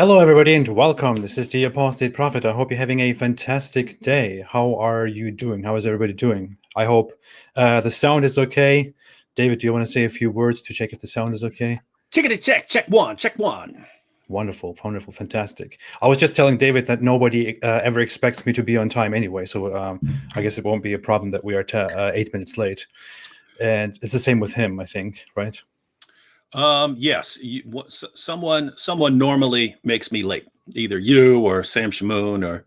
Hello, everybody, and welcome. This is the Apostate Prophet. I hope you're having a fantastic day. How are you doing? How is everybody doing? I hope the sound is okay. David, do you want to say a few words to check if the sound is okay? Check one, check one. Wonderful, wonderful, fantastic. I was just telling David that nobody ever expects me to be on time anyway, so I guess it won't be a problem that we are 8 minutes late. And it's the same with him, I think, right? Yes, someone normally makes me late, either you or Sam Shamoon or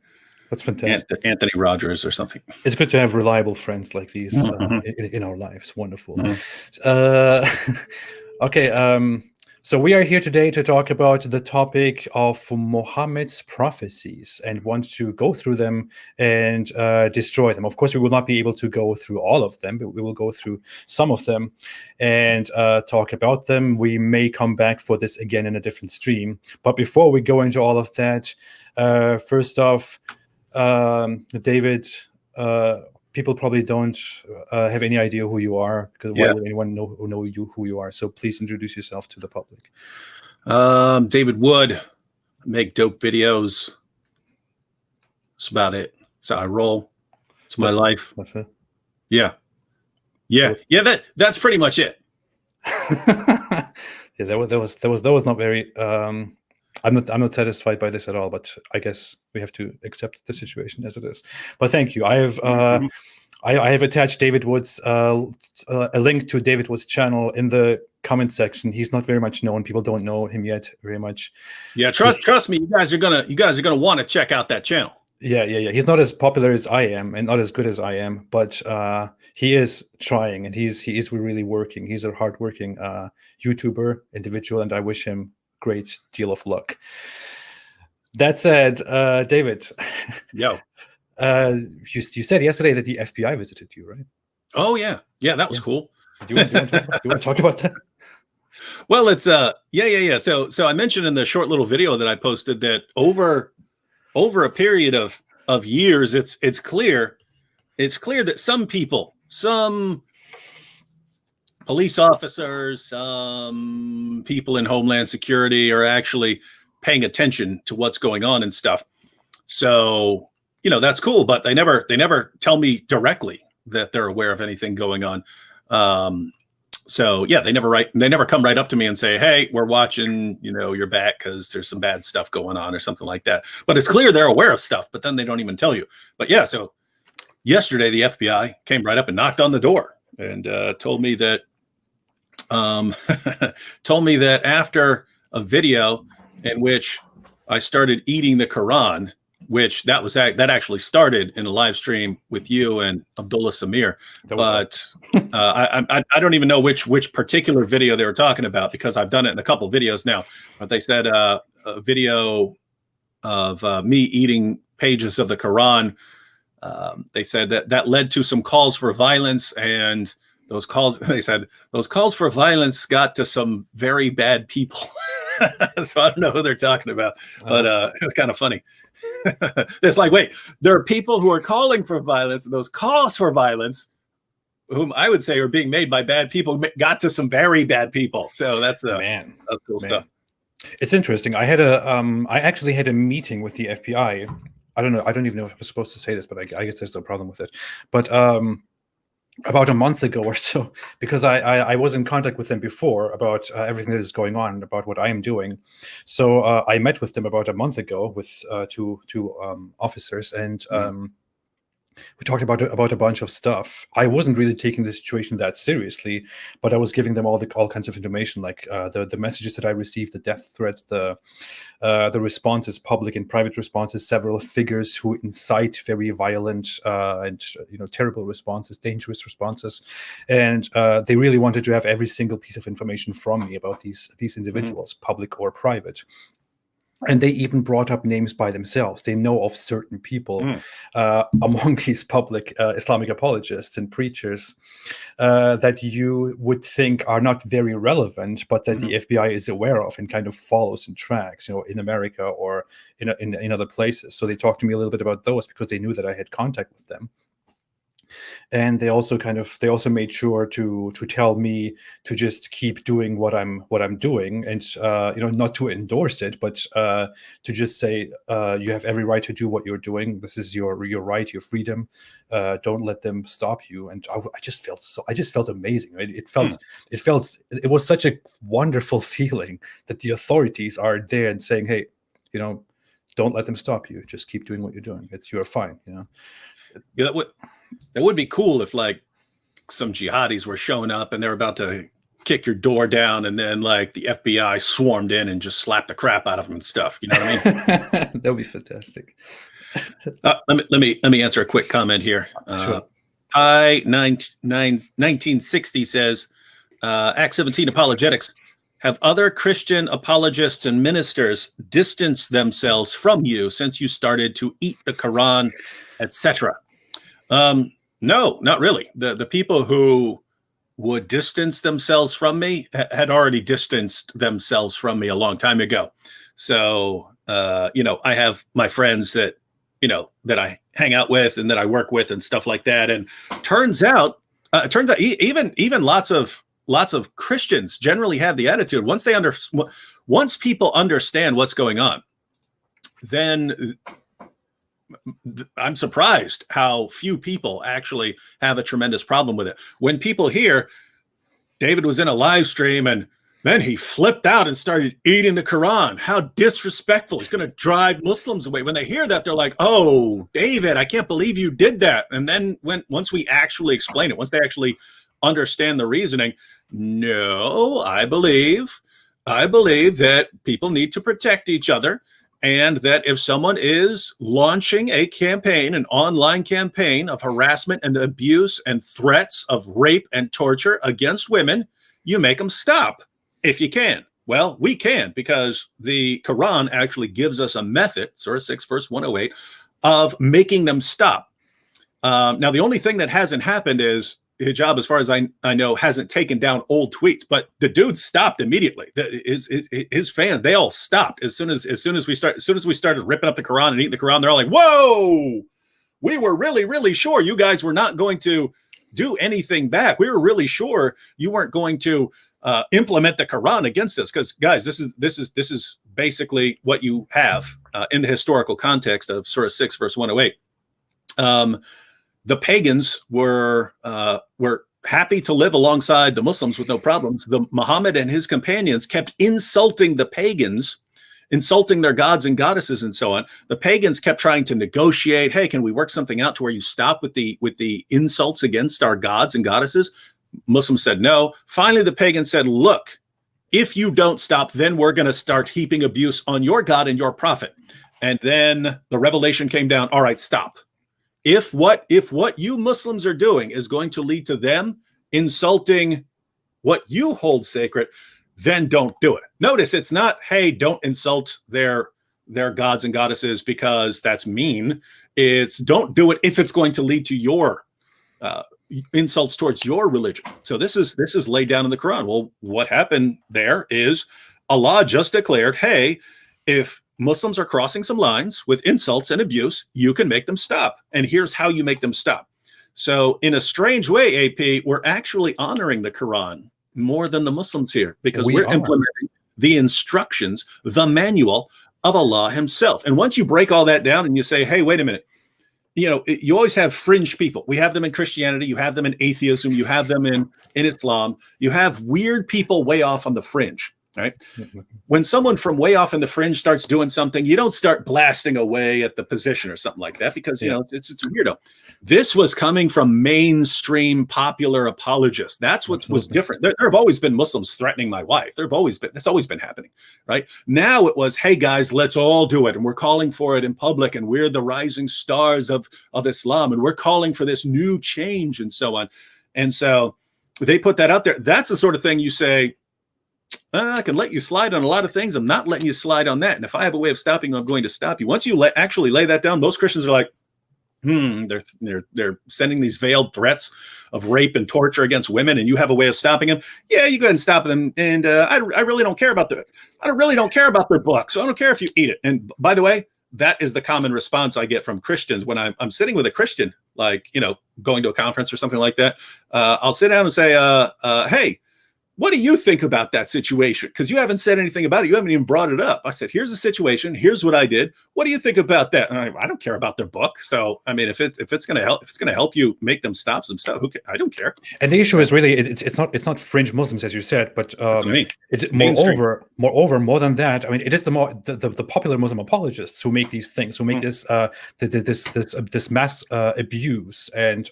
That's fantastic. Anthony Rogers or something. It's good to have reliable friends like these in our lives. Wonderful. Okay, so we are here today to talk about the topic of Muhammad's prophecies and want to go through them and destroy them. Of course, we will not be able to go through all of them, but we will go through some of them and talk about them. We may come back for this again in a different stream. But before we go into all of that, first off, David, people probably don't have any idea who you are, because why would anyone know who you are? So please introduce yourself to the public. David Wood. I make dope videos. That's about it. That's how I roll. It's my life. That's it. Yeah. That's pretty much it. Yeah, that was not very. I'm not satisfied by this at all, but I guess we have to accept the situation as it is. But thank you. I have attached David Wood's a link to David Wood's channel in the comment section. He's not very much known. People don't know him yet very much. Yeah, trust me. You guys are gonna want to check out that channel. Yeah. He's not as popular as I am, and not as good as I am, but he is trying, and he's really working. He's a hardworking YouTuber individual, and I wish him great deal of luck. That said, David, yo, you said yesterday that the FBI visited you, right? Oh yeah, that was cool. Do you want to talk about that? Well, it's yeah. So I mentioned in the short little video that I posted that over a period of years, it's clear that some people, some police officers, some people in Homeland Security are actually paying attention to what's going on and stuff. So, that's cool, but they never tell me directly that they're aware of anything going on. So yeah, they never come right up to me and say, "Hey, we're watching, your back because there's some bad stuff going on," or something like that. But it's clear they're aware of stuff, but then they don't even tell you. But yeah, so yesterday the FBI came right up and knocked on the door and told me that after a video in which I started eating the Quran, which that actually started in a live stream with you and Abdullah Samir, but I don't even know which particular video they were talking about, because I've done it in a couple videos now. But they said a video of me eating pages of the Quran. They said that led to some calls for violence, and those calls for violence got to some very bad people. So I don't know who they're talking about, but it was kind of funny. It's like, wait, there are people who are calling for violence, and those calls for violence, whom I would say are being made by bad people, got to some very bad people. So that's cool stuff. It's interesting. I actually had a meeting with the FBI. I don't know. I don't even know if I was supposed to say this, but I guess there's no problem with it. But about a month ago or so, because I was in contact with them before about everything that is going on, about what I am doing. So I met with them about a month ago with two officers, and we talked about a bunch of stuff. I wasn't really taking the situation that seriously, but I was giving them all kinds of information, like the messages that I received, the death threats, the responses, public and private responses, several figures who incite very violent and terrible responses, dangerous responses, and they really wanted to have every single piece of information from me about these individuals, public or private. And they even brought up names by themselves. They know of certain people among these public Islamic apologists and preachers that you would think are not very relevant, but that the FBI is aware of and kind of follows and tracks, in America or in other places. So they talked to me a little bit about those, because they knew that I had contact with them. And they also made sure to tell me to just keep doing what I'm doing, and not to endorse it, but to just say, you have every right to do what you're doing. This is your right, your freedom. Don't let them stop you. And I just felt amazing. Right? It was such a wonderful feeling that the authorities are there and saying, hey, don't let them stop you. Just keep doing what you're doing. You're fine. Yeah, that would be cool if like some jihadis were showing up and they're about to kick your door down, and then like the FBI swarmed in and just slapped the crap out of them and stuff. You know what I mean? That would be fantastic. Let me answer a quick comment here. Sure. Pi 1960 says, Act 17 apologetics. Have other Christian apologists and ministers distanced themselves from you since you started to eat the Quran, etc.? No, not really. The people who would distance themselves from me had already distanced themselves from me a long time ago. So, I have my friends that I hang out with and that I work with and stuff like that. And turns out even lots of Christians generally have the attitude, once people understand what's going on, then I'm surprised how few people actually have a tremendous problem with it. When people hear David was in a live stream and then he flipped out and started eating the Quran, how disrespectful. He's going to drive Muslims away. When they hear that, they're like, oh, David, I can't believe you did that. And then once we actually explain it, once they actually understand the reasoning, no, I believe that people need to protect each other. And that if someone is launching a campaign, an online campaign of harassment and abuse and threats of rape and torture against women, you make them stop if you can. Well, we can, because the Quran actually gives us a method, Surah 6, verse 108, of making them stop. Now, the only thing that hasn't happened is Hijab, as far as I know, hasn't taken down old tweets, but the dude stopped immediately. His fans, they all stopped as soon as we started ripping up the Quran and eating the Quran. They're all like, "Whoa, we were really, really sure you guys were not going to do anything back. We were really sure you weren't going to implement the Quran against us." Because guys, this is basically what you have in the historical context of Surah 6, verse 108. The pagans were happy to live alongside the Muslims with no problems. The Muhammad and his companions kept insulting the pagans, insulting their gods and goddesses and so on. The pagans kept trying to negotiate. Hey, can we work something out to where you stop with the insults against our gods and goddesses? Muslims said no. Finally, the pagans said, look, if you don't stop, then we're going to start heaping abuse on your God and your prophet. And then the revelation came down. All right, stop. If what you Muslims are doing is going to lead to them insulting what you hold sacred, then don't do it. Notice it's not, hey, don't insult their gods and goddesses because that's mean. It's don't do it if it's going to lead to your insults towards your religion. So this is laid down in the Quran. Well, what happened there is Allah just declared, hey, if Muslims are crossing some lines with insults and abuse, you can make them stop. And here's how you make them stop. So in a strange way, AP, we're actually honoring the Quran more than the Muslims here, because we're implementing the instructions, the manual of Allah himself. And once you break all that down and you say, hey, wait a minute, you always have fringe people. We have them in Christianity. You have them in atheism. You have them in Islam. You have weird people way off on the fringe. Right? When someone from way off in the fringe starts doing something, you don't start blasting away at the position or something like that, because it's a weirdo. This was coming from mainstream popular apologists. That's what was different. There have always been Muslims threatening my wife. That's always been happening. Right? Now it was, hey guys, let's all do it, and we're calling for it in public, and we're the rising stars of Islam, and we're calling for this new change and so on. And so they put that out there. That's the sort of thing you say, I can let you slide on a lot of things. I'm not letting you slide on that. And if I have a way of stopping you, I'm going to stop you. Once you actually lay that down, most Christians are like, they're sending these veiled threats of rape and torture against women, and you have a way of stopping them. Yeah, you go ahead and stop them. And I really don't care about I really don't care about their book. So I don't care if you eat it. And by the way, that is the common response I get from Christians when I'm sitting with a Christian, like, going to a conference or something like that. I'll sit down and say, hey, what do you think about that situation? Because you haven't said anything about it. You haven't even brought it up. I said, here's the situation. Here's what I did. What do you think about that? And I don't care about their book. So, I mean, if it's going to help you make them stop some stuff, I don't care. And the issue is really, it's not fringe Muslims, as you said, but That's what I mean. moreover, more than that, I mean, it is the popular Muslim apologists who make these things, who make this mass abuse and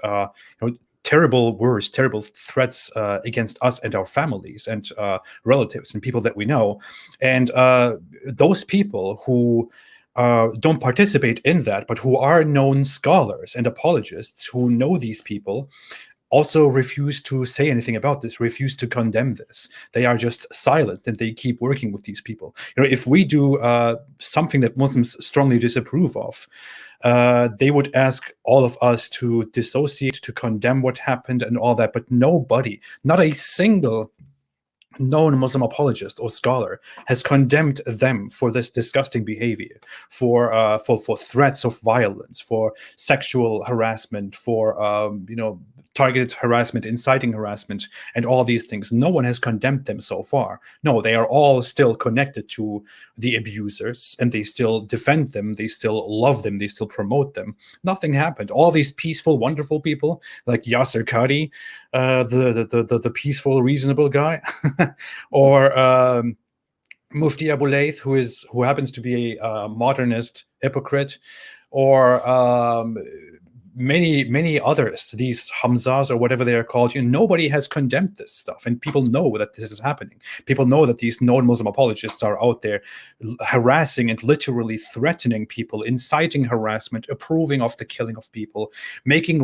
terrible words, terrible threats against us and our families and relatives and people that we know. And those people who don't participate in that, but who are known scholars and apologists who know these people, also refuse to say anything about this, refuse to condemn this. They are just silent, and they keep working with these people. If we do something that Muslims strongly disapprove of, they would ask all of us to dissociate, to condemn what happened and all that, but nobody, not a single known Muslim apologist or scholar, has condemned them for this disgusting behavior, for threats of violence, for sexual harassment, for targeted harassment, inciting harassment, and all these things. No one has condemned them so far. No, they are all still connected to the abusers, and they still defend them, they still love them, they still promote them. Nothing happened. All these peaceful, wonderful people like Yasser Qadi, the peaceful, reasonable guy, or Mufti Abu Layth, who happens to be a modernist hypocrite, or many others, these Hamzas or whatever they are called. Nobody has condemned this stuff, and people know that this is happening. People know that these known Muslim apologists are out there harassing and literally threatening people, inciting harassment, approving of the killing of people, making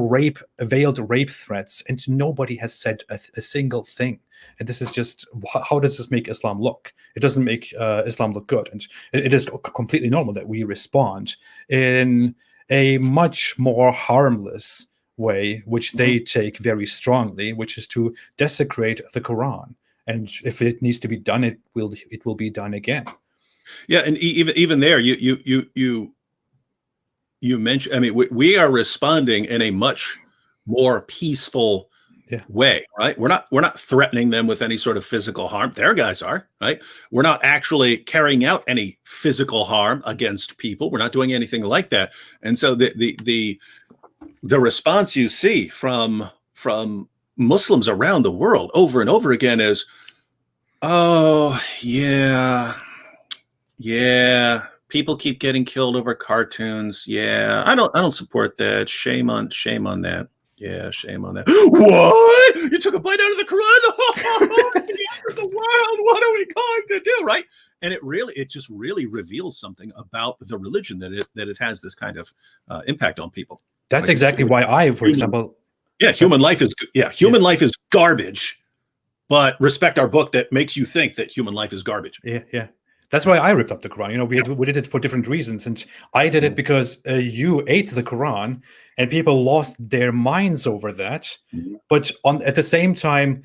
veiled rape threats, and nobody has said a single thing. And this is just, how does this make Islam look? It doesn't make Islam look good. And it is completely normal that we respond in a much more harmless way, which they take very strongly, which is to desecrate the Quran. And if it needs to be done, it will be done again. Yeah, and even there, you mentioned. I mean, we are responding in a much more peaceful way, right? We're not threatening them with any sort of physical harm. Their guys are, right? We're not actually carrying out any physical harm against people. We're not doing anything like that. And so the response you see from Muslims around the world over and over again is, oh yeah, people keep getting killed over cartoons. Yeah, I don't support that. Shame on that. Yeah, shame on that. What? You took a bite out of the Quran? The world, what are we going to do, right? And it just really reveals something about the religion that it has this kind of impact on people. That's like, exactly why for example, human life is life is garbage, but respect our book that makes you think that human life is garbage. Yeah. That's why I ripped up the Quran. We did it for different reasons, and I did it because you ate the Quran, and people lost their minds over that. But at the same time,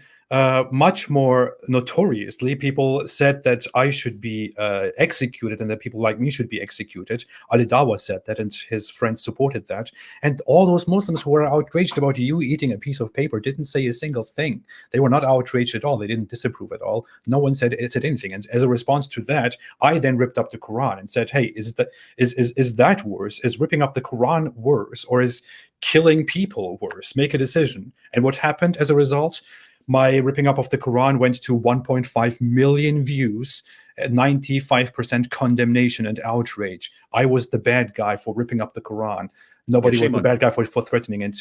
much more notoriously, people said that I should be executed, and that people like me should be executed. Ali Dawa said that, and his friends supported that. And all those Muslims who were outraged about you eating a piece of paper didn't say a single thing. They were not outraged at all. They didn't disapprove at all. No one said anything. And as a response to that, I then ripped up the Quran and said, "Hey, is that worse? Is ripping up the Quran worse, or is killing people worse? Make a decision." And what happened as a result? My ripping up of the Quran went to 1.5 million views, 95% condemnation and outrage. I was the bad guy for ripping up the Quran. Nobody was the bad guy for threatening and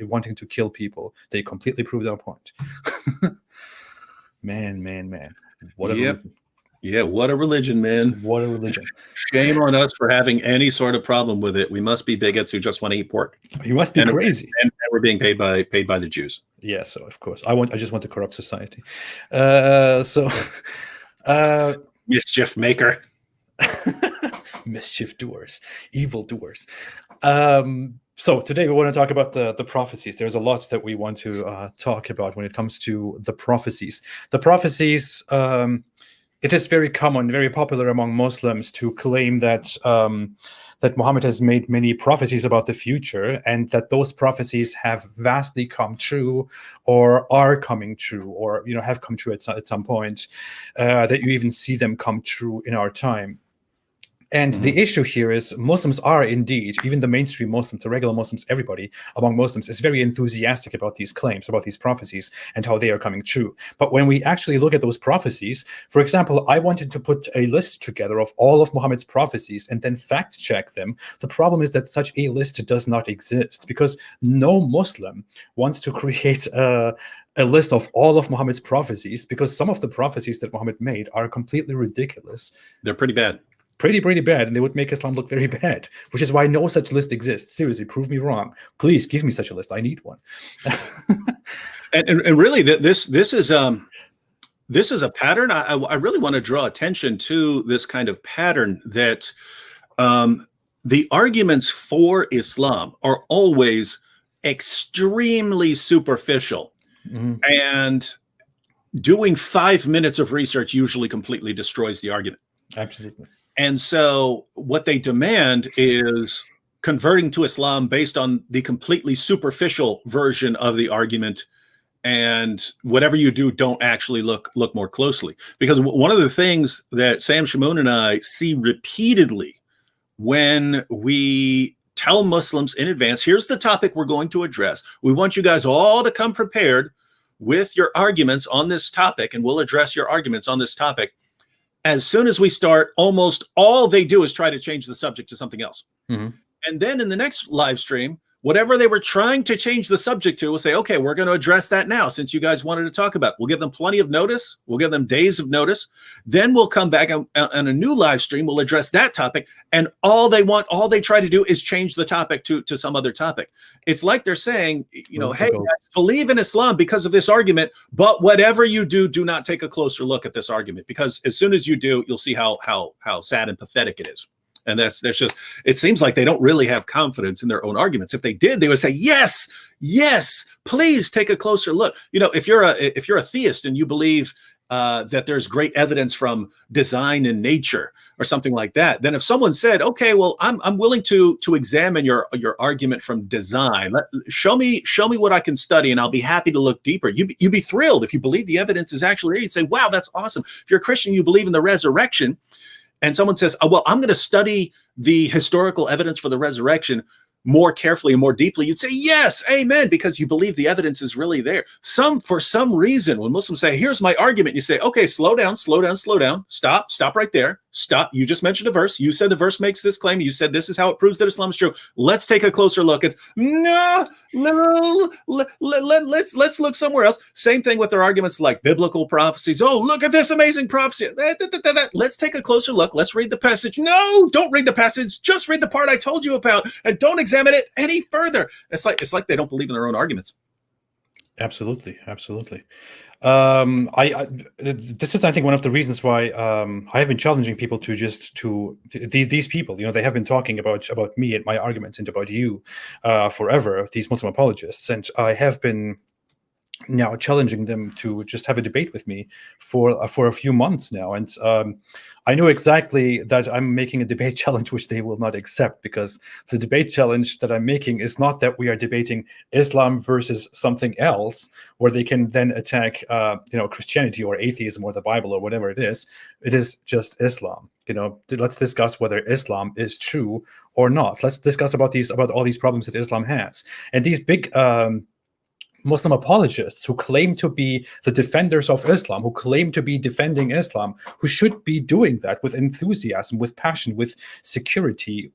wanting to kill people. They completely proved our point. Man. What a religion. Yeah, what a religion, man. What a religion. Shame on us for having any sort of problem with it. We must be bigots who just want to eat pork. You must be crazy. And we're being paid by the Jews. Yeah, so of course. I just want to corrupt society. Mischief maker. Mischief doers. Evil doers. So today we want to talk about the prophecies. There's a lot that we want to talk about when it comes to the prophecies. The prophecies it is very common, very popular among Muslims to claim that that Muhammad has made many prophecies about the future, and that those prophecies have vastly come true, or are coming true, or have come true at some point. That you even see them come true in our time. And the issue here is Muslims are indeed, even the mainstream Muslims, the regular Muslims, everybody among Muslims is very enthusiastic about these claims, about these prophecies, and how they are coming true. But when we actually look at those prophecies, for example, I wanted to put a list together of all of Muhammad's prophecies and then fact check them. The problem is that such a list does not exist, because no Muslim wants to create a list of all of Muhammad's prophecies, because some of the prophecies that Muhammad made are completely ridiculous. They're pretty bad. Pretty bad, and they would make Islam look very bad, which is why no such list exists. Seriously, prove me wrong. Please give me such a list. I need one. and really, this is a pattern. I really want to draw attention to this kind of pattern that the arguments for Islam are always extremely superficial, and doing 5 minutes of research usually completely destroys the argument. Absolutely. And so what they demand is converting to Islam based on the completely superficial version of the argument. And whatever you do, don't actually look more closely. Because one of the things that Sam Shamoun and I see repeatedly when we tell Muslims in advance, here's the topic we're going to address. We want you guys all to come prepared with your arguments on this topic, and we'll address your arguments on this topic. As soon as we start, almost all they do is try to change the subject to something else. And then in the next live stream, whatever they were trying to change the subject to, we'll say, okay, we're going to address that now, since you guys wanted to talk about it. We'll give them plenty of notice. We'll give them days of notice. Then we'll come back on a new live stream. We'll address that topic. And all they try to do is change the topic to some other topic. It's like they're saying, hey, guys, believe in Islam because of this argument, but whatever you do, do not take a closer look at this argument, because as soon as you do, you'll see how sad and pathetic it is. And that's just, it seems like they don't really have confidence in their own arguments. If they did, they would say, yes, please take a closer look. If you're a theist and you believe that there's great evidence from design and nature or something like that, then if someone said, okay, well, I'm willing to examine your argument from design, show me what I can study, and I'll be happy to look deeper. You'd be thrilled if you believe the evidence is actually there. You'd say, wow, that's awesome. If you're a Christian, you believe in the resurrection, and someone says, oh, well, I'm going to study the historical evidence for the resurrection more carefully and more deeply, you'd say, yes, amen, because you believe the evidence is really there. For some reason, when Muslims say, here's my argument, you say, okay, slow down, stop right there. Stop. You just mentioned a verse. You said the verse makes this claim. You said this is how it proves that Islam is true. Let's take a closer look. It's let's look somewhere else. Same thing with their arguments like biblical prophecies. Oh, look at this amazing prophecy. Let's take a closer look. Let's read the passage. No, don't read the passage. Just read the part I told you about, and don't examine it any further. It's like they don't believe in their own arguments. Absolutely. This is, I think, one of the reasons why I have been challenging people these people. They have been talking about me and my arguments and about you forever, these Muslim apologists, and I have been now challenging them to just have a debate with me for a few months now, and I know exactly that I'm making a debate challenge which they will not accept, because the debate challenge that I'm making is not that we are debating Islam versus something else where they can then attack Christianity or atheism or the Bible or whatever it is. It is just Islam. Let's discuss whether Islam is true or not. Let's discuss about all these problems that Islam has, and these big Muslim apologists who claim to be the defenders of Islam, who claim to be defending Islam, who should be doing that with enthusiasm, with passion, with security,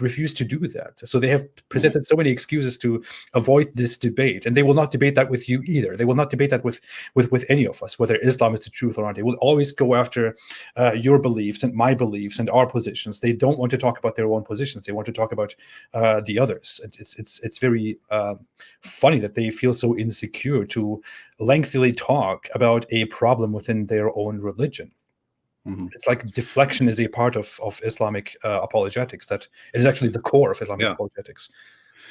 refuse to do that. So they have presented so many excuses to avoid this debate, and they will not debate that with you either. They will not debate that with any of us, whether Islam is the truth or not. They will always go after your beliefs and my beliefs and our positions. They don't want to talk about their own positions. They want to talk about the others. It's very funny that they feel so insecure to lengthily talk about a problem within their own religion. It's like deflection is a part of Islamic apologetics. That it is actually the core of Islamic apologetics.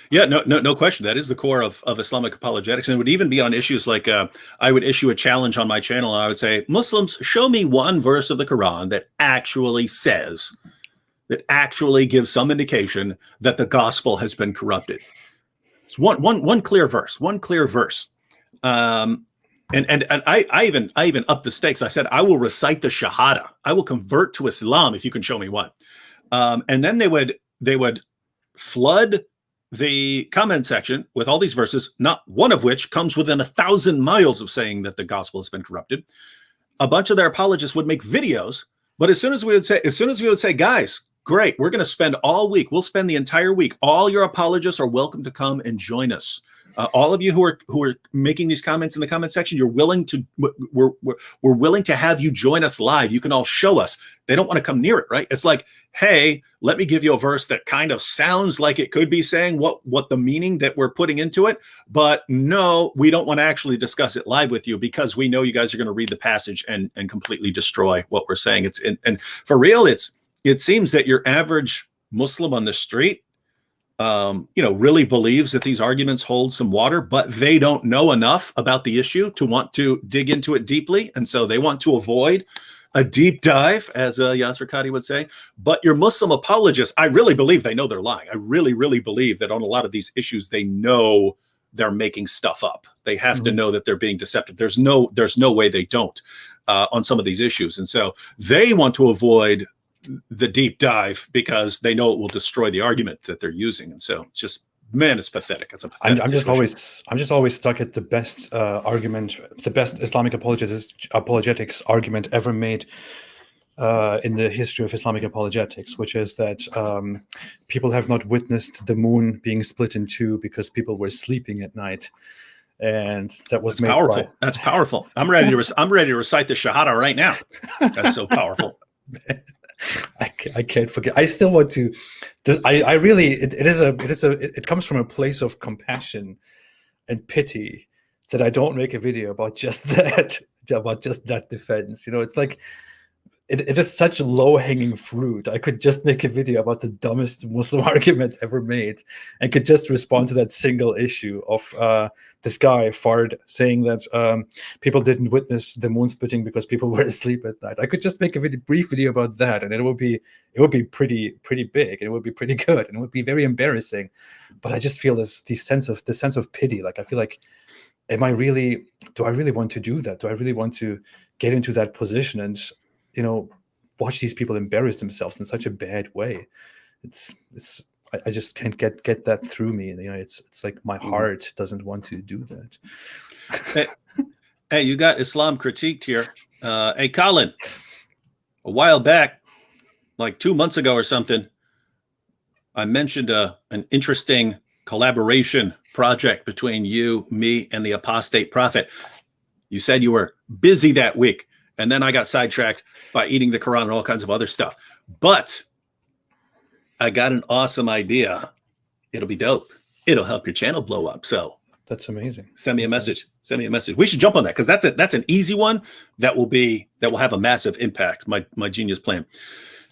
Yeah, no question. That is the core of Islamic apologetics, and it would even be on issues like I would issue a challenge on my channel, and I would say, Muslims, show me one verse of the Quran that actually says, that actually gives some indication that the gospel has been corrupted. It's one clear verse, one clear verse. And I even upped the stakes. I said, I will recite the Shahada. I will convert to Islam if you can show me one. And then they would flood the comment section with all these verses, not one of which comes within 1,000 miles of saying that the gospel has been corrupted. A bunch of their apologists would make videos, but as soon as we would say, guys, great, we're going to spend all week. We'll spend the entire week. All your apologists are welcome to come and join us. All of you who are making these comments in the comment section, we're willing to have you join us live. You can all show us. They don't want to come near it, right? It's like, hey, let me give you a verse that kind of sounds like it could be saying what the meaning that we're putting into it, but no, we don't want to actually discuss it live with you because we know you guys are going to read the passage and completely destroy what we're saying. And for real, it seems that your average Muslim on the street, really believes that these arguments hold some water, but they don't know enough about the issue to want to dig into it deeply. And so they want to avoid a deep dive, as Yasser Qadhi would say. But your Muslim apologists, I really believe they know they're lying. I really, really believe that on a lot of these issues, they know they're making stuff up. They have to know that they're being deceptive. There's no way they don't on some of these issues. And so they want to avoid the deep dive because they know it will destroy the argument that they're using. And so it's just, man, it's pathetic. It's a pathetic I'm just always stuck at the best argument, the best Islamic apologetics argument ever made in the history of Islamic apologetics, which is that people have not witnessed the moon being split in two because people were sleeping at night. And that was powerful. That's powerful. I'm ready to recite the Shahada right now. That's so powerful. I can't forget. I still want to. It comes from a place of compassion and pity that I don't make a video about just that defense. It's like it is such low-hanging fruit. I could just make a video about the dumbest Muslim argument ever made and could just respond to that single issue of this guy Fard saying that people didn't witness the moon splitting because people were asleep at night. I could just make a brief video about that, and it would be pretty big. It would be pretty good, and it would be very embarrassing. But I just feel the sense of pity. Like I feel like, do I really want to do that? Do I really want to get into that position and watch these people embarrass themselves in such a bad way? I just can't get that through me. It's like my heart doesn't want to do that. Hey, you got Islam critiqued here. Hey, Colin, a while back, like 2 months ago or something, I mentioned an interesting collaboration project between you, me, and the Apostate Prophet. You said you were busy that week. And then I got sidetracked by eating the Quran and all kinds of other stuff. But I got an awesome idea. It'll be dope. It'll help your channel blow up. So that's amazing. Send me a message. We should jump on that because that's an easy one that will have a massive impact. My genius plan.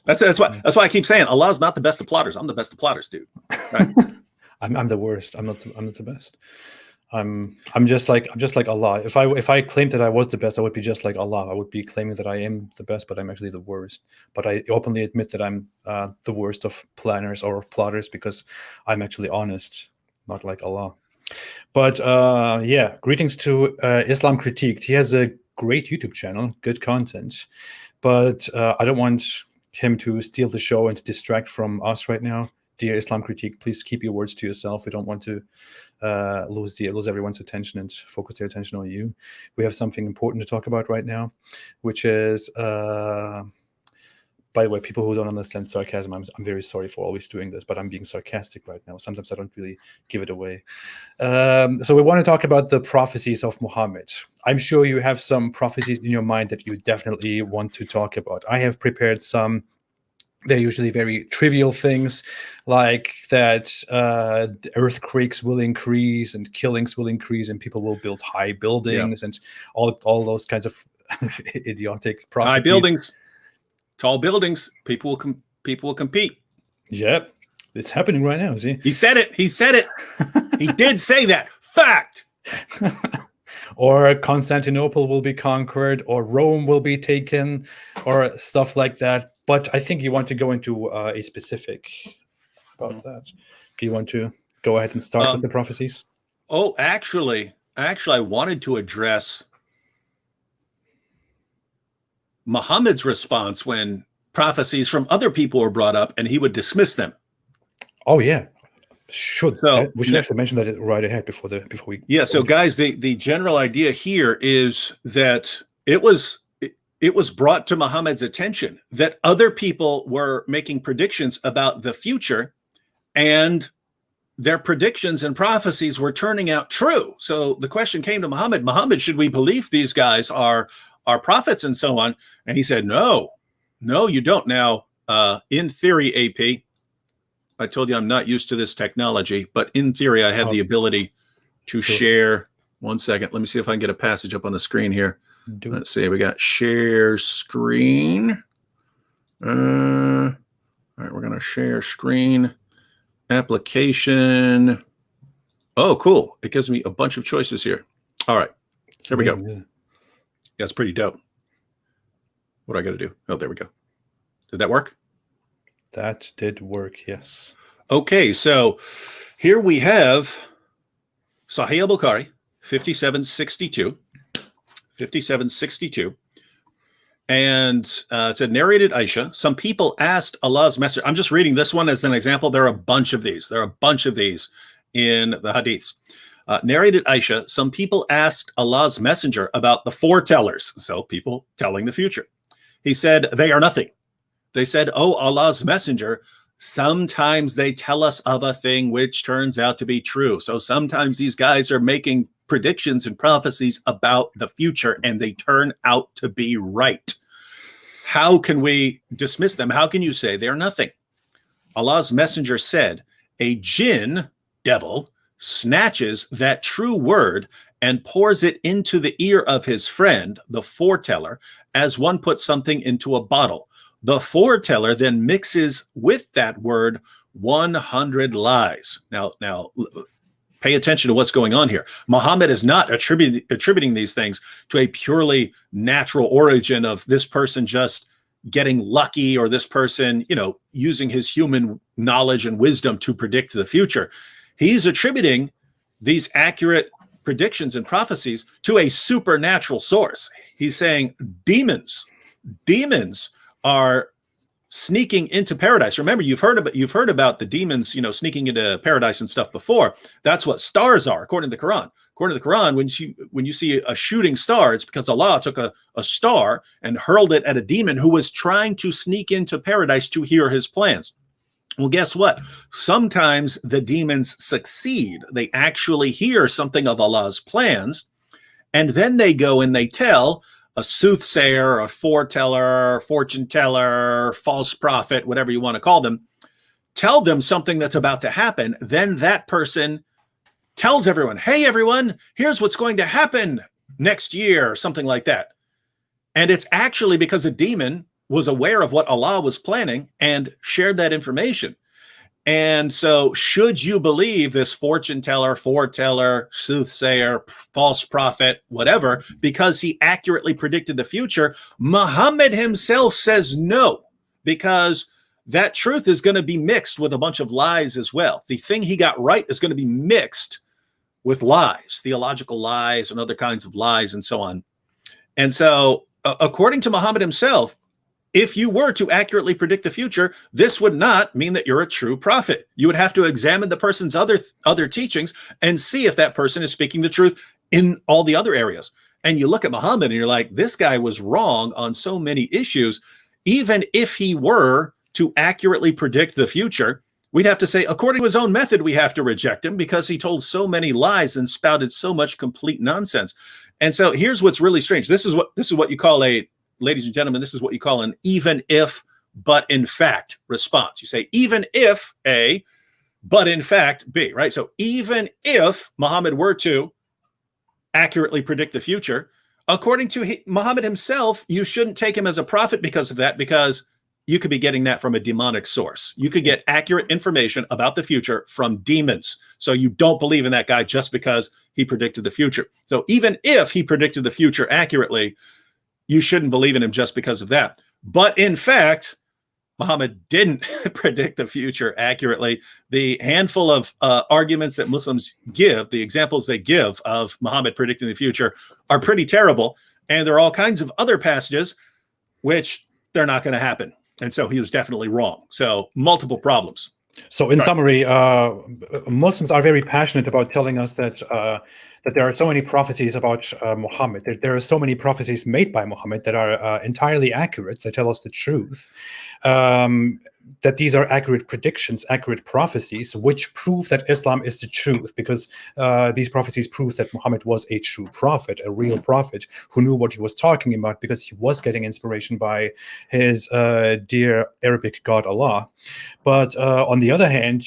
That's why I keep saying Allah's not the best of plotters. I'm the best of plotters, dude. Right? I'm the worst. I'm not the best. I'm just like Allah. If I claimed that I was the best, I would be just like Allah. I would be claiming that I am the best, but I'm actually the worst. But I openly admit that I'm the worst of planners or of plotters because I'm actually honest, not like Allah. But greetings to Islam Critiqued. He has a great YouTube channel, good content, but I don't want him to steal the show and to distract from us right now. Dear Islam Critique, please keep your words to yourself. We don't want to lose everyone's attention and focus their attention on you. We have something important to talk about right now, which is, by the way, people who don't understand sarcasm, I'm very sorry for always doing this, but I'm being sarcastic right now. Sometimes I don't really give it away. So we want to talk about the prophecies of Muhammad. I'm sure you have some prophecies in your mind that you definitely want to talk about. I have prepared some. They're usually very trivial things like that earthquakes will increase and killings will increase and people will build high buildings and all those kinds of idiotic prophecies. High buildings, tall buildings, people will compete. Yep. It's happening right now. See, He said it. He said it. He did say that. Fact. or Constantinople will be conquered, or Rome will be taken, or stuff like that. But I think you want to go into a specific about that. Do you want to go ahead and start with the prophecies? Oh, actually, I wanted to address Muhammad's response when prophecies from other people were brought up, and he would dismiss them. Oh yeah, should So we should actually mention that right ahead before we. Yeah. So guys, the general idea here is that it was brought to Muhammad's attention that other people were making predictions about the future, and their predictions and prophecies were turning out true. So the question came to Muhammad, should we believe these guys are prophets and so on? And he said, no, you don't. Now, in theory, AP, I told you I'm not used to this technology, but in theory, I have the ability to share. 1 second. Let me see if I can get a passage up on the screen here. Let's see. We got share screen. All right, we're going to share screen. Application. Oh, cool. It gives me a bunch of choices here. All right. There we go. Yeah, it's pretty dope. What do I got to do? Oh, there we go. Did that work? That did work, yes. Okay, so here we have Sahih al-Bukhari, 5762. 5762. And it said, narrated Aisha, some people asked Allah's messenger. I'm just reading this one as an example. There are a bunch of these. There are a bunch of these in the hadiths. Narrated Aisha, some people asked Allah's messenger about the foretellers. So people telling the future. He said, they are nothing. They said, oh, Allah's messenger, sometimes they tell us of a thing which turns out to be true. So sometimes these guys are making predictions and prophecies about the future, and they turn out to be right. How can we dismiss them? How can you say they're nothing? Allah's messenger said, a jinn, devil, snatches that true word and pours it into the ear of his friend, the foreteller, as one puts something into a bottle. The foreteller then mixes with that word 100 lies. Now, pay attention to what's going on here. Muhammad is not attributing these things to a purely natural origin of this person just getting lucky, or this person, using his human knowledge and wisdom to predict the future. He's attributing these accurate predictions and prophecies to a supernatural source. He's saying demons are sneaking into paradise. Remember, you've heard about the demons, sneaking into paradise and stuff before. That's what stars are, according to the Quran. According to the Quran, when you see a shooting star, it's because Allah took a star and hurled it at a demon who was trying to sneak into paradise to hear his plans. Well, guess what? Sometimes the demons succeed. They actually hear something of Allah's plans, and then they go and they tell a soothsayer, a foreteller, fortune teller, false prophet, whatever you want to call them, tell them something that's about to happen. Then that person tells everyone, hey, everyone, here's what's going to happen next year, or something like that. And it's actually because a demon was aware of what Allah was planning and shared that information. And so should you believe this fortune teller, foreteller, soothsayer, false prophet, whatever, because he accurately predicted the future? Muhammad himself says no, because that truth is going to be mixed with a bunch of lies as well. The thing he got right is going to be mixed with lies, theological lies and other kinds of lies and so on. And so according to Muhammad himself, if you were to accurately predict the future, this would not mean that you're a true prophet. You would have to examine the person's other teachings and see if that person is speaking the truth in all the other areas. And you look at Muhammad and you're like, this guy was wrong on so many issues. Even if he were to accurately predict the future, we'd have to say, according to his own method, we have to reject him because he told so many lies and spouted so much complete nonsense. And so here's what's really strange. This is what you call ladies and gentlemen, this is what you call an even if, but in fact response. You say, even if A, but in fact B, right? So even if Muhammad were to accurately predict the future, according to Muhammad himself, you shouldn't take him as a prophet because of that, because you could be getting that from a demonic source. You could get accurate information about the future from demons. So you don't believe in that guy just because he predicted the future. So even if he predicted the future accurately, you shouldn't believe in him just because of that. But in fact, Muhammad didn't predict the future accurately. The handful of arguments that Muslims give, the examples they give of Muhammad predicting the future, are pretty terrible. And there are all kinds of other passages which they're not going to happen. And so he was definitely wrong. So multiple problems. So in summary, Muslims are very passionate about telling us that that there are so many prophecies about Muhammad. There are so many prophecies made by Muhammad that are entirely accurate, that tell us the truth. That these are accurate predictions, accurate prophecies, which prove that Islam is the truth, because these prophecies prove that Muhammad was a true prophet, a real prophet who knew what he was talking about, because he was getting inspiration by his dear Arabic God Allah. But on the other hand,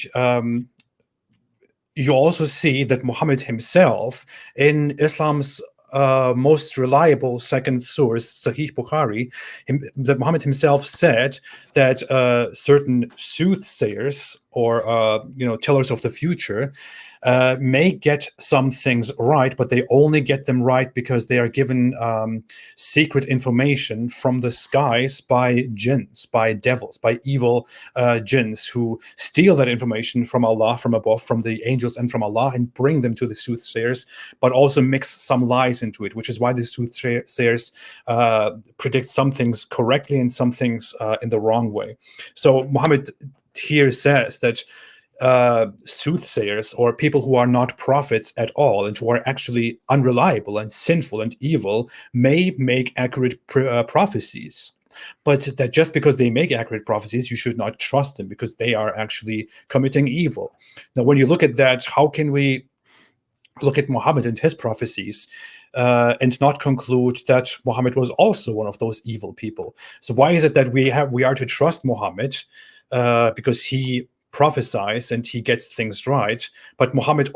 you also see that Muhammad himself, in Islam's most reliable second source, Sahih Bukhari, that Muhammad himself said that certain soothsayers or tellers of the future may get some things right, but they only get them right because they are given secret information from the skies by jinns, by devils, by evil jinns who steal that information from Allah, from above, from the angels and from Allah, and bring them to the soothsayers, but also mix some lies into it, which is why the soothsayers predict some things correctly and some things in the wrong way. So Muhammad here says that soothsayers, or people who are not prophets at all and who are actually unreliable and sinful and evil, may make accurate prophecies, but that just because they make accurate prophecies, you should not trust them, because they are actually committing evil. Now, when you look at that, how can we look at Muhammad and his prophecies and not conclude that Muhammad was also one of those evil people? So why is it that we are to trust Muhammad because he prophesies and he gets things right, but Muhammad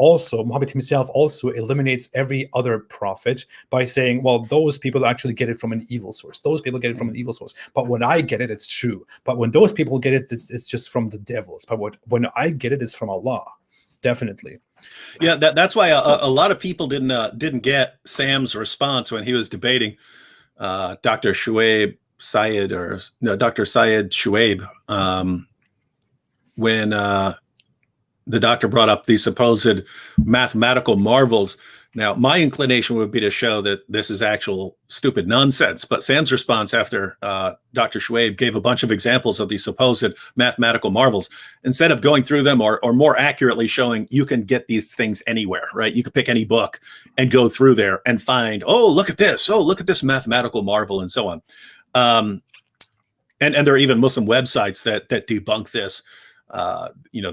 himself also eliminates every other prophet by saying, well, those people actually get it from an evil source. Those people get it from an evil source. But when I get it, it's true. But when those people get it, it's just from the devils. But when I get it, it's from Allah. Definitely. Yeah, that's why a lot of people didn't get Sam's response when he was debating Dr. Shuaib Syed, or no, Dr. Syed Shuaib, when the doctor brought up these supposed mathematical marvels. Now, my inclination would be to show that this is actual stupid nonsense. But Sam's response after Dr. Shuaib gave a bunch of examples of these supposed mathematical marvels, instead of going through them, or more accurately showing you can get these things anywhere, right? You could pick any book and go through there and find, oh, look at this. Oh, look at this mathematical marvel, and so on. And there are even Muslim websites that debunk this.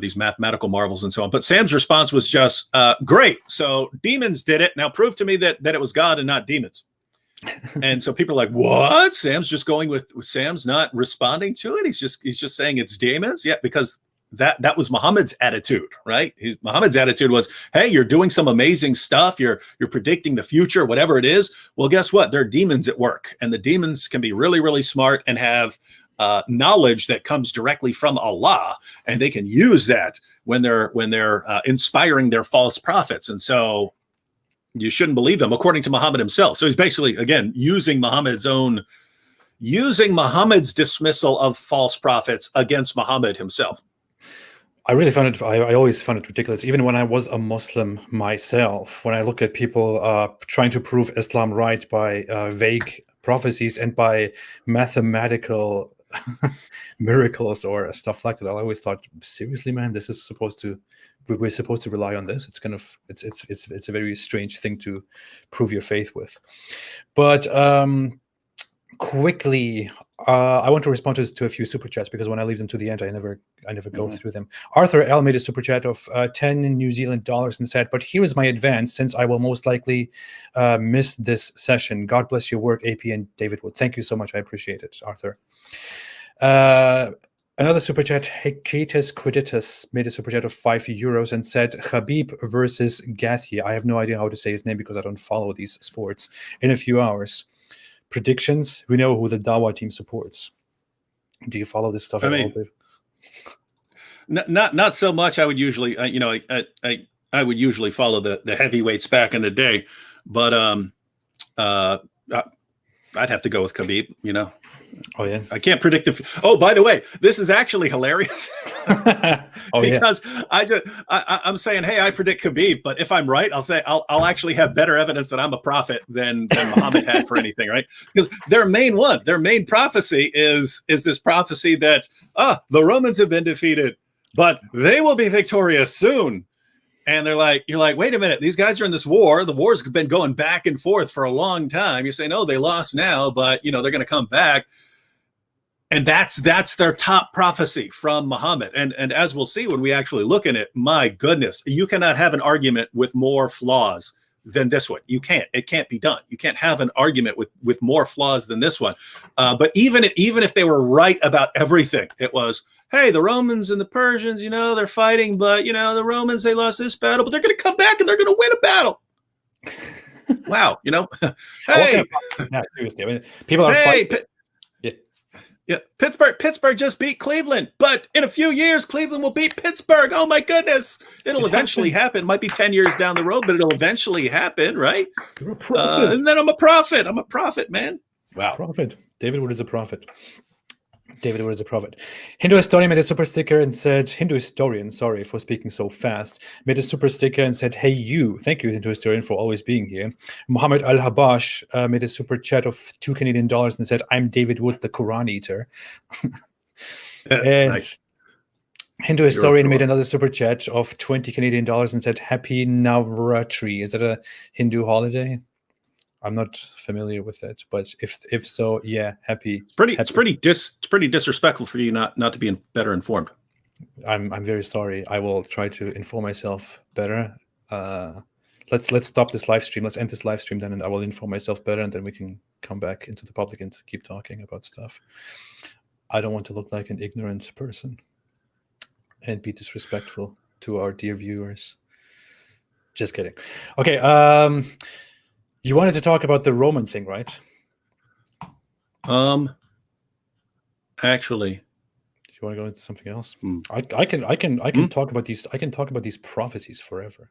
These mathematical marvels and so on. But Sam's response was just, great. So demons did it. Now prove to me that it was God and not demons. And so people are like, what? Sam's just going with Sam's not responding to it. He's just saying it's demons. Yeah, because that was Muhammad's attitude, right? Muhammad's attitude was, hey, you're doing some amazing stuff. You're predicting the future, whatever it is. Well, guess what? There are demons at work, and the demons can be really, really smart and have knowledge that comes directly from Allah, and they can use that when they're inspiring their false prophets. And so you shouldn't believe them, according to Muhammad himself. So he's basically, again, using Muhammad's dismissal of false prophets against Muhammad himself. I really found it, I always found it ridiculous, even when I was a Muslim myself, when I look at people trying to prove Islam right by vague prophecies and by mathematical miracles or stuff like that. I always thought, seriously, man, we're supposed to rely on this. It's a very strange thing to prove your faith with. But quickly, I want to respond to a few super chats, because when I leave them to the end, I never go through them. Arthur L made a super chat of 10 New Zealand dollars and said, but here is my advance, since I will most likely miss this session. God bless your work, AP and David Wood. Thank you so much. I appreciate it, Arthur. Another super chat, Hecatus Creditus, made a super chat of €5 and said, Khabib versus Gathi. I have no idea how to say his name because I don't follow these sports. In a few hours. Predictions, we know who the Dawa team supports. Do you follow this stuff I at all, mean, Dave? not so much. I would usually, I would usually follow the heavyweights back in the day, but I'd have to go with Khabib. Oh yeah. I can't predict oh, by the way, this is actually hilarious Oh yeah. because I'm saying, hey, I predict Khabib, but if I'm right, I'll say I'll actually have better evidence that I'm a prophet than Muhammad had for anything, right? Because their main prophecy is this prophecy that the Romans have been defeated, but they will be victorious soon. And you're like, wait a minute, these guys are in this war. The war's been going back and forth for a long time. You're saying, oh, they lost now, but they're going to come back. And that's their top prophecy from Muhammad. And as we'll see when we actually look at it, my goodness, you cannot have an argument with more flaws than this one. You can't. It can't be done. You can't have an argument with more flaws than this one. But even if they were right about everything, it was, hey, the Romans and the Persians, they're fighting, but the Romans, they lost this battle, but they're going to come back and they're going to win a battle. Wow, hey, yeah, seriously. I mean, people are fighting. Yeah, Pittsburgh just beat Cleveland, but in a few years, Cleveland will beat Pittsburgh. Oh my goodness. It'll eventually happen. It might be 10 years down the road, but it'll eventually happen, right? You're a prophet. And then I'm a prophet. I'm a prophet, man. Wow. Prophet. David Wood is a prophet. David Wood is a prophet. Hindu historian made a super sticker and said, Hindu historian, sorry for speaking so fast, made a super sticker and said, hey, you. Thank you, Hindu historian, for always being here. Muhammad Al-Habash made a super chat of $2 Canadian and said, I'm David Wood, the Quran eater. And nice. Hindu historian made another super chat of $20 Canadian and said, Happy Navratri. Is that a Hindu holiday? I'm not familiar with it, but if so, yeah, happy. It's pretty disrespectful for you not to be better informed. I'm very sorry. I will try to inform myself better. Let's stop this live stream. Let's end this live stream then, and I will inform myself better, and then we can come back into the public and keep talking about stuff. I don't want to look like an ignorant person and be disrespectful to our dear viewers. Just kidding. Okay. You wanted to talk about the Roman thing, right? Actually, do you want to go into something else? I can talk about these. I can talk about these prophecies forever.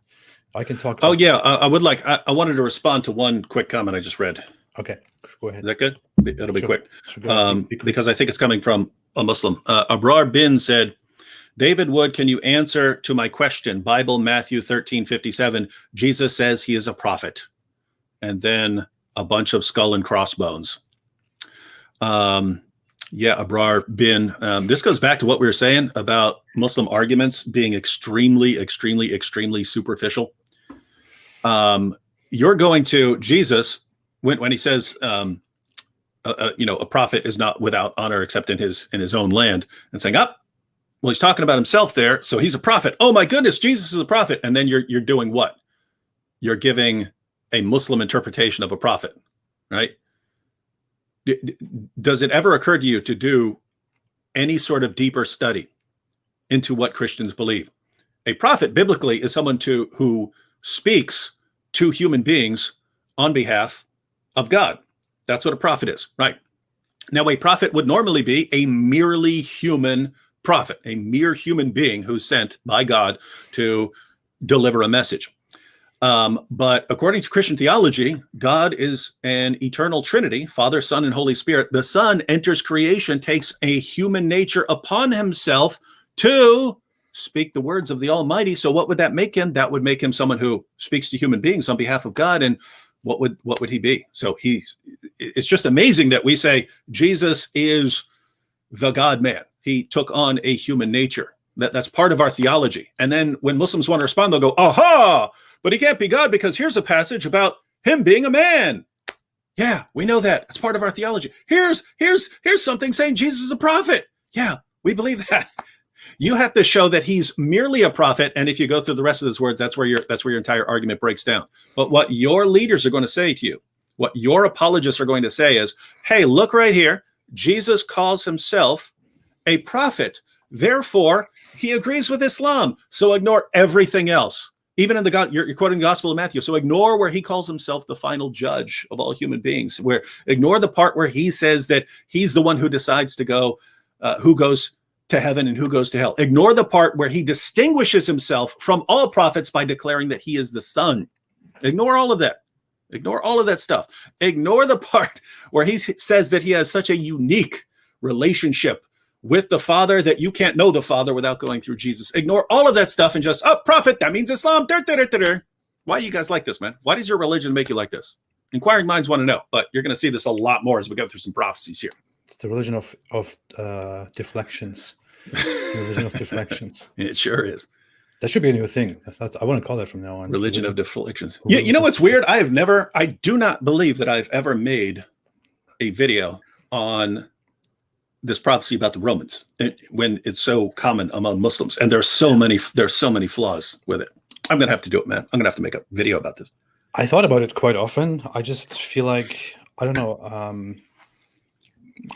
I can talk. Oh yeah, I would like. I wanted to respond to one quick comment I just read. Okay, go ahead. Is that good? It'll be quick. Because I think it's coming from a Muslim. Abrar Bin said, David Wood, can you answer to my question? Bible, Matthew 13:57. Jesus says he is a prophet. And then a bunch of skull and crossbones. Abrar Bin. This goes back to what we were saying about Muslim arguments being extremely, extremely, extremely superficial. You're going to Jesus when he says, a prophet is not without honor except in his own land, and saying, well, he's talking about himself there, so he's a prophet. Oh my goodness, Jesus is a prophet. And then you're doing what? You're giving a Muslim interpretation of a prophet, right? Does it ever occur to you to do any sort of deeper study into what Christians believe? A prophet biblically is someone who speaks to human beings on behalf of God. That's what a prophet is, right? Now, a prophet would normally be a merely human prophet, a mere human being who's sent by God to deliver a message. But according to Christian theology, God is an eternal Trinity, Father, Son, and Holy Spirit. The Son enters creation, takes a human nature upon himself to speak the words of the Almighty. So what would that make him? That would make him someone who speaks to human beings on behalf of God. And what would he be? So it's just amazing that we say Jesus is the God man. He took on a human nature. That's part of our theology. And then when Muslims want to respond, they'll go, aha! But he can't be God because here's a passage about him being a man. Yeah, we know that. It's part of our theology. Here's something saying Jesus is a prophet. Yeah, we believe that. You have to show that he's merely a prophet, and if you go through the rest of his words, that's where your entire argument breaks down. But what your leaders are going to say to you, what your apologists are going to say is, hey, look right here. Jesus calls himself a prophet. Therefore, he agrees with Islam. So ignore everything else. Even in you're quoting the Gospel of Matthew. So ignore where he calls himself the final judge of all human beings. Ignore the part where he says that he's the one who decides to go who goes to heaven and who goes to hell. Ignore the part where he distinguishes himself from all prophets by declaring that he is the Son. Ignore all of that. Ignore all of that stuff. Ignore the part where he says that he has such a unique relationship with the Father that you can't know the Father without going through Jesus. Ignore all of that stuff and just, prophet, that means Islam. Why do you guys like this, man? Why does your religion make you like this? Inquiring minds want to know, but you're going to see this a lot more as we go through some prophecies here. It's the religion of deflections. The religion of deflections. It sure is. That should be a new thing. I want to call that from now on. Religion of deflections. Yeah, you know what's weird? I do not believe that I've ever made a video on this prophecy about the Romans when it's so common among Muslims, and there's so many flaws with it. I'm gonna have to do it, man. I'm gonna have to make a video about this. I thought about it quite often. I just feel like I don't know.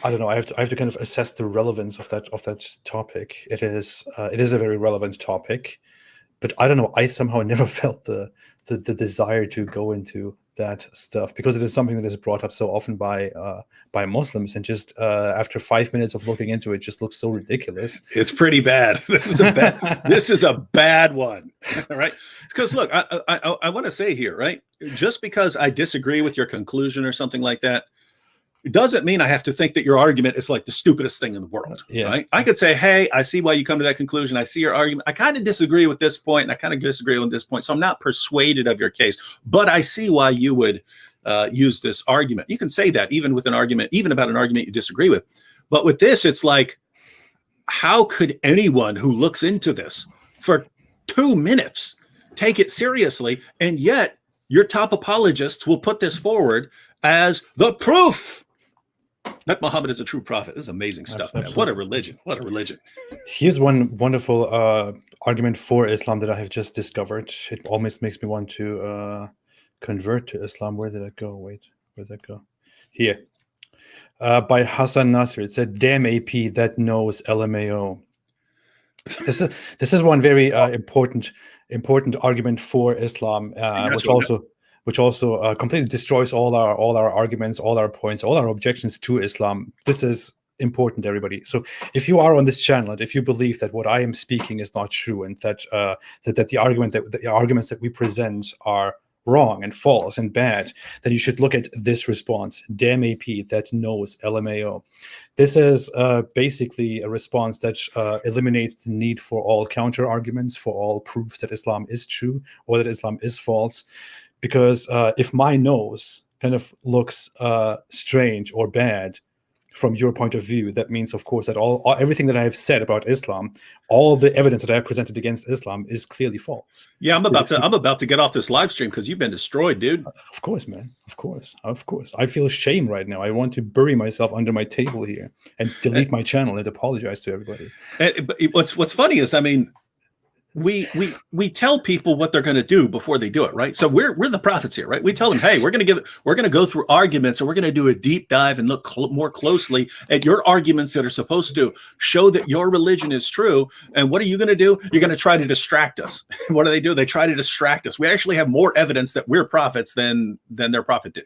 I have to kind of assess the relevance of that topic. It is a very relevant topic, but I don't know. I somehow never felt the desire to go into that stuff because it is something that is brought up so often by Muslims, and just after 5 minutes of looking into it, just looks so ridiculous. It's pretty bad. This is a bad one. All right, because look, I want to say here, right? Just because I disagree with your conclusion or something like that, it doesn't mean I have to think that your argument is like the stupidest thing in the world. Yeah. Right? I could say, hey, I see why you come to that conclusion. I see your argument. I kind of disagree with this point, and I kind of disagree with this point. So I'm not persuaded of your case, but I see why you would use this argument. You can say that even with an argument, even about an argument you disagree with. But with this, it's like, how could anyone who looks into this for 2 minutes take it seriously? And yet your top apologists will put this forward as the proof that Muhammad is a true prophet. This is amazing stuff, man. What a religion. What a religion. Here's one wonderful argument for Islam that I have just discovered. It almost makes me want to convert to Islam. Where did it go? Wait, where did it go? Here. By Hassan Nasser. It said, damn AP, that knows LMAO. This is one very important argument for Islam, which also completely destroys all our arguments, all our points, all our objections to Islam. This is important, everybody. So if you are on this channel, and if you believe that what I am speaking is not true, and that the arguments that we present are wrong and false and bad, then you should look at this response. Damn AP, that knows LMAO. This is basically a response that eliminates the need for all counter arguments, for all proof that Islam is true or that Islam is false. Because if my nose kind of looks strange or bad from your point of view, that means, of course, that everything that I have said about Islam, all the evidence that I have presented against Islam, is clearly false. Yeah, I'm about to get off this live stream because you've been destroyed, dude. Of course, man. Of course. I feel shame right now. I want to bury myself under my table here and delete my channel and apologize to everybody. But what's funny is, I mean, we tell people what they're going to do before they do it, right? So we're the prophets here, right? We tell them, hey, we're going to go through arguments, and we're going to do a deep dive and look more closely at your arguments that are supposed to show that your religion is true. And what are you going to do? You're going to try to distract us. What do? They try to distract us. We actually have more evidence that we're prophets than their prophet did.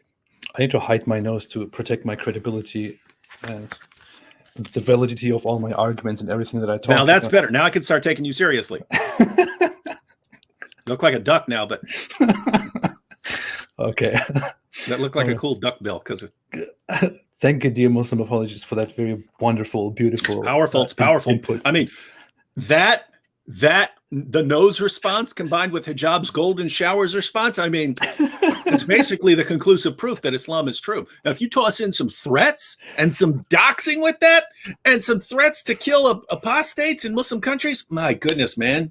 I need to hide my nose to protect my credibility and the validity of all my arguments and everything that I talk. Now that's better. Now I can start taking you seriously. Look like a duck now, but okay. That looked like a cool duck bill because. Thank you, dear Muslim apologists, for that very wonderful, beautiful, powerful. It's powerful input. I mean, the nose response combined with hijab's golden showers response. I mean, it's basically the conclusive proof that Islam is true. Now, if you toss in some threats and some doxing with that, and some threats to kill apostates in Muslim countries, my goodness, man,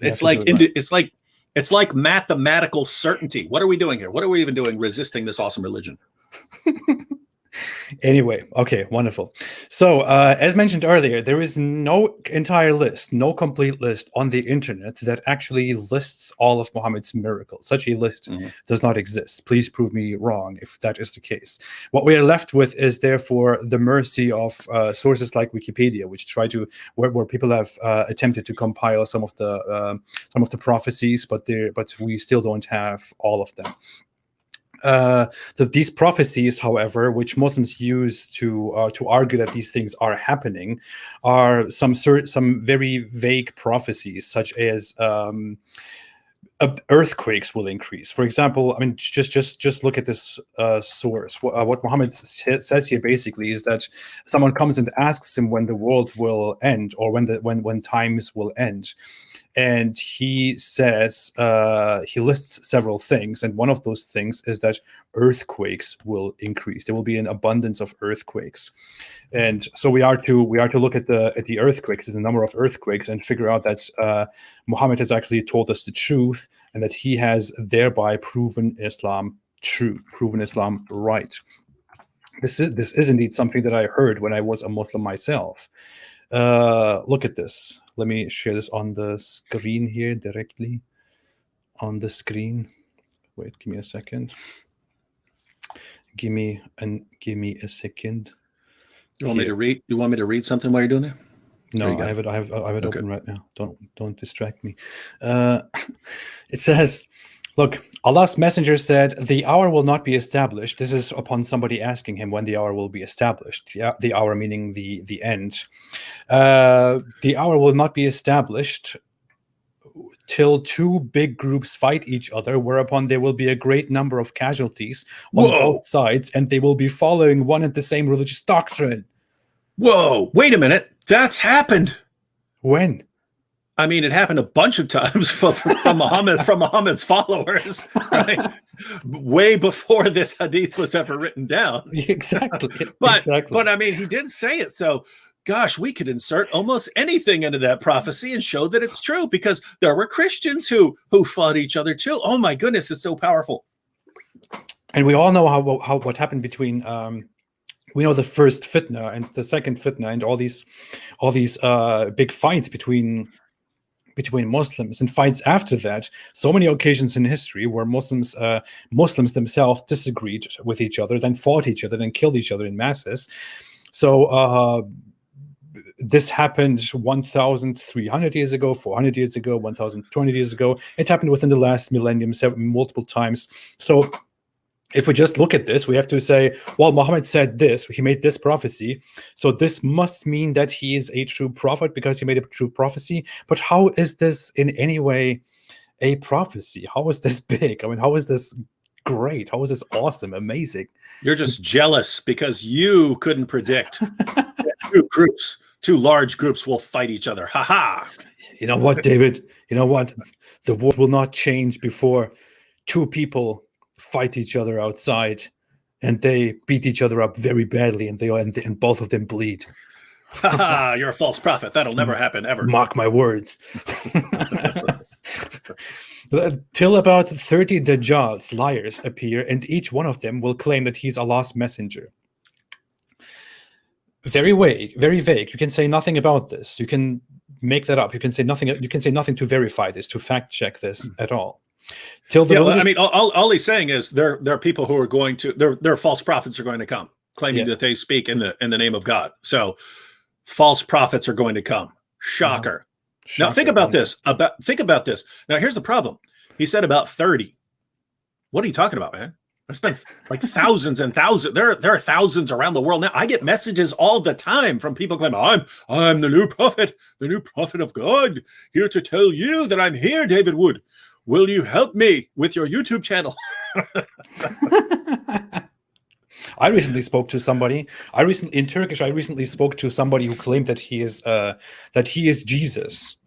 it's like mathematical certainty. What are we doing here? What are we even doing resisting this awesome religion? Anyway, okay, wonderful. So, as mentioned earlier, there is no entire list, no complete list on the internet that actually lists all of Muhammad's miracles. Such a list does not exist. Please prove me wrong if that is the case. What we are left with is therefore the mercy of sources like Wikipedia, which try to where people have attempted to compile some of the prophecies, but we still don't have all of them. These prophecies, however, which Muslims use to argue that these things are happening, are some very vague prophecies, such as earthquakes will increase. For example, I mean, just look at this source. What Muhammad says here basically is that someone comes and asks him when the world will end, or when times will end. And he says, he lists several things, and one of those things is that earthquakes will increase. There will be an abundance of earthquakes, and so we are to look at the earthquakes, the number of earthquakes, and figure out that Muhammad has actually told us the truth, and that he has thereby proven Islam true, proven Islam right. This is indeed something that I heard when I was a Muslim myself. Look at this. Let me share this on the screen here, directly on the screen. Wait, give me a second. Give me a second. You want me to read? You want me to read something while you're doing it? No, I have it open right now. Don't distract me. It says, look, Allah's messenger said, the hour will not be established. This is upon somebody asking him when the hour will be established. The hour meaning the end. The hour will not be established till two big groups fight each other, whereupon there will be a great number of casualties on both sides, and they will be following one and the same religious doctrine. Whoa, wait a minute. That's happened. When? I mean, it happened a bunch of times from Muhammad's followers, right? Way before this hadith was ever written down. Exactly. But I mean, he did say it. So, gosh, we could insert almost anything into that prophecy and show that it's true, because there were Christians who fought each other too. Oh my goodness, it's so powerful. And we all know what happened between. We know the first fitna and the second fitna, and all these big fights between Muslims, and fights after that. So many occasions in history where Muslims themselves disagreed with each other, then fought each other, then killed each other in masses. So this happened 1,300 years ago, 400 years ago, 1,200 years ago. It happened within the last millennium multiple times. So if we just look at this, we have to say, well, Muhammad said this, he made this prophecy, so this must mean that he is a true prophet because he made a true prophecy. But how is this in any way a prophecy? How is this big? I mean, how is this great? How is this awesome, amazing? You're just jealous because you couldn't predict that two large groups will fight each other. Ha ha! You know what, David? You know what? The world will not change before two people fight each other outside, and they beat each other up very badly, and both of them bleed. You're a false prophet. That'll never happen ever. Mark my words. Till about 30 Dajjals, liars, appear, and each one of them will claim that he's Allah's messenger. Very vague, very vague. You can say nothing about this. You can make that up. You can say nothing. You can say nothing to verify this, to fact check this at all. I mean, all he's saying is there are people who are going to there are false prophets are going to come, claiming that they speak in the name of God. So false prophets are going to come. Shocker. Now think about this. Think about this. Now here's the problem. He said about 30. What are you talking about, man? There's been like thousands and thousands. There are thousands around the world now. I get messages all the time from people claiming, I'm the new prophet of God, here to tell you that I'm here, David Wood. Will you help me with your YouTube channel? I recently spoke to somebody. In Turkish, I recently spoke to somebody who claimed that he is Jesus.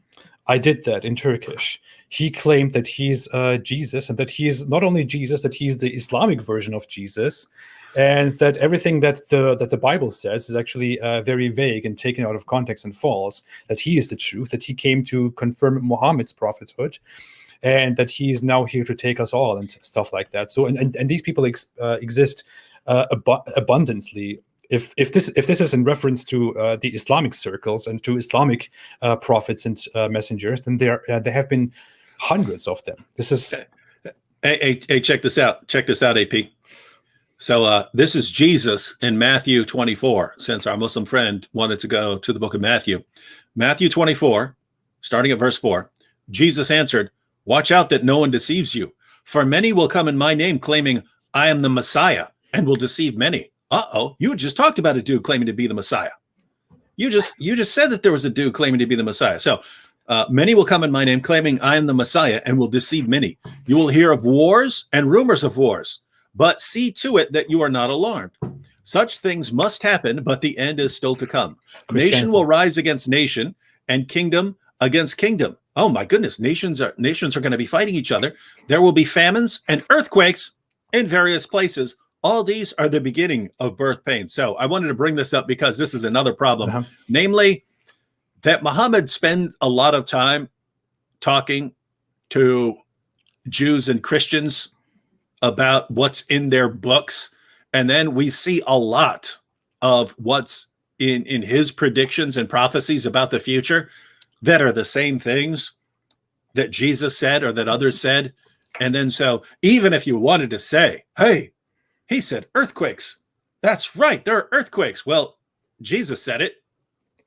I did that in Turkish. He claimed that he is Jesus, and that he is not only Jesus, that he is the Islamic version of Jesus, and that everything that the Bible says is actually very vague and taken out of context and false. That he is the truth. That he came to confirm Muhammad's prophethood, and that he is now here to take us all, and stuff like that. So, and these people exist abundantly. If this is in reference to the Islamic circles and to Islamic prophets and messengers, then there have been hundreds of them. This is hey, check this out. Check this out, AP. So this is Jesus in Matthew 24. Since our Muslim friend wanted to go to the book of Matthew, Matthew 24, starting at verse 4. Jesus answered, "Watch out that no one deceives you, for many will come in my name, claiming, I am the Messiah and will deceive many. Uh-oh, you just talked about a dude claiming to be the Messiah. You just said that there was a dude claiming to be the Messiah. So many will come in my name claiming I am the Messiah and will deceive many. You will hear of wars and rumors of wars, but see to it that you are not alarmed. Such things must happen, but the end is still to come. Nation will rise against nation and kingdom against kingdom. Oh my goodness, nations are going to be fighting each other. There will be famines and earthquakes in various places. All these are the beginning of birth pains. So I wanted to bring this up because this is another problem, namely that Muhammad spent a lot of time talking to Jews and Christians about what's in their books. And then we see a lot of what's in his predictions and prophecies about the future that are the same things that Jesus said or that others said. And then so even if you wanted to say, hey, he said earthquakes. That's right. There are earthquakes. Well, Jesus said it.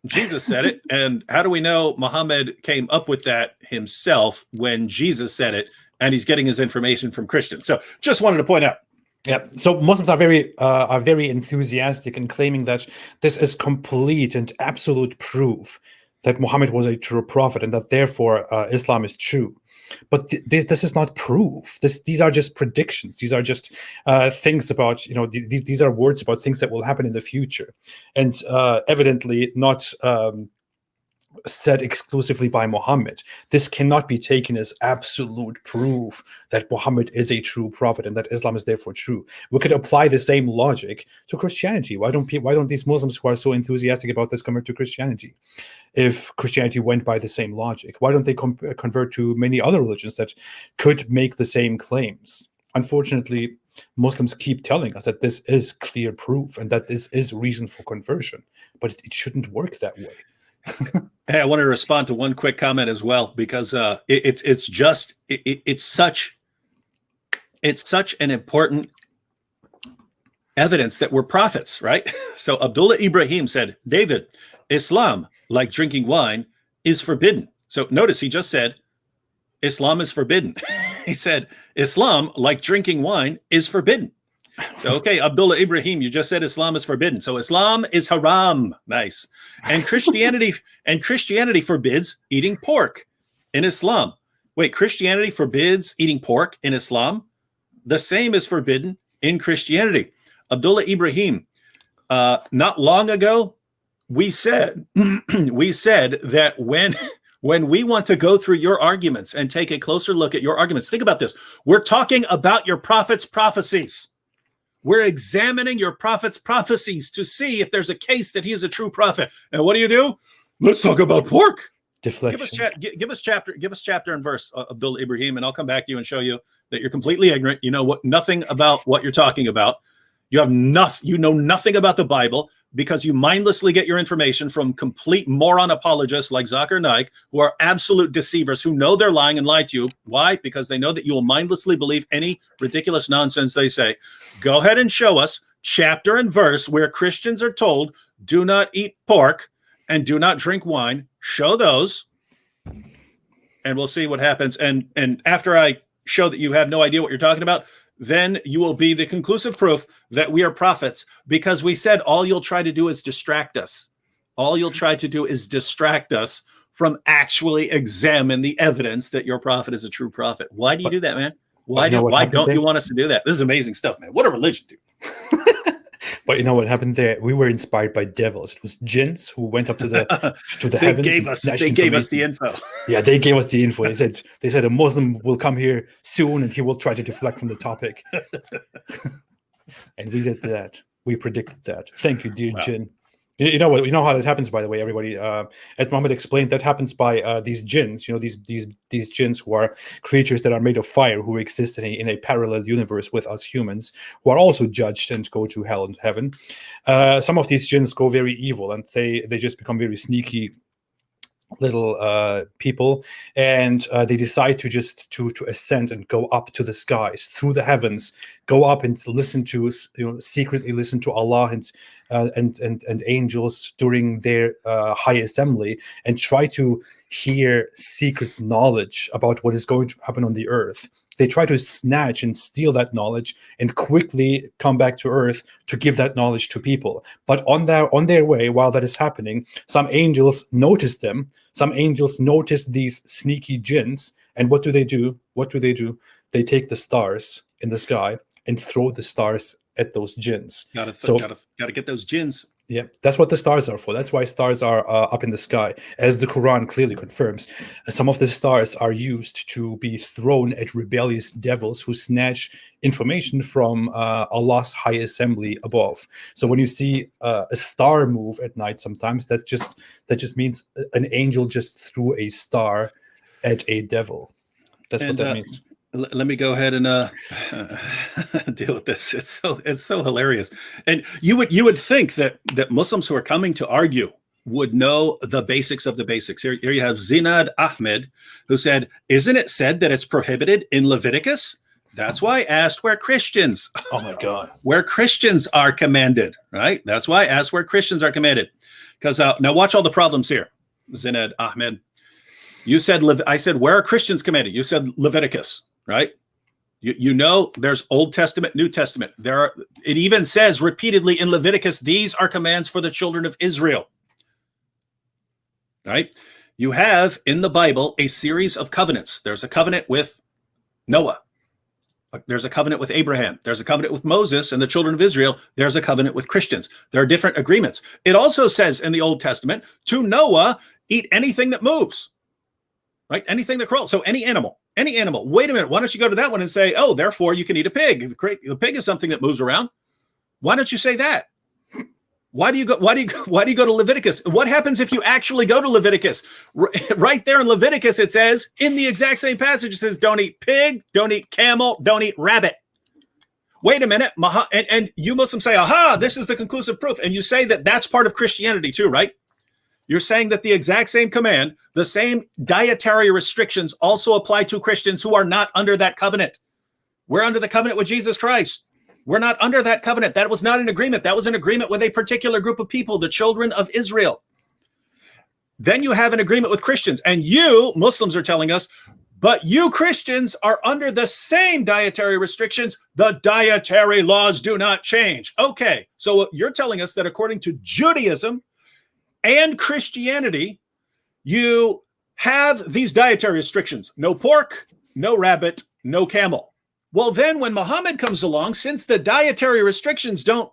Jesus said it. And how do we know Muhammad came up with that himself when Jesus said it and he's getting his information from Christians? So just wanted to point out. Yeah, so Muslims are very enthusiastic in claiming that this is complete and absolute proof that Muhammad was a true prophet and that therefore Islam is true. But this is not proof. These are just predictions. These are just things about, these are words about things that will happen in the future, and evidently not said exclusively by Muhammad. This cannot be taken as absolute proof that Muhammad is a true prophet and that Islam is therefore true. We could apply the same logic to Christianity. Why don't these Muslims who are so enthusiastic about this convert to Christianity? If Christianity went by the same logic, why don't they convert to many other religions that could make the same claims? Unfortunately, Muslims keep telling us that this is clear proof and that this is reason for conversion, but it shouldn't work that way. Hey, I want to respond to one quick comment as well, because it's such an important evidence that we're prophets, right? So Abdullah Ibrahim said, David, Islam, like drinking wine, is forbidden. So notice he just said, Islam is forbidden. He said, Islam, like drinking wine, is forbidden. So, okay, Abdullah Ibrahim, you just said Islam is forbidden. So Islam is haram. Nice. And Christianity forbids eating pork in Islam. Wait, Christianity forbids eating pork in Islam? The same is forbidden in Christianity. Abdullah Ibrahim, not long ago, we said that when we want to go through your arguments and take a closer look at your arguments, think about this. We're talking about your prophet's prophecies. We're examining your prophet's prophecies to see if there's a case that he is a true prophet. And what do? Let's talk about pork. Deflection. Give us chapter and verse, Abdullah Ibrahim, and I'll come back to you and show you that you're completely ignorant. You know nothing about what you're talking about. You know nothing about the Bible because you mindlessly get your information from complete moron apologists like Zakir Naik, who are absolute deceivers, who know they're lying and lie to you. Why? Because they know that you will mindlessly believe any ridiculous nonsense they say. Go ahead and show us chapter and verse where Christians are told, do not eat pork and do not drink wine. Show those, and we'll see what happens. And after I show that you have no idea what you're talking about, then you will be the conclusive proof that we are prophets, because we said all you'll try to do is distract us. All you'll try to do is distract us from actually examine the evidence that your prophet is a true prophet. Why do you do that, man? Why don't you want us to do that? This is amazing stuff, man. What a religion, dude. But you know what happened there? We were inspired by devils. It was jinns who went up to the heavens. They gave us the info. Yeah, they gave us the info. They said a Muslim will come here soon and he will try to deflect from the topic. And we did that. We predicted that. Thank you, dear jinn. You know what? You know how that happens, by the way, everybody. As Muhammad explained, that happens by these jinns. These jinns who are creatures that are made of fire, who exist in a parallel universe with us humans, who are also judged and go to hell and heaven. Some of these jinns go very evil, and they just become very sneaky little people, and they decide to ascend and go up to the skies, through the heavens, go up and secretly listen to Allah and angels during their high assembly, and try to hear secret knowledge about what is going to happen on the earth. They try to snatch and steal that knowledge and quickly come back to earth to give that knowledge to people. But on their way, while that is happening, some angels notice them. Some angels notice these sneaky jinns. And what do they do? They take the stars in the sky and throw the stars at those jinns. Gotta get those jinns. Yeah, that's what the stars are for. That's why stars are up in the sky, as the Quran clearly confirms. Some of the stars are used to be thrown at rebellious devils who snatch information from Allah's high assembly above. So when you see a star move at night, sometimes that just means an angel just threw a star at a devil. That's what that means. Let me go ahead and deal with this. It's so hilarious. And you would think that Muslims who are coming to argue would know the basics of the basics. Here you have Zinad Ahmed, who said, "Isn't it said that it's prohibited in Leviticus? That's why I asked where Christians." Oh my God. Where Christians are commanded, right? That's why I asked where Christians are commanded. Because now watch all the problems here, Zinad Ahmed. You said, I said, where are Christians commanded? You said Leviticus. Right? You know, there's Old Testament, New Testament. It even says repeatedly in Leviticus, these are commands for the children of Israel. Right? You have in the Bible a series of covenants. There's a covenant with Noah. There's a covenant with Abraham. There's a covenant with Moses and the children of Israel. There's a covenant with Christians. There are different agreements. It also says in the Old Testament, to Noah, eat anything that moves. Right? Anything that crawls. So any animal. Wait a minute. Why don't you go to that one and say, oh, therefore you can eat a pig. The pig is something that moves around. Why don't you say that? Why do you go to Leviticus? What happens if you actually go to Leviticus? Right there in Leviticus, it says in the exact same passage, it says, don't eat pig, don't eat camel, don't eat rabbit. Wait a minute. And you Muslims say, aha, this is the conclusive proof. And you say that that's part of Christianity too, right? You're saying that the exact same command, the same dietary restrictions also apply to Christians who are not under that covenant. We're under the covenant with Jesus Christ. We're not under that covenant. That was not an agreement. That was an agreement with a particular group of people, the children of Israel. Then you have an agreement with Christians. And you, Muslims, are telling us, but you Christians are under the same dietary restrictions. The dietary laws do not change. Okay, so you're telling us that according to Judaism and Christianity, you have these dietary restrictions. No pork, no rabbit, no camel. Well, then when Muhammad comes along, since the dietary restrictions don't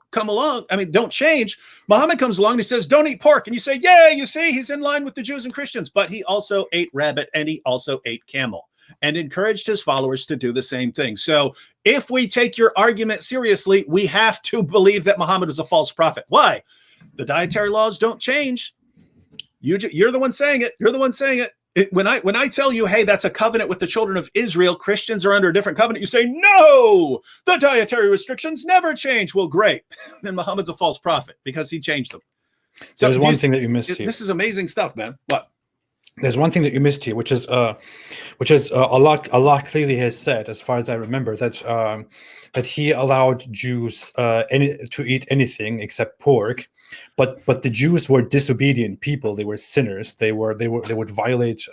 change, Muhammad comes along and he says, don't eat pork. And you say, yeah, you see, he's in line with the Jews and Christians, but he also ate rabbit and he also ate camel and encouraged his followers to do the same thing. So if we take your argument seriously, we have to believe that Muhammad is a false prophet. Why? The dietary laws don't change. You're the one saying it. You're the one saying it. When I tell you, hey, that's a covenant with the children of Israel, Christians are under a different covenant, you say, no, the dietary restrictions never change. Well, great. Then Muhammad's a false prophet because he changed them. So there's one thing that you missed here. This is amazing stuff, man. What? There's one thing that you missed here, which is Allah clearly has said, as far as I remember, that He allowed Jews to eat anything except pork, but the Jews were disobedient people. They were sinners. They would violate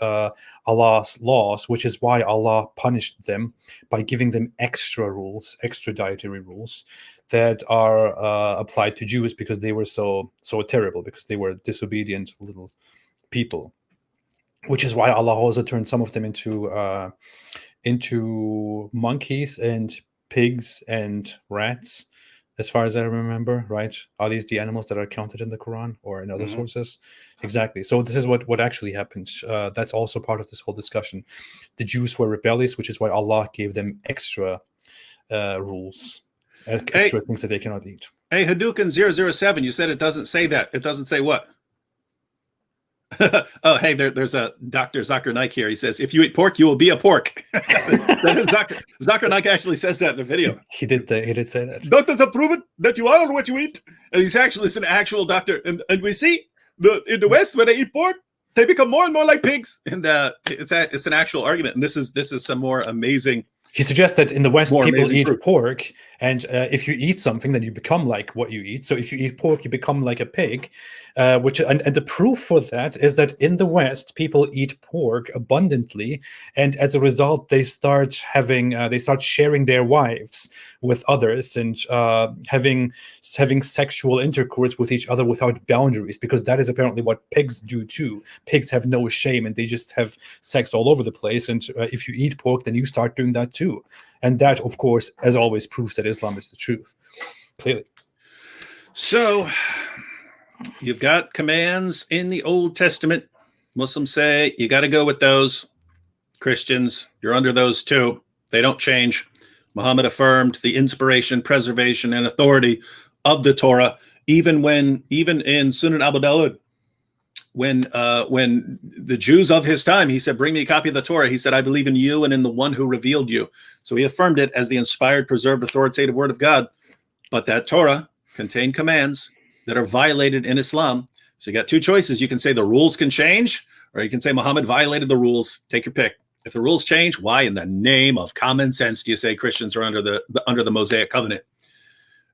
Allah's laws, which is why Allah punished them by giving them extra dietary rules that are applied to Jews because they were so terrible, because they were disobedient little people. Which is why Allah also turned some of them into monkeys and pigs and rats, as far as I remember, right? Are these the animals that are counted in the Quran or in other sources? Exactly. So this is what actually happened. That's also part of this whole discussion. The Jews were rebellious, which is why Allah gave them extra rules, extra things that they cannot eat. Hey, Hadouken 007, you said it doesn't say that. It doesn't say what? Oh, hey, there's a Dr. Zakir Naik here. He says, if you eat pork, you will be a pork. That is Zakir Naik actually says that in a video. He did say that. Doctors have proven that you are what you eat. And he's actually an actual doctor. And we see in the West, when they eat pork, they become more and more like pigs. And it's an actual argument. And this is some more amazing He suggests that in the West, More people amazing eat fruit. pork, and if you eat something, then you become like what you eat. So if you eat pork, you become like a pig. And the proof for that is that in the West, people eat pork abundantly, and as a result, they start sharing their wives with others and having sexual intercourse with each other without boundaries, because that is apparently what pigs do too. Pigs have no shame, and they just have sex all over the place. And if you eat pork, then you start doing that too. And that, of course, as always, proves that Islam is the truth. Clearly. So you've got commands in the Old Testament. Muslims say you got to go with those. Christians, you're under those too. They don't change. Muhammad affirmed the inspiration, preservation, and authority of the Torah, even in Sunan Abu Dawud, when the Jews of his time, he said, bring me a copy of the Torah. He said, I believe in you and in the one who revealed you. So he affirmed it as the inspired, preserved, authoritative word of God. But that Torah contained commands that are violated in Islam. So you got two choices. You can say the rules can change, or you can say Muhammad violated the rules. Take your pick. If the rules change, why in the name of common sense do you say Christians are under the Mosaic covenant?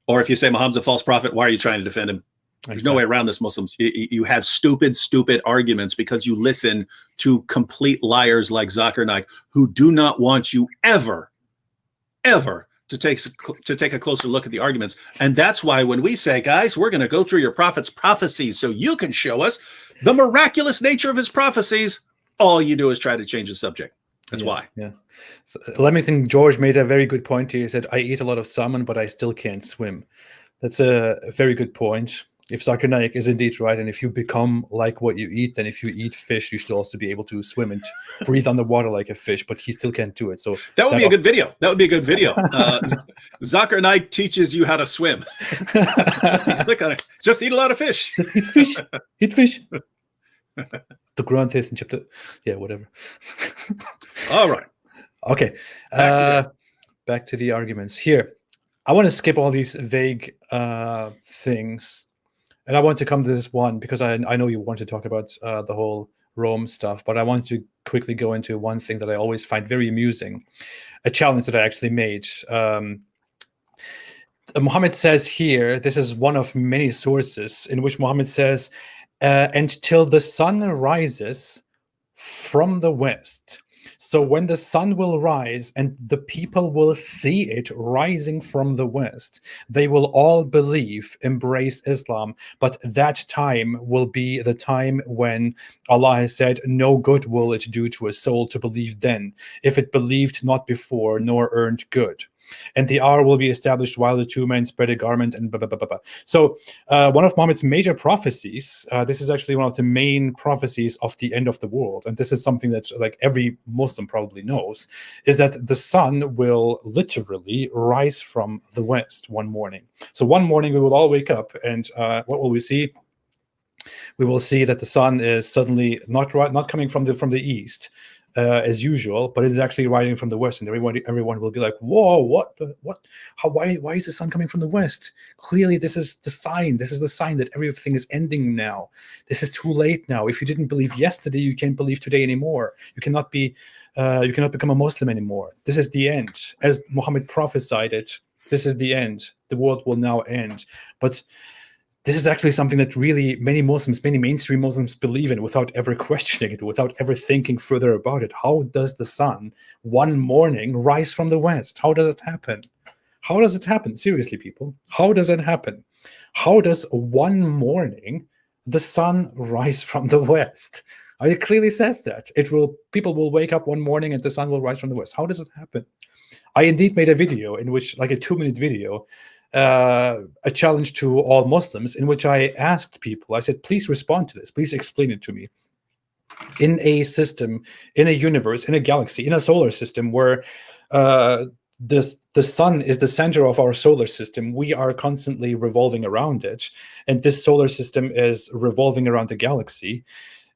Or if you say Muhammad's a false prophet, why are you trying to defend him? There's no way around this, Muslims. You have stupid arguments because you listen to complete liars like Zakir Naik, who do not want you ever to take a closer look at the arguments. And that's why when we say, guys, we're going to go through your prophet's prophecies so you can show us the miraculous nature of his prophecies, all you do is try to change the subject. That's why. Yeah. So, Leamington George made a very good point here. He said, I eat a lot of salmon, but I still can't swim. That's a very good point. If Zakir Naik is indeed right, and if you become like what you eat, then if you eat fish, you should also be able to swim and breathe underwater like a fish, but he still can't do it. So that would be a good video. That would be a good video. Zakir Naik teaches you how to swim. Click on it. Just eat a lot of fish. Just eat fish. Eat fish. The Quran says in chapter, whatever. All right. Okay. Back to the arguments here. I want to skip all these vague things, and I want to come to this one because I know you want to talk about the whole Rome stuff, but I want to quickly go into one thing that I always find very amusing, a challenge that I actually made. Muhammad says here, this is one of many sources in which Muhammad says, until the sun rises from the west. So when the sun will rise and the people will see it rising from the west, they will all believe, embrace Islam. But that time will be the time when Allah has said, no good will it do to a soul to believe then, if it believed not before nor earned good. And the hour will be established while the two men spread a garment and blah, blah, blah, blah, blah. So one of Muhammad's major prophecies, this is actually one of the main prophecies of the end of the world. And this is something that like every Muslim probably knows, is that the sun will literally rise from the west one morning. So one morning we will all wake up and what will we see? We will see that the sun is suddenly not coming from the east, as usual, but it is actually rising from the west, and everyone will be like, "Whoa, what? Why is the sun coming from the west? Clearly, this is the sign. This is the sign that everything is ending now. This is too late now. If you didn't believe yesterday, you can't believe today anymore. You cannot become a Muslim anymore. This is the end, as Muhammad prophesied it. This is the end. The world will now end." But this is actually something that really many mainstream Muslims believe in without ever questioning it, without ever thinking further about it. How does the sun one morning rise from the west? How does it happen? How does it happen? Seriously, people, how does it happen? How does one morning the sun rise from the west? It clearly says that. People will wake up one morning and the sun will rise from the west. How does it happen? I indeed made a video in which, like a 2-minute video, a challenge to all Muslims, in which I asked people, I said, please respond to this. Please explain it to me. In a system, in a universe, in a galaxy, in a solar system where the sun is the center of our solar system, we are constantly revolving around it. And this solar system is revolving around the galaxy.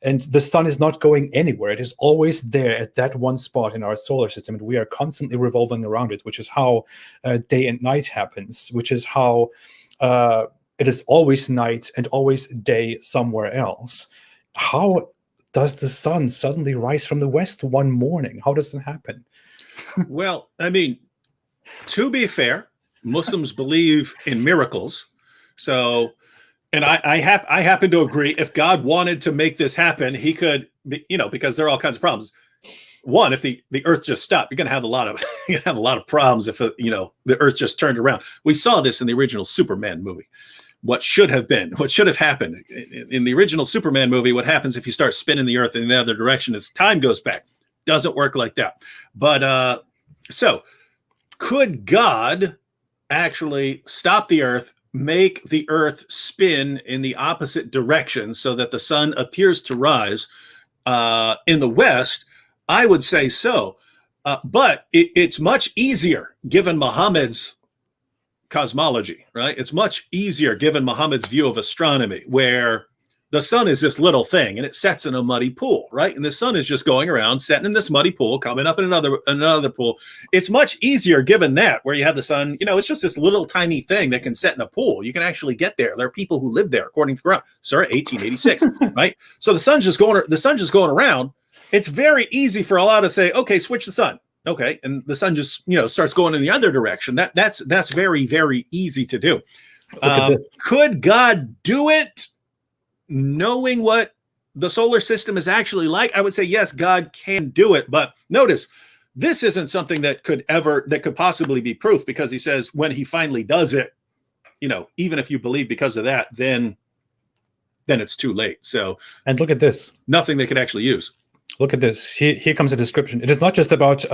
And the sun is not going anywhere. It is always there at that one spot in our solar system. And we are constantly revolving around it, which is how day and night happens, which is how it is always night and always day somewhere else. How does the sun suddenly rise from the west one morning? How does it happen? Well, I mean, to be fair, Muslims believe in miracles. So, and I happen to agree. If God wanted to make this happen, he could, because there are all kinds of problems. One, if the earth just stopped, you're going to have a lot of problems if the earth just turned around. We saw this in the original Superman movie. What should have happened in the original Superman movie? What happens if you start spinning the earth in the other direction as time goes back? Doesn't work like that. But so could God actually stop the earth, make the earth spin in the opposite direction so that the sun appears to rise in the west? I would say so. But it's much easier given Muhammad's cosmology, right? It's much easier given Muhammad's view of astronomy, where the sun is this little thing and it sets in a muddy pool, right? And the sun is just going around, setting in this muddy pool, coming up in another pool. It's much easier given that, where you have the sun, it's just this little tiny thing that can set in a pool. You can actually get there. There are people who live there, according to the Quran. Sir, 1886, right? So the sun's just going around. It's very easy for Allah to say, okay, switch the sun. Okay, and the sun just starts going in the other direction. That's very, very easy to do. Could God do it, knowing what the solar system is actually like? I would say yes, God can do it. But notice, this isn't something that could possibly be proof, because he says when he finally does it, even if you believe because of that, then it's too late. So, and look at this, nothing they could actually use. Look at this. Here comes a description. It is not just about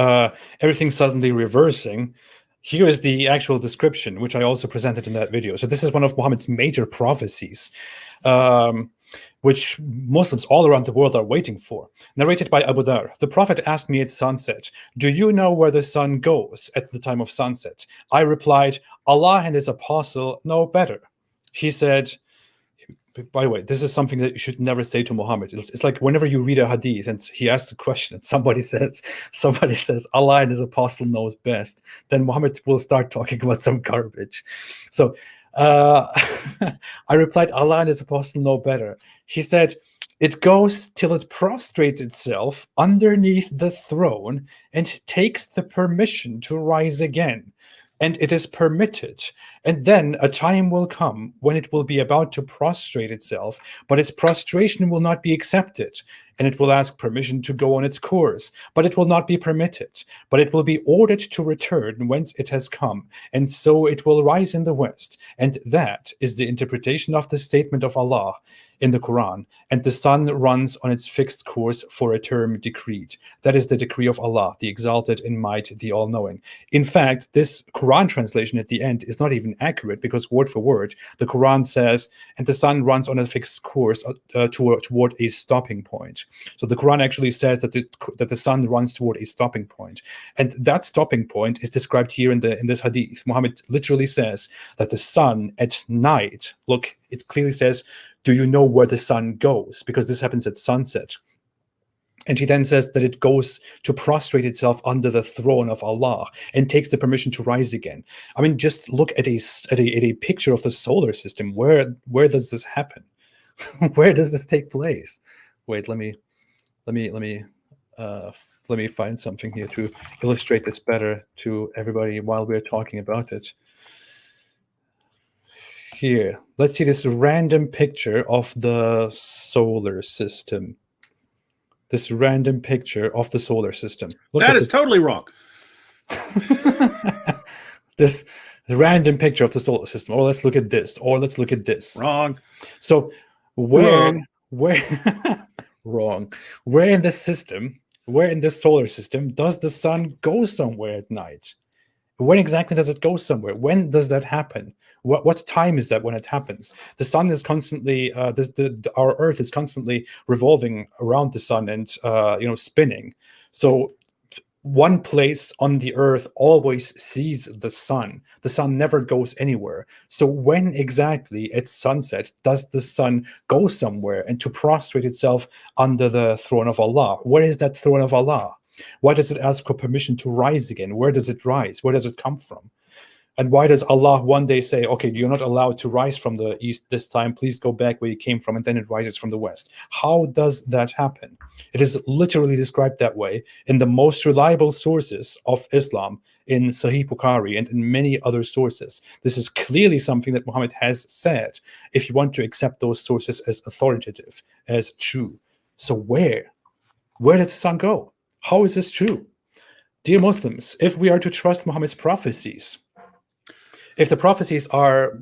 everything suddenly reversing. Here is the actual description, which I also presented in that video. So this is one of Muhammad's major prophecies, which Muslims all around the world are waiting for. Narrated by Abu Dhar. The Prophet asked me at sunset, "Do you know where the sun goes at the time of sunset?" I replied, "Allah and his apostle know better." He said, by the way, this is something that you should never say to Muhammad. It's like whenever you read a hadith and he asks a question and somebody says, Allah and his apostle knows best, then Muhammad will start talking about some garbage. So I replied, Allah and his apostle know better. He said, "It goes till it prostrates itself underneath the throne and takes the permission to rise again. And it is permitted. And then a time will come when it will be about to prostrate itself, but its prostration will not be accepted. And it will ask permission to go on its course, but it will not be permitted. But it will be ordered to return whence it has come. And so it will rise in the west. And that is the interpretation of the statement of Allah in the Quran. And the sun runs on its fixed course for a term decreed. That is the decree of Allah, the exalted in might, the all-knowing." In fact, this Quran translation at the end is not even accurate, because word for word, the Quran says, "And the sun runs on a fixed course toward a stopping point." So the Quran actually says that the sun runs toward a stopping point. And that stopping point is described here in this hadith. Muhammad literally says that the sun at night, look, it clearly says, "Do you know where the sun goes?" Because this happens at sunset. And he then says that it goes to prostrate itself under the throne of Allah and takes the permission to rise again. I mean, just look at a picture of the solar system. Where does this happen? Where does this take place? Wait, let me find something here to illustrate this better to everybody while we're talking about it. Here, let's see this random picture of the solar system. This random picture of the solar system. That is totally wrong. This random picture of the solar system. Or let's look at this. Or let's look at this. Wrong. So where wrong. Where in this system, where in this solar system does the sun go somewhere at night? When exactly does it go somewhere? When does that happen? What time is that when it happens? The sun is constantly, our Earth is constantly revolving around the sun and spinning. So one place on the Earth always sees the sun. The sun never goes anywhere. So when exactly at sunset does the sun go somewhere and to prostrate itself under the throne of Allah? Where is that throne of Allah? Why does it ask for permission to rise again? Where does it rise? Where does it come from? And why does Allah one day say, okay, you're not allowed to rise from the east this time, please go back where you came from, and then it rises from the west? How does that happen? It is literally described that way in the most reliable sources of Islam, in Sahih Bukhari and in many other sources. This is clearly something that Muhammad has said, if you want to accept those sources as authoritative, as true. So where did the sun go? How is this true? Dear Muslims, if we are to trust Muhammad's prophecies, if the prophecies are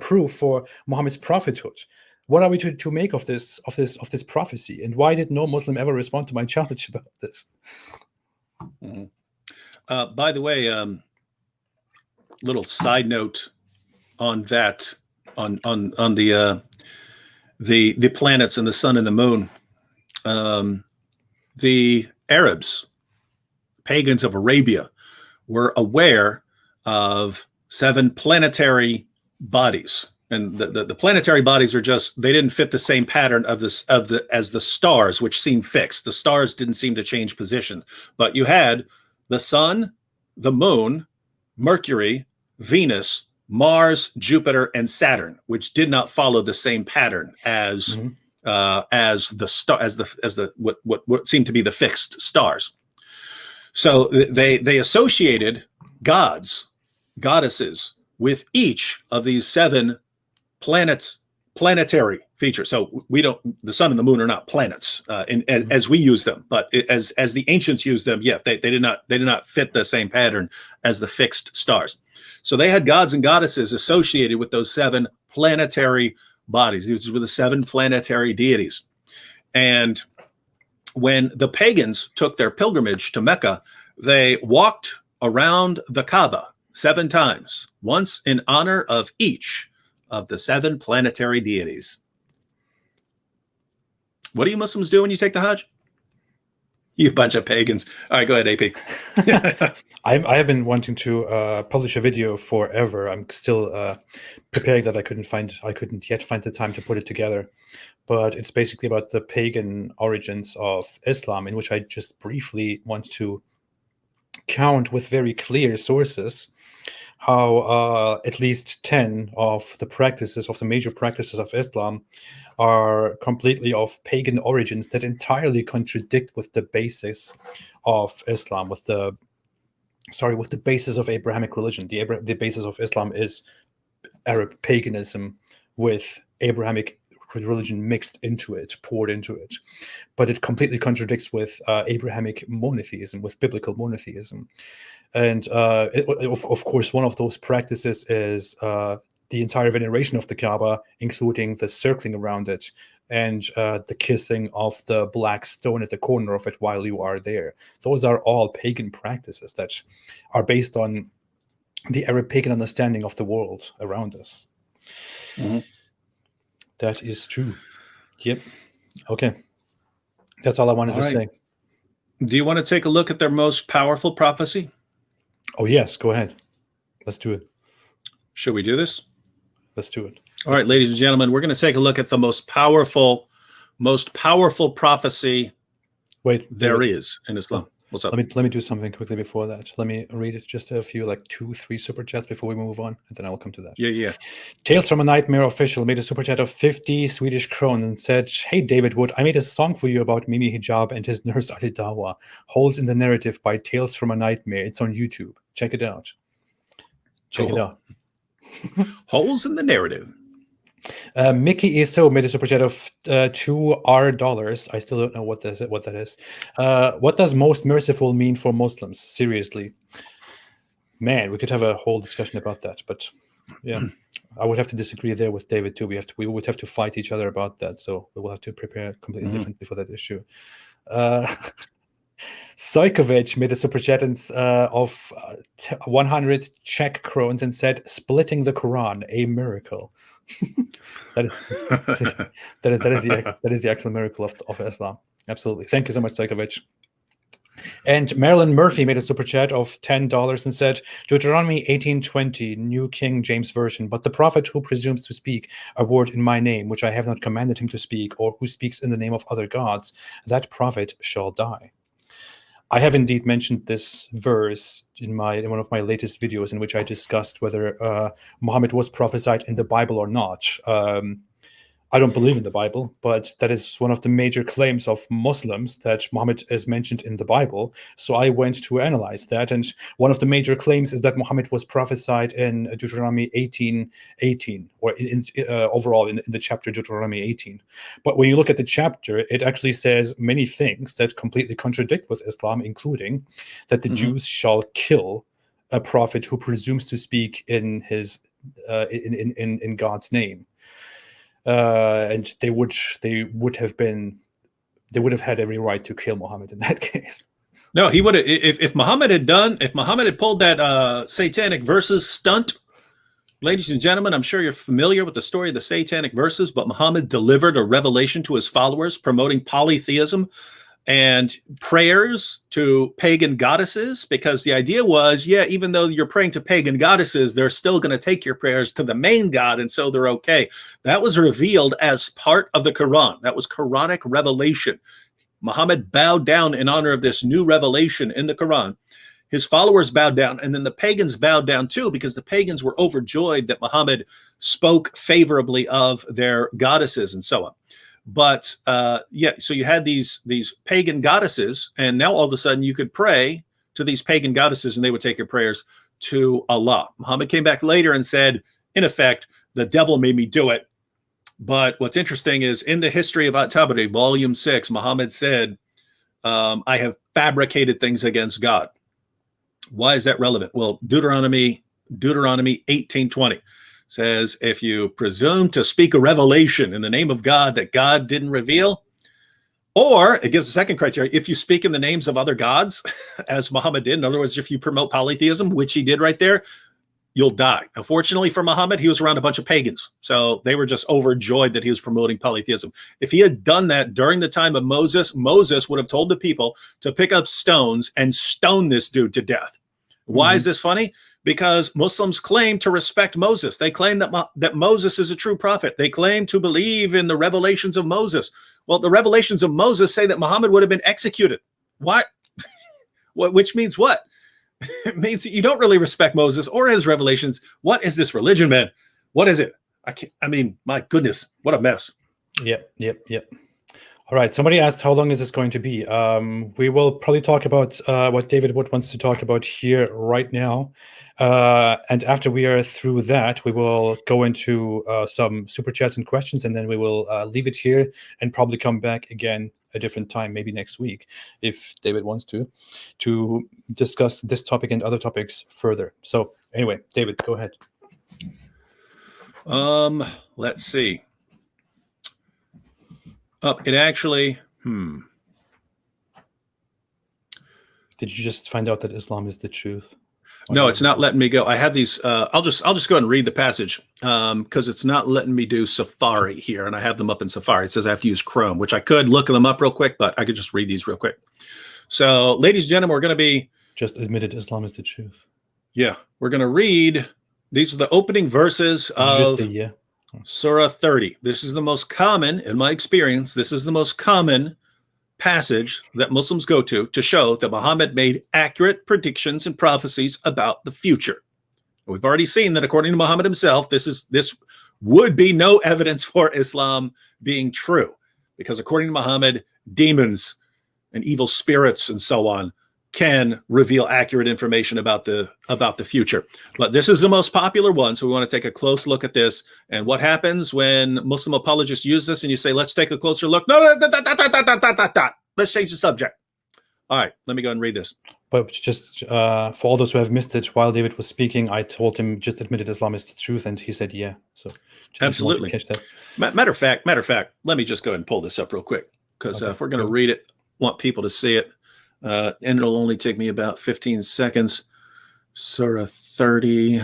proof for Muhammad's prophethood, what are we to make of this prophecy? And why did no Muslim ever respond to my challenge about this? By the way, little side note on that, on the planets and the sun and the moon. The Arabs, pagans of Arabia, were aware of 7 planetary bodies, and the planetary bodies are just, they didn't fit the same pattern as the stars, which seem fixed. The stars didn't seem to change position, but you had the sun, the moon, Mercury, Venus, Mars, Jupiter, and Saturn, which did not follow the same pattern as what seemed to be the fixed stars. So they associated goddesses with each of these 7 planetary features. So the sun and the moon are not planets as we use them, but as the ancients used them, yeah, they did not fit the same pattern as the fixed stars. So they had gods and goddesses associated with those 7 planetary bodies. These were the 7 planetary deities. And when the pagans took their pilgrimage to Mecca, they walked around the Kaaba 7 times, once in honor of each of the 7 planetary deities. What do you Muslims do when you take the Hajj? You bunch of pagans. All right, go ahead, AP. I have been wanting to publish a video forever. I'm still preparing that. I couldn't yet find the time to put it together. But it's basically about the pagan origins of Islam, in which I just briefly want to count with very clear sources how at least 10 of the major practices of Islam are completely of pagan origins that entirely contradict with the basis of Islam, with the basis of Abrahamic religion. The basis of Islam is Arab paganism with Abrahamic religion mixed into it, poured into it. But it completely contradicts with Abrahamic monotheism, with biblical monotheism. And of course, one of those practices is the entire veneration of the Kaaba, including the circling around it and the kissing of the black stone at the corner of it while you are there. Those are all pagan practices that are based on the Arab pagan understanding of the world around us. Mm-hmm. That is true. Yep. Okay. That's all I wanted to say. Do you want to take a look at their most powerful prophecy? Oh, yes. Go ahead. Let's do it. Should we do this? Let's do it. All right, ladies and gentlemen, we're going to take a look at the most powerful prophecy there is in Islam. What's up? Let me do something quickly before that. Let me read it, just a few, like 2-3 super chats before we move on, and then I'll come to that. Yeah. Tales from a Nightmare official made a super chat of 50 Swedish kron and said, "Hey David Wood, I made a song for you about Mimi Hijab and his nurse Ali Dawa. Holes in the Narrative by Tales from a Nightmare. It's on YouTube. Check it out. Check it out." Holes in the narrative. Mickey Iso made a super chat of $2. I still don't know what that is. What does most merciful mean for Muslims? Seriously, man, we could have a whole discussion about that. But yeah, I would have to disagree there with David too. We would have to fight each other about that. So we will have to prepare completely differently for that issue. Sojkovic made a super chat of 100 Czech crowns and said, "Splitting the Quran, a miracle." that is the actual miracle of Islam. Absolutely. Thank you so much, Sojkovic. And Marilyn Murphy made a super chat of $10 and said, Deuteronomy 18:20, New King James Version, "But the prophet who presumes to speak a word in my name, which I have not commanded him to speak, or who speaks in the name of other gods, that prophet shall die." I have indeed mentioned this verse in one of my latest videos, in which I discussed whether Muhammad was prophesied in the Bible or not. I don't believe in the Bible, but that is one of the major claims of Muslims, that Muhammad is mentioned in the Bible. So I went to analyze that, and one of the major claims is that Muhammad was prophesied in Deuteronomy 18:18, or overall in the chapter Deuteronomy 18. But when you look at the chapter, it actually says many things that completely contradict with Islam, including that the Jews shall kill a prophet who presumes to speak in his in God's name. And they would have had every right to kill Muhammad in that case. No, he would have. If Muhammad had pulled that satanic verses stunt, ladies and gentlemen, I'm sure you're familiar with the story of the satanic verses, but Muhammad delivered a revelation to his followers promoting polytheism and prayers to pagan goddesses, because the idea was, yeah, even though you're praying to pagan goddesses, they're still going to take your prayers to the main God, and so they're okay. That was revealed as part of the Quran. That was Quranic revelation. Muhammad bowed down in honor of this new revelation in the Quran. His followers bowed down, and then the pagans bowed down too, because the pagans were overjoyed that Muhammad spoke favorably of their goddesses and so on. But so you had these pagan goddesses, and now all of a sudden you could pray to these pagan goddesses and they would take your prayers to Allah. Muhammad came back later and said, in effect, the devil made me do it. But what's interesting is, in the history of At-Tabari, volume 6, Muhammad said, I have fabricated things against God. Why is that relevant? Well, Deuteronomy 18:20 says, if you presume to speak a revelation in the name of God that God didn't reveal, or it gives a second criteria, if you speak in the names of other gods, as Muhammad did, in other words, if you promote polytheism, which he did right there, you'll die. Unfortunately for Muhammad, he was around a bunch of pagans, so they were just overjoyed that he was promoting polytheism. If he had done that during the time of Moses, Moses would have told the people to pick up stones and stone this dude to death. Why is this funny? Because Muslims claim to respect Moses. They claim that Moses is a true prophet. They claim to believe in the revelations of Moses. Well, the revelations of Moses say that Muhammad would have been executed. What? Which means what? It means that you don't really respect Moses or his revelations. What is this religion, man? What is it? I mean, my goodness, what a mess. Yep. All right. Somebody asked, how long is this going to be? We will probably talk about what David Wood wants to talk about here right now. And after we are through that, we will go into some super chats and questions, and then we will leave it here and probably come back again a different time, maybe next week, if David wants to discuss this topic and other topics further. So anyway, David, go ahead. Let's see. It actually, Did you just find out that Islam is the truth? No, it's not letting me go. I have these. I'll just go ahead and read the passage because it's not letting me do Safari here, and I have them up in Safari. It says I have to use Chrome, which I could look them up real quick, but I could just read these real quick. So, ladies and gentlemen, we're going to be just admitted Islam is the truth. Yeah, we're going to read. These are the opening verses of Surah 30. This is the most common, in my experience, this is the most common passage that Muslims go to show that Muhammad made accurate predictions and prophecies about the future. We've already seen that according to Muhammad himself, this would be no evidence for Islam being true, because according to Muhammad, demons and evil spirits and so on can reveal accurate information about the future. But this is the most popular one, so we want to take a close look at this. And what happens when Muslim apologists use this and you say, let's take a closer look? No, let's change the subject. All right, let me go and read this. But just for all those who have missed it, while David was speaking, I told him just admitted Islam is the truth, and he said, yeah. So absolutely. Catch that. Matter of fact, let me just go ahead and pull this up real quick, because if we're going to read it, want people to see it. And it'll only take me about 15 seconds. Surah 30.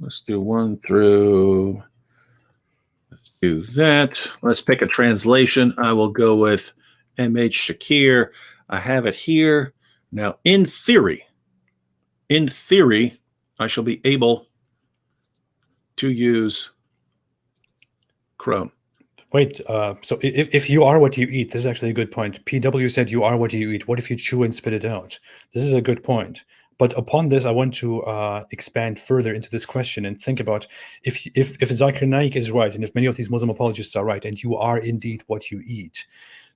Let's do 1 through. Let's do that. Let's pick a translation. I will go with M.H. Shakir. I have it here. Now, in theory, I shall be able to use Chrome. Wait, so if you are what you eat, this is actually a good point. PW said you are what you eat. What if you chew and spit it out? This is a good point. But upon this, I want to expand further into this question and think about if Zakir Naik is right, and if many of these Muslim apologists are right, and you are indeed what you eat,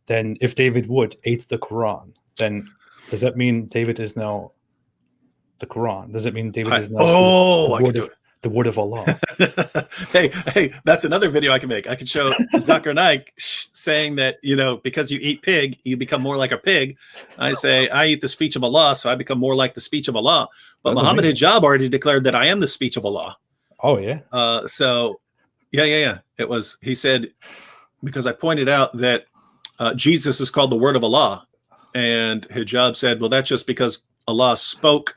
then if David Wood ate the Quran, then does that mean David is now the Quran? Does it mean David is now the word of Allah? hey, that's another video I can make. I could show Zakir Naik saying that, because you eat pig, you become more like a pig. I say, I eat the speech of Allah, so I become more like the speech of Allah. But that's Muhammad amazing. Hijab already declared that I am the speech of Allah. Oh, yeah. So, yeah. It was, he said, because I pointed out that Jesus is called the word of Allah. And Hijab said, well, that's just because Allah spoke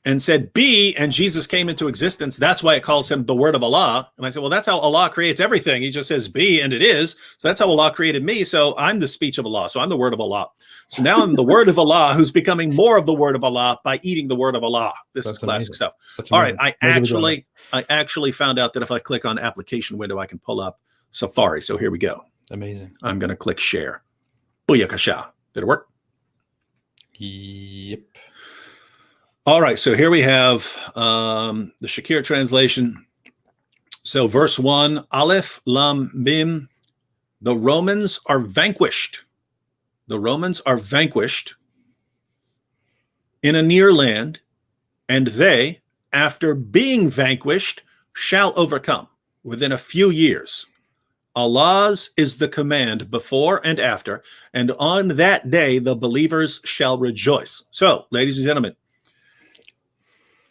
and said be, and Jesus came into existence. That's why it calls him the word of Allah. And I said, well, that's how Allah creates everything. He just says be, and it is. So that's how Allah created me. So I'm the speech of Allah. So I'm the word of Allah. So now I'm the word of Allah, who's becoming more of the word of Allah by eating the word of Allah. This is classic stuff. All right. I actually found out that if I click on application window, I can pull up Safari. So here we go. Amazing. I'm going to click share. Booyakasha. Did it work? Yep. All right, so here we have the Shakir translation. So verse 1, Aleph, Lam, Mim, the Romans are vanquished. The Romans are vanquished in a near land, and they, after being vanquished, shall overcome within a few years. Allah's is the command before and after, and on that day the believers shall rejoice. So, ladies and gentlemen,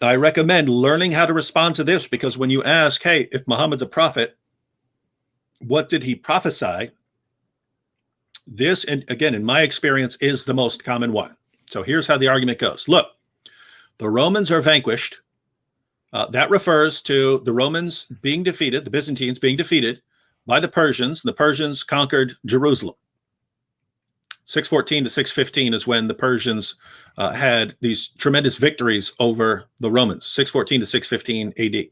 I recommend learning how to respond to this, because when you ask, hey, if Muhammad's a prophet, what did he prophesy? This, and again, in my experience, is the most common one. So here's how the argument goes. Look, the Romans are vanquished. That refers to the Romans being defeated, the Byzantines being defeated by the Persians. The Persians conquered Jerusalem. 614 to 615 is when the Persians had these tremendous victories over the Romans, 614 to 615 AD.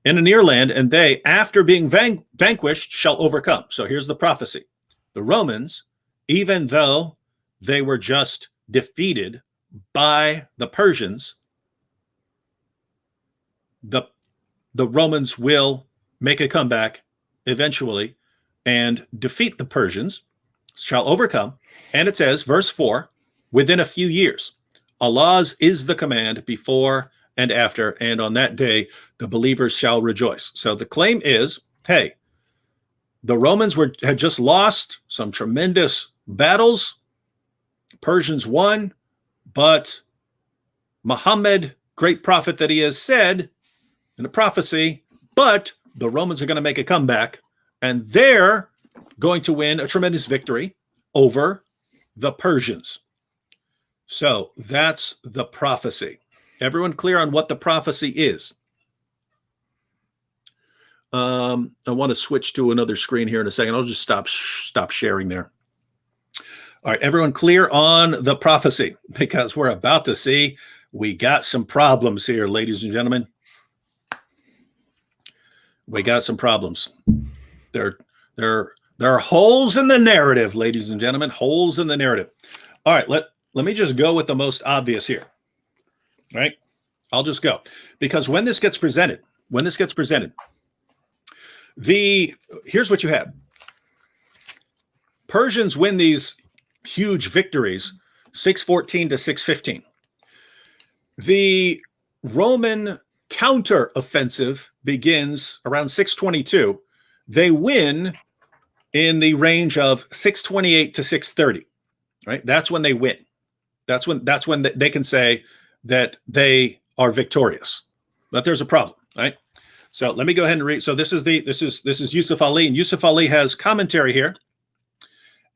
In a near land, and they, after being vanquished, shall overcome. So here's the prophecy. The Romans, even though they were just defeated by the Persians, the Romans will make a comeback eventually and defeat the Persians, shall overcome. And it says, verse 4, within a few years. Allah's is the command before and after, and on that day the believers shall rejoice. So the claim is, hey, the Romans had just lost some tremendous battles. Persians won, but Muhammad, great prophet that he has, said in a prophecy, but the Romans are going to make a comeback, and they're going to win a tremendous victory over the Persians. So that's the prophecy. Everyone clear on what the prophecy is? I want to switch to another screen here in a second. I'll just stop sharing there. All right, everyone clear on the prophecy, because we're about to see we got some problems here, ladies and gentlemen. We got some problems. There are holes in the narrative, ladies and gentlemen, holes in the narrative. All right, let me just go with the most obvious here. All right, I'll just go, because when this gets presented, here's what you have. Persians win these huge victories, 614 to 615. The Roman counter-offensive begins around 622. They win in the range of 628 to 630. Right? That's when they win. That's when they can say that they are victorious. But there's a problem, right? So let me go ahead and read. So this is Yusuf Ali, and Yusuf Ali has commentary here.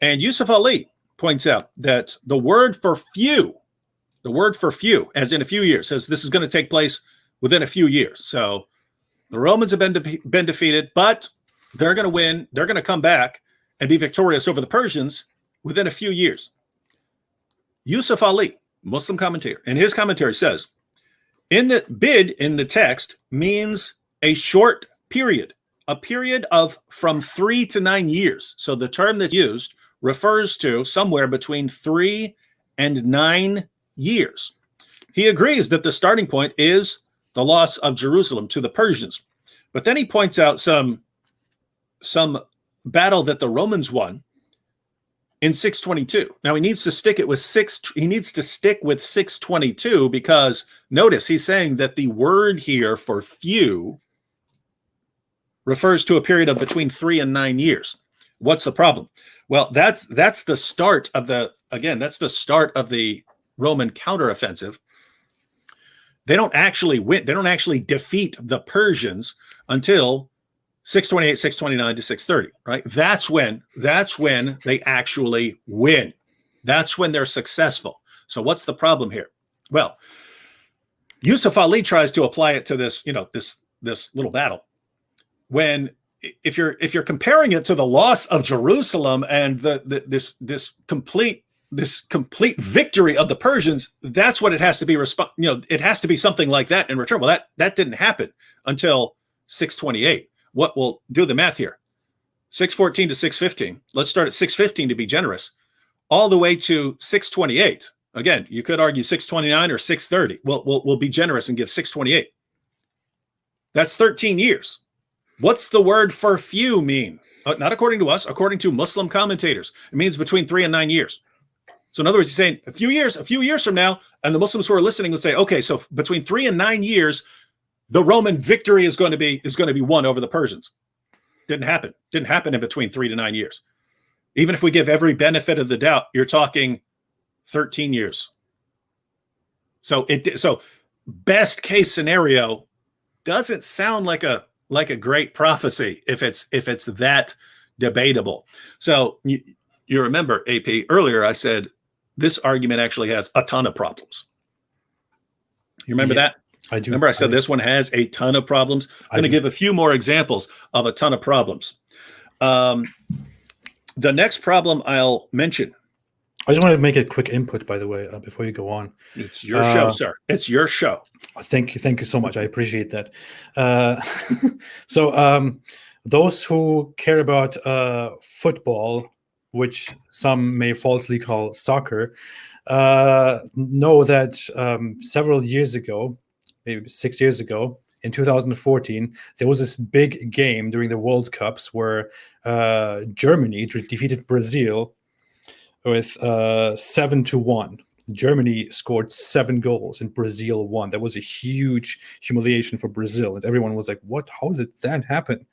And Yusuf Ali points out that the word for few, as in a few years, says this is going to take place within a few years. So the Romans have been defeated, but they're going to win. They're going to come back and be victorious over the Persians within a few years. Yusuf Ali, Muslim commentator, and his commentary says, in the bid in the text means a short period a period of from 3 to 9 years. So the term that's used refers to somewhere between 3 and 9 years. He agrees that the starting point is the loss of Jerusalem to the Persians. But then he points out some battle that the Romans won in 622. Now he needs to stick with 622 because notice he's saying that the word here for few refers to a period of between 3 and 9 years. What's the problem? Well, that's the start of the Roman counteroffensive. They don't actually win. They don't actually defeat the Persians until 628, 629 to 630, right? That's when they actually win. That's when they're successful. So what's the problem here? Well, Yusuf Ali tries to apply it to this, this little battle. When if you're comparing it to the loss of Jerusalem and this complete victory of the Persians, that's what it has to be. It has to be something like that in return. Well, that didn't happen until 628. What we'll do the math here: 614 to 615. Let's start at 615 to be generous, all the way to 628. Again, you could argue 629 or 630. We'll be generous and give 628. That's 13 years. What's the word for few mean? Not according to us, according to Muslim commentators. It means between 3 and 9 years. So in other words, he's saying a few years from now, and the Muslims who are listening would say, okay, so between 3 and 9 years, the Roman victory is going to be won over the Persians. Didn't happen. Didn't happen in between 3 to 9 years. Even if we give every benefit of the doubt, you're talking 13 years. So best case scenario doesn't sound like a great prophecy if it's that debatable. So you remember, AP, earlier I said this argument actually has a ton of problems. You remember that? I do. Remember I said this one has a ton of problems? I'm going to give a few more examples of a ton of problems. The next problem I'll mention. I just want to make a quick input, by the way, before you go on. It's your show, sir. It's your show. Thank you so much. I appreciate that. So those who care about football, which some may falsely call soccer, know that several years ago, maybe 6 years ago, in 2014, there was this big game during the World Cups where Germany defeated Brazil with 7-1. Germany scored 7 goals and Brazil won. That was a huge humiliation for Brazil, and everyone was like, "What? How did that happen?"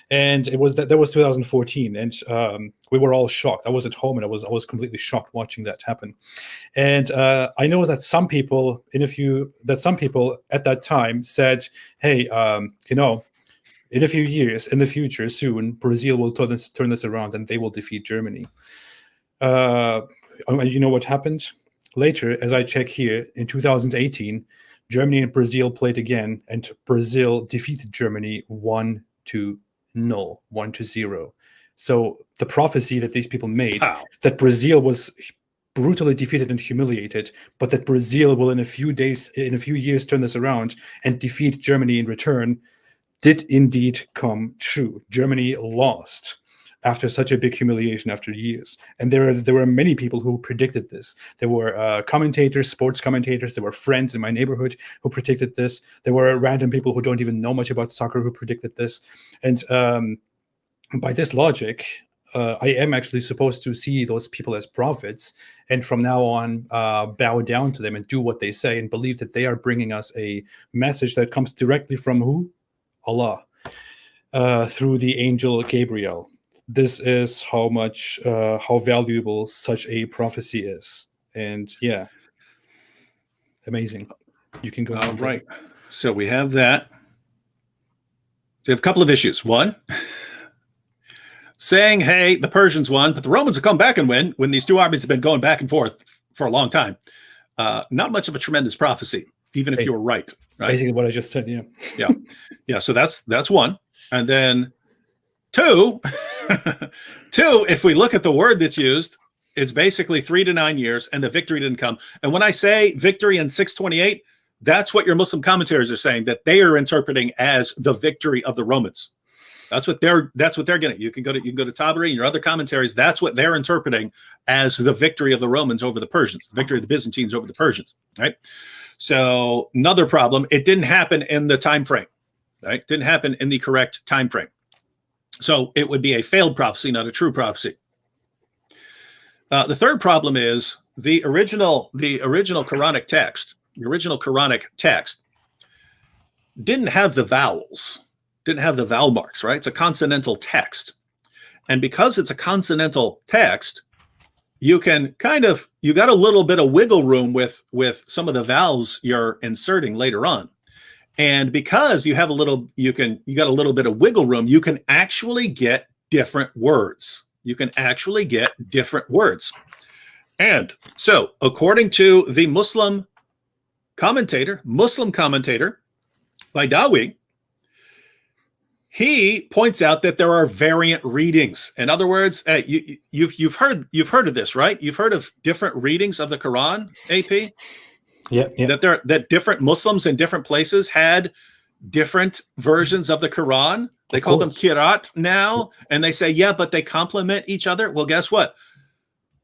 And that was 2014, and we were all shocked. I was at home, and I was completely shocked watching that happen. And I know that some people at that time said, "Hey, in a few years, in the future, soon, Brazil will turn this around, and they will defeat Germany." You know what happened? Later, as I check here, in 2018, Germany and Brazil played again, and Brazil defeated Germany 1-0. So the prophecy that these people made, that Brazil was brutally defeated and humiliated, but that Brazil will in a few years turn this around and defeat Germany in return, did indeed come true. Germany lost after such a big humiliation after years. And there were many people who predicted this. There were commentators, sports commentators, there were friends in my neighborhood who predicted this. There were random people who don't even know much about soccer who predicted this. And by this logic, I am actually supposed to see those people as prophets, and from now on bow down to them and do what they say and believe that they are bringing us a message that comes directly from who? Allah, through the angel Gabriel. This is how valuable such a prophecy is. And yeah, amazing. You can go on. Right. So we have that. So we have a couple of issues. One, saying, hey, the Persians won, but the Romans will come back and win when these two armies have been going back and forth for a long time. Not much of a tremendous prophecy, even if you were right. Basically what I just said, yeah. Yeah. So that's one. And then two, if we look at the word that's used, it's basically 3 to 9 years, and the victory didn't come. And when I say victory in 628, that's what your Muslim commentators are saying, that they are interpreting as the victory of the Romans. That's what they're getting. You can go to Tabari and your other commentaries. That's what they're interpreting as the victory of the Romans over the Persians, the victory of the Byzantines over the Persians, right? So another problem, it didn't happen in the time frame, right? Didn't happen in the correct time frame. So it would be a failed prophecy, not a true prophecy. The third problem is the original Quranic text. The original Quranic text didn't have the vowels, didn't have the vowel marks, right? It's a consonantal text. And because it's a consonantal text, you can you got a little bit of wiggle room with some of the vowels you're inserting later on. And because you have you got a little bit of wiggle room, you can actually get different words. You can actually get different words. And so according to the Muslim commentator, Baidawi, he points out that there are variant readings. In other words, you've heard of this, right? You've heard of different readings of the Quran, AP? Yeah. That different Muslims in different places had different versions of the Quran. They call them Qiraat now, and they say, yeah, but they complement each other. Well, guess what?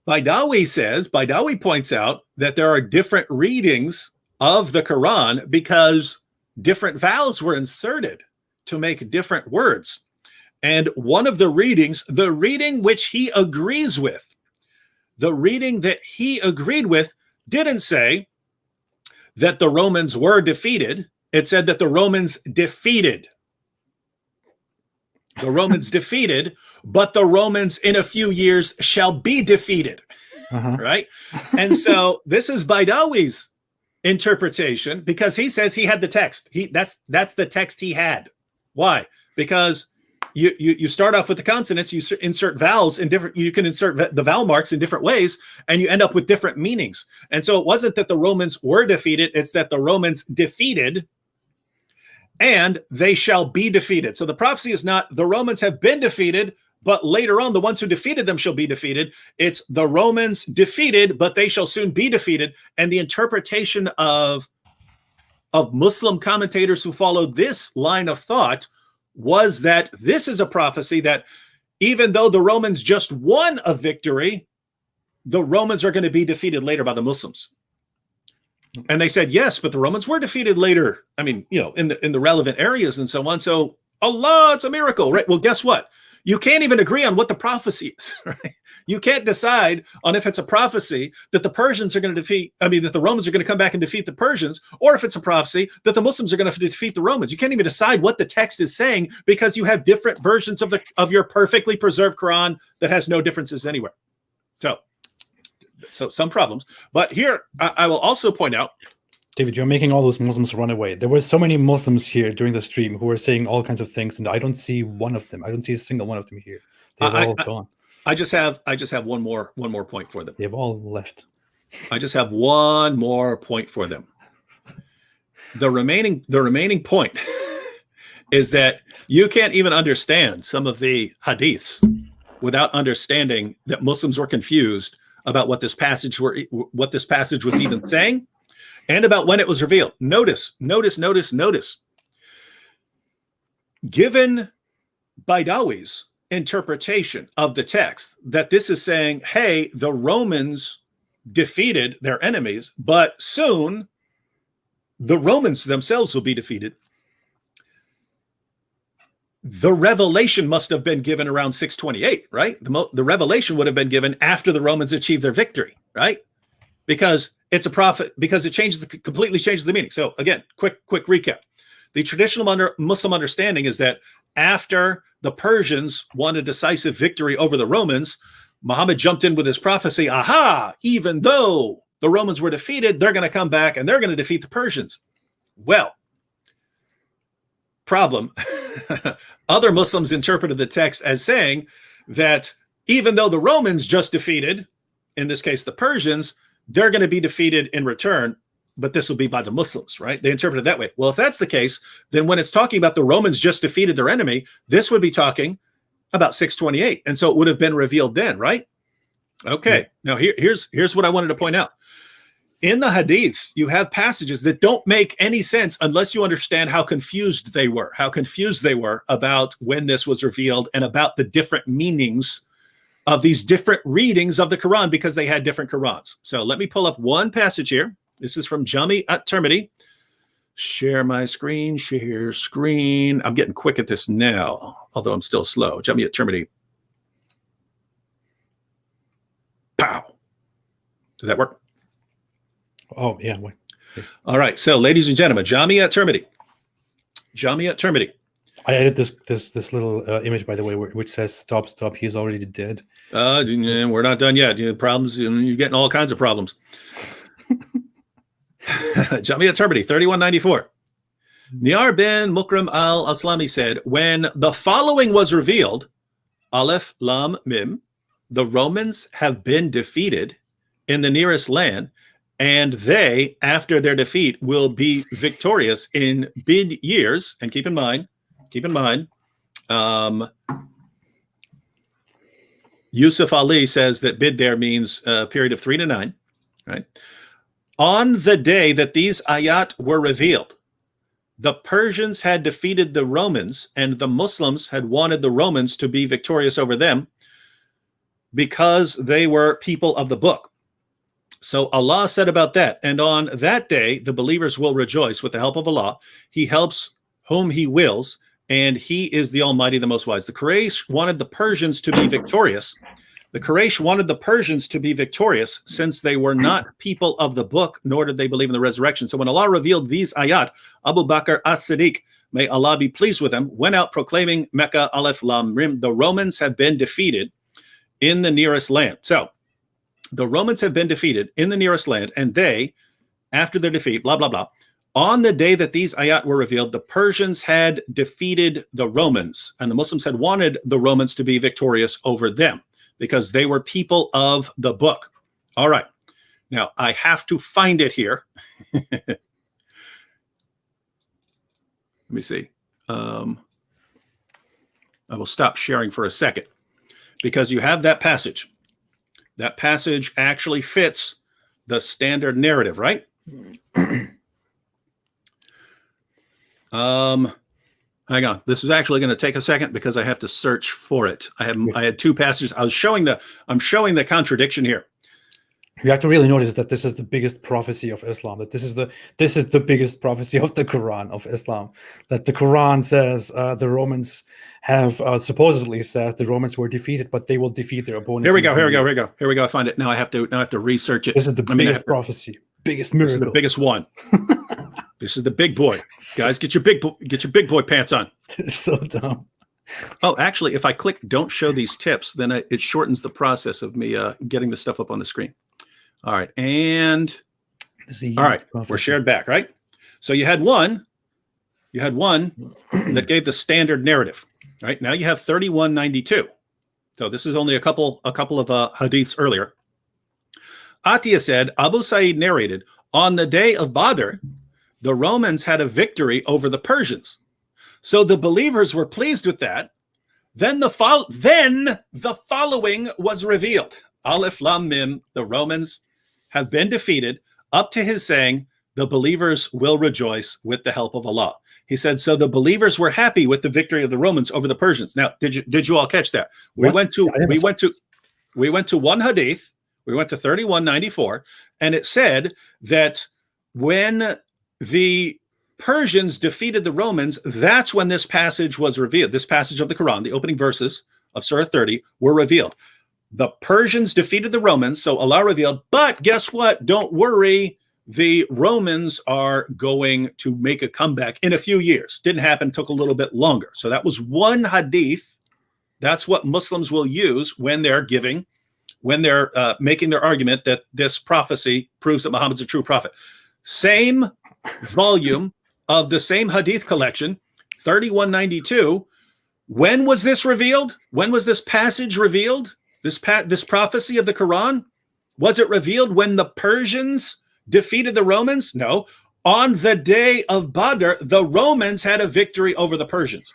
Baidawi points out that there are different readings of the Quran because different vowels were inserted to make different words. And one of the readings, the reading which he agrees with, the reading that he agreed with didn't say that the Romans were defeated. It said that the Romans defeated. The Romans defeated, but the Romans in a few years shall be defeated. Right? And so this is Baidawi's interpretation because he says he had the text. That's the text he had. Why? Because you start off with the consonants, you insert vowels in different, you can insert the vowel marks in different ways, and you end up with different meanings. And so it wasn't that the Romans were defeated, it's that the Romans defeated and they shall be defeated. So the prophecy is not the Romans have been defeated, but later on the ones who defeated them shall be defeated. It's the Romans defeated, but they shall soon be defeated. And the interpretation of Muslim commentators who follow this line of thought was that this is a prophecy that even though the Romans just won a victory, the Romans are going to be defeated later by the Muslims. And they said, yes, but the Romans were defeated later. I mean, in the relevant areas and so on. So Allah, it's a miracle, right? Well, guess what? You can't even agree on what the prophecy is, right? You can't decide on if it's a prophecy that the Persians are going to that the Romans are going to come back and defeat the Persians, or if it's a prophecy that the Muslims are going to defeat the Romans. You can't even decide what the text is saying because you have different versions of your perfectly preserved Quran that has no differences anywhere. So some problems. But here, I will also point out, David, you're making all those Muslims run away. There were so many Muslims here during the stream who were saying all kinds of things, and I don't see one of them. I don't see a single one of them here. They've all gone. I just have one more point for them. They've all left. I just have one more point for them. The remaining point is that you can't even understand some of the hadiths without understanding that Muslims were confused about what this passage was even saying, and about when it was revealed. Notice. Given Baidawi's interpretation of the text, that this is saying, hey, the Romans defeated their enemies, but soon the Romans themselves will be defeated. The revelation must have been given around 628, right? The revelation would have been given after the Romans achieved their victory, right? Because it's a prophet, because it completely changes the meaning. So again, quick recap. The traditional Muslim understanding is that after the Persians won a decisive victory over the Romans, Muhammad jumped in with his prophecy, aha, even though the Romans were defeated, they're going to come back and they're going to defeat the Persians. Well, problem. Other Muslims interpreted the text as saying that even though the Romans just defeated, in this case, the Persians, they're going to be defeated in return, but this will be by the Muslims, right? They interpret it that way. Well, if that's the case, then when it's talking about the Romans just defeated their enemy, this would be talking about 628. And so it would have been revealed then, right? Okay. Now here's what I wanted to point out. in the hadiths, you have passages that don't make any sense unless you understand how confused they were about when this was revealed and about the different meanings of these different readings of the Quran, because they had different Qurans. So let me pull up one passage here. This is from Jami at-Tirmidhi. Share my screen, share screen. I'm getting quick at this now, although I'm still slow. Jami at-Tirmidhi. Pow. Does that work? Oh, yeah. Wait. All right. So, ladies and gentlemen, Jami at-Tirmidhi. Jami at-Tirmidhi. I added this little image, by the way, which says "Stop, stop. He's already dead." We're not done yet. Problems. You're getting all kinds of problems. Jami at-Tirmidhi, 3194. Niyar bin Mukram al-Aslami said, when the following was revealed, Aleph, Lam, Mim, the Romans have been defeated in the nearest land, and they, after their defeat, will be victorious in bid years. And keep in mind, Yusuf Ali says that bid there means a period of 3 to 9, right? On the day that these ayat were revealed, the Persians had defeated the Romans, and the Muslims had wanted the Romans to be victorious over them because they were people of the book. So Allah said about that, and on that day, the believers will rejoice with the help of Allah. He helps whom he wills, and he is the Almighty, the Most Wise. The Quraysh wanted the Persians to be victorious. The Quraysh wanted the Persians to be victorious since they were not people of the book, nor did they believe in the resurrection. So when Allah revealed these ayat, Abu Bakr as-Siddiq, may Allah be pleased with him, went out proclaiming Mecca, Aleph, Lam, Rim, the Romans have been defeated in the nearest land. So the Romans have been defeated in the nearest land, and they, after their defeat, blah, blah, blah, on the day that these ayat were revealed, the Persians had defeated the Romans, and the Muslims had wanted the Romans to be victorious over them because they were people of the book. All right. Now, I have to find it here. Let me see. I will stop sharing for a second because you have that passage. That passage actually fits the standard narrative, right? Hang on. This is actually going to take a second because I have to search for it. I had two passages. I'm showing the contradiction here. You have to really notice that this is the biggest prophecy of Islam. That this is the biggest prophecy of the Quran of Islam. That the Quran says the Romans have supposedly said the Romans were defeated, but they will defeat their opponents. Here we go. I find it now. I have to research it. This is the biggest prophecy, biggest miracle. This is the biggest one. This is the big boy. Guys, get your big boy pants on. It's so dumb. Oh, actually, if I click "Don't show these tips," then it shortens the process of me getting the stuff up on the screen. All right, and all right, we're shared back, right? So you had one that gave the standard narrative, right? Now you have 3192. So this is only a couple of hadiths earlier. Atiyah said, Abu Sa'id narrated, on the day of Badr, the Romans had a victory over the Persians. So the believers were pleased with that. Then the following was revealed. Aleph, Lam, Mim, the Romans have been defeated, up to his saying, the believers will rejoice with the help of Allah. He said, so the believers were happy with the victory of the Romans over the Persians. Now, did you all catch that? We went to one hadith. We went to 3194, and it said that when the Persians defeated the Romans, that's when this passage was revealed. This passage of the Quran, the opening verses of Surah 30, were revealed. The Persians defeated the Romans, so Allah revealed, but guess what? Don't worry. The Romans are going to make a comeback in a few years. Didn't happen, took a little bit longer. So that was one hadith. That's what Muslims will use when they're making their argument that this prophecy proves that Muhammad's a true prophet. Same volume of the same hadith collection, 3192. When was this revealed? When was this passage revealed? This prophecy of the Quran? Was it revealed when the Persians defeated the Romans? No. On the day of Badr, the Romans had a victory over the Persians.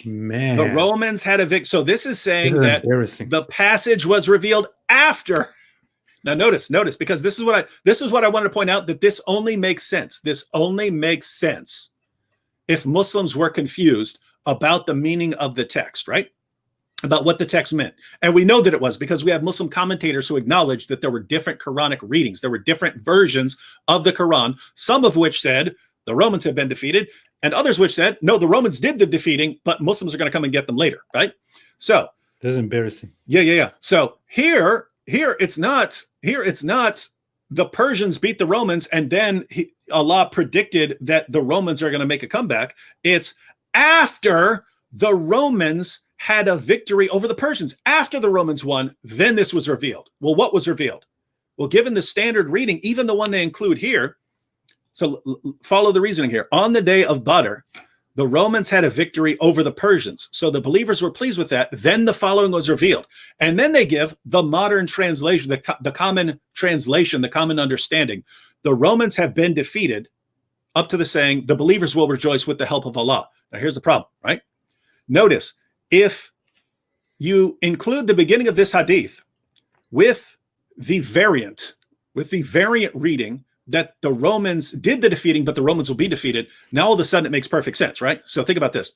Man. The Romans had a victory. So this is saying that the passage was revealed after. Now notice, because this is what I wanted to point out, that this only makes sense. This only makes sense if Muslims were confused about the meaning of the text, right? About what the text meant. And we know that it was because we have Muslim commentators who acknowledged that there were different Quranic readings. There were different versions of the Quran, some of which said the Romans have been defeated, and others which said, no, the Romans did the defeating, but Muslims are going to come and get them later, right? So this is embarrassing. Yeah. So here it's not the Persians beat the Romans and then Allah predicted that the Romans are going to make a comeback. It's after the Romans had a victory over the Persians. After the Romans won, then this was revealed. Well, what was revealed? Well, given the standard reading, even the one they include here, so follow the reasoning here. On the day of Badr, the Romans had a victory over the Persians. So the believers were pleased with that. Then the following was revealed. And then they give the modern translation, the common translation, the common understanding. The Romans have been defeated, up to the saying, the believers will rejoice with the help of Allah. Now here's the problem, right? Notice, if you include the beginning of this hadith with the variant reading that the Romans did the defeating, but the Romans will be defeated, now all of a sudden it makes perfect sense, right? So think about this.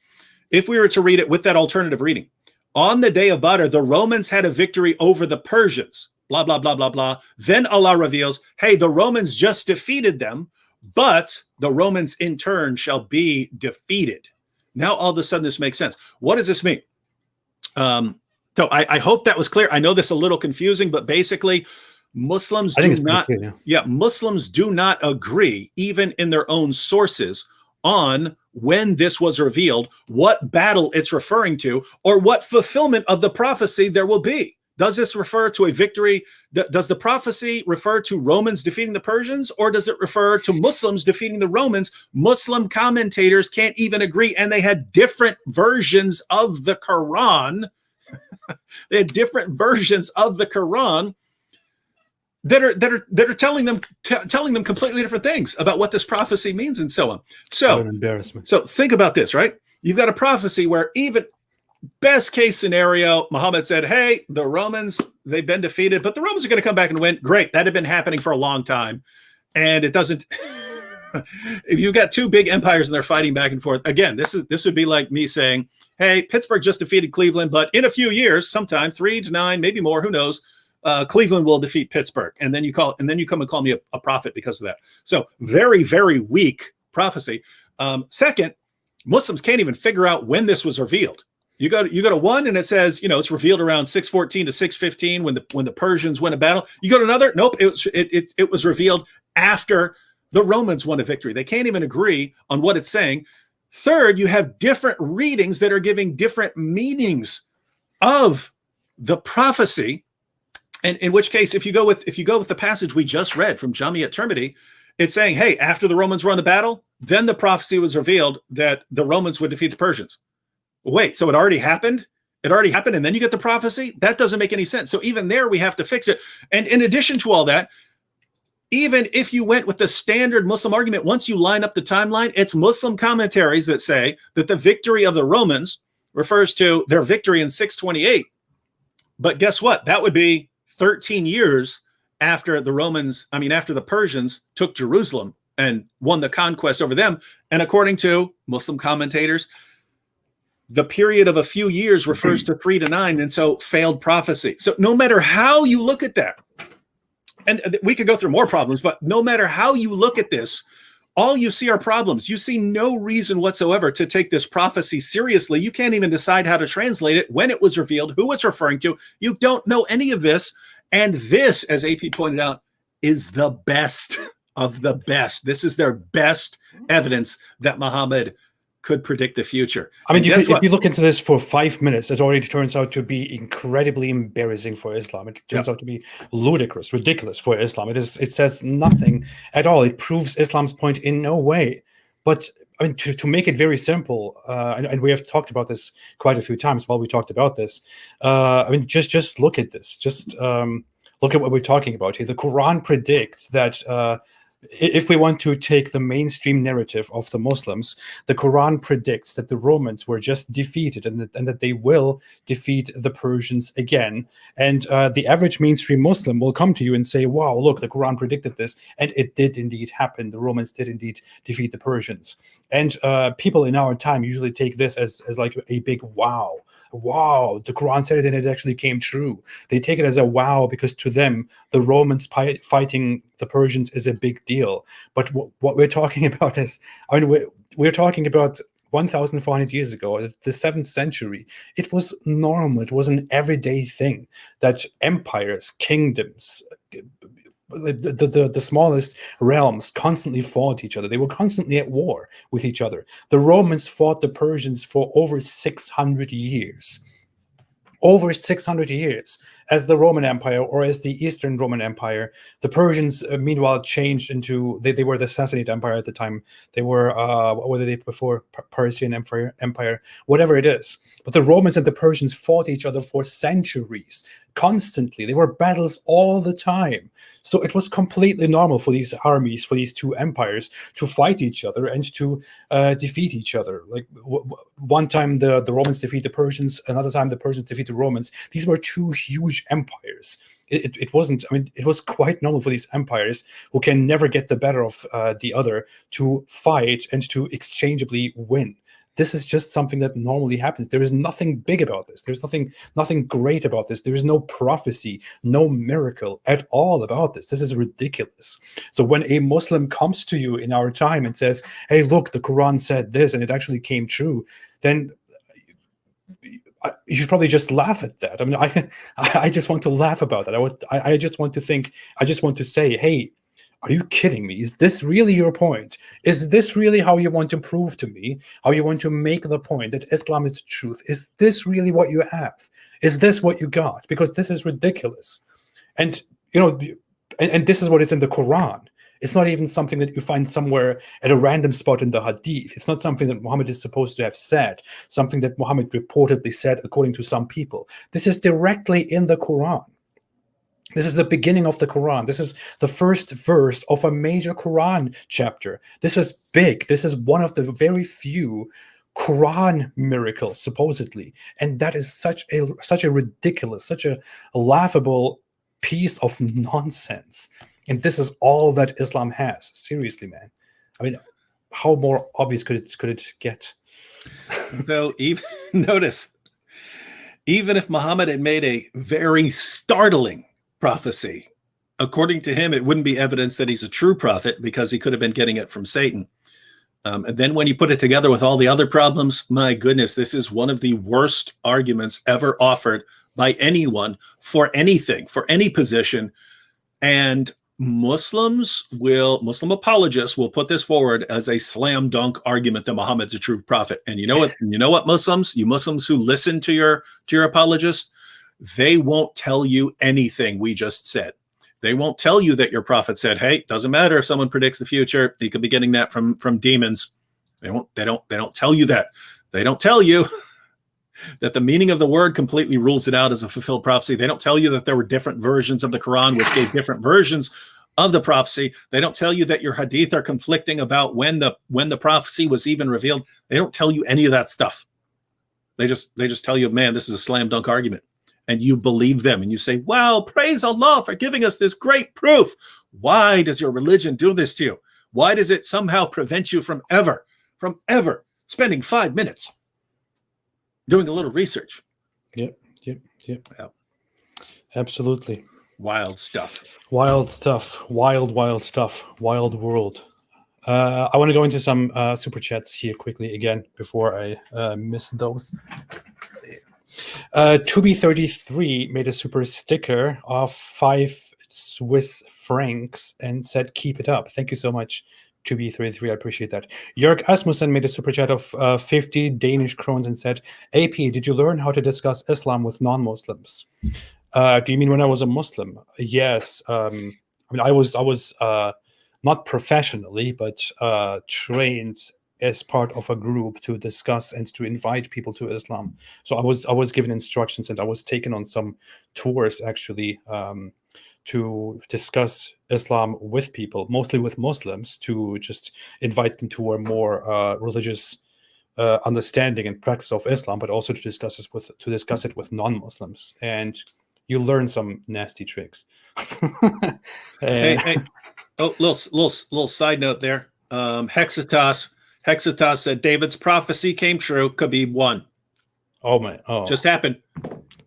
If we were to read it with that alternative reading, on the day of Badr, the Romans had a victory over the Persians, blah, blah, blah, blah, blah. Then Allah reveals, hey, the Romans just defeated them, but the Romans in turn shall be defeated. Now all of a sudden this makes sense. What does this mean? So I hope that was clear. I know this is a little confusing, but basically Muslims do not, Muslims do not agree, even in their own sources, on when this was revealed, what battle it's referring to, or what fulfillment of the prophecy there will be. Does this refer to a victory? Does the prophecy refer to Romans defeating the Persians, or does it refer to Muslims defeating the Romans? Muslim commentators can't even agree, and they had different versions of the Quran. They had different versions of the Quran that are telling them completely different things about what this prophecy means and so on. So, embarrassment. So think about this, right? You've got a prophecy where even best case scenario, Muhammad said, hey, the Romans, they've been defeated, but the Romans are going to come back and win. Great. That had been happening for a long time. And it doesn't, if you've got two big empires and they're fighting back and forth, again, this would be like me saying, hey, Pittsburgh just defeated Cleveland, but in a few years, sometime 3 to 9, maybe more, who knows, Cleveland will defeat Pittsburgh. And then you come and call me a prophet because of that. So very, very weak prophecy. Second, Muslims can't even figure out when this was revealed. You go to one and it says, it's revealed around 614 to 615 when the Persians win a battle. You go to another, nope, it was revealed after the Romans won a victory. They can't even agree on what it's saying. Third, you have different readings that are giving different meanings of the prophecy. And in which case, if you go with the passage we just read from Jami at Tirmidhi, it's saying, hey, after the Romans won the battle, then the prophecy was revealed that the Romans would defeat the Persians. Wait, so it already happened? It already happened, and then you get the prophecy? That doesn't make any sense. So even there, we have to fix it. And in addition to all that, even if you went with the standard Muslim argument, once you line up the timeline, it's Muslim commentaries that say that the victory of the Romans refers to their victory in 628. But guess what? That would be 13 years after the Persians took Jerusalem and won the conquest over them. And according to Muslim commentators, the period of a few years refers to 3 to 9, and so failed prophecy. So no matter how you look at that, and we could go through more problems, but no matter how you look at this, all you see are problems. You see no reason whatsoever to take this prophecy seriously. You can't even decide how to translate it, when it was revealed, who it's referring to. You don't know any of this. And this, as AP pointed out, is the best of the best. This is their best evidence that Muhammad could predict the future. I mean, if you look into this for 5 minutes, it already turns out to be incredibly embarrassing for Islam. It turns out to be ludicrous, ridiculous for Islam. It says nothing at all. It proves Islam's point in no way. But I mean, to make it very simple, and we have talked about this quite a few times while we talked about this. I mean, just look at this. Just look at what we're talking about here. The Quran predicts that if we want to take the mainstream narrative of the Muslims, the Quran predicts that the Romans were just defeated, and that they will defeat the Persians again. And the average mainstream Muslim will come to you and say, wow, look, the Quran predicted this, and it did indeed happen. The Romans did indeed defeat the Persians. And people in our time usually take this as like a big wow. Wow, the Quran said it and it actually came true. They take it as a wow because to them, the Romans fighting the Persians is a big deal. But what we're talking about is, I mean, we're talking about 1,400 years ago, the 7th century. It was normal. It was an everyday thing that empires, kingdoms, the smallest realms constantly fought each other. They were constantly at war with each other. The Romans fought the Persians for over 600 years. Over 600 years as the Roman Empire, or as the Eastern Roman Empire. The Persians, meanwhile, changed into, they were the Sassanid Empire at the time. They were, what were they before? Persian Empire, whatever it is. But the Romans and the Persians fought each other for centuries, constantly. There were battles all the time. So it was completely normal for these armies, for these two empires, to fight each other and to defeat each other. Like one time the Romans defeat the Persians, another time the Persians defeat the Romans. These were two huge empires. It wasn't, I mean, it was quite normal for these empires who can never get the better of the other to fight and to exchangeably win. This is just something that normally happens. There is nothing big about this. There's nothing great about this. There is no prophecy, no miracle at all about this. This is ridiculous. So when a Muslim comes to you in our time and says, hey, look, the Quran said this and it actually came true, then you should probably just laugh at that. I mean, I just want to laugh about that. I just want to say, hey, are you kidding me? Is this really your point? Is this really how you want to prove to me, how you want to make the point that Islam is the truth? Is this really what you have? Is this what you got? Because this is ridiculous. And, you know, and this is what is in the Quran. It's not even something that you find somewhere at a random spot in the Hadith. It's not something that Muhammad is supposed to have said, something that Muhammad reportedly said according to some people. This is directly in the Quran. This is the beginning of the Quran. This is the first verse of a major Quran chapter. This is big. This is one of the very few Quran miracles, supposedly. And that is such a ridiculous, such a laughable piece of nonsense. And this is all that Islam has. Seriously, man. I mean, how more obvious could it get? So even notice, even if Muhammad had made a very startling prophecy, according to him, it wouldn't be evidence that he's a true prophet because he could have been getting it from Satan. And then when you put it together with all the other problems, my goodness, this is one of the worst arguments ever offered by anyone for anything, for any position. And Muslim apologists will put this forward as a slam dunk argument that Muhammad's a true prophet. And you know what, Muslims, you Muslims who listen to your apologists, they won't tell you anything we just said. They won't tell you that your prophet said, hey, doesn't matter if someone predicts the future, you could be getting that from demons. They don't tell you that. They don't tell you that the meaning of the word completely rules it out as a fulfilled prophecy. They don't tell you that there were different versions of the Quran which gave different versions of the prophecy. They don't tell you that your hadith are conflicting about when the prophecy was even revealed. They don't tell you any of that stuff. They just tell you, man, this is a slam dunk argument. And you believe them and you say, wow, praise Allah for giving us this great proof. Why does your religion do this to you? Why does it somehow prevent you from ever spending 5 minutes doing a little research? Yep. Yeah. Absolutely. Wild stuff. Wild stuff. Wild stuff. Wild world. I want to go into some super chats here quickly again before I miss those. Tubi33 made a super sticker of 5 Swiss francs and said, keep it up. Thank you so much, Tubi33. I appreciate that. Jörg Asmussen made a super chat of 50 Danish krones and said, AP, did you learn how to discuss Islam with non-Muslims? Do you mean when I was a Muslim? Yes. I mean, I was not professionally, but trained as part of a group to discuss and to invite people to Islam. So I was given instructions and I was taken on some tours actually to discuss Islam with people, mostly with Muslims, to just invite them to a more religious understanding and practice of Islam, but also to discuss it with non-Muslims, and you learn some nasty tricks. Hey, oh, little side note there. Hexitas said David's prophecy came true. Khabib won. Oh man! Oh, just happened.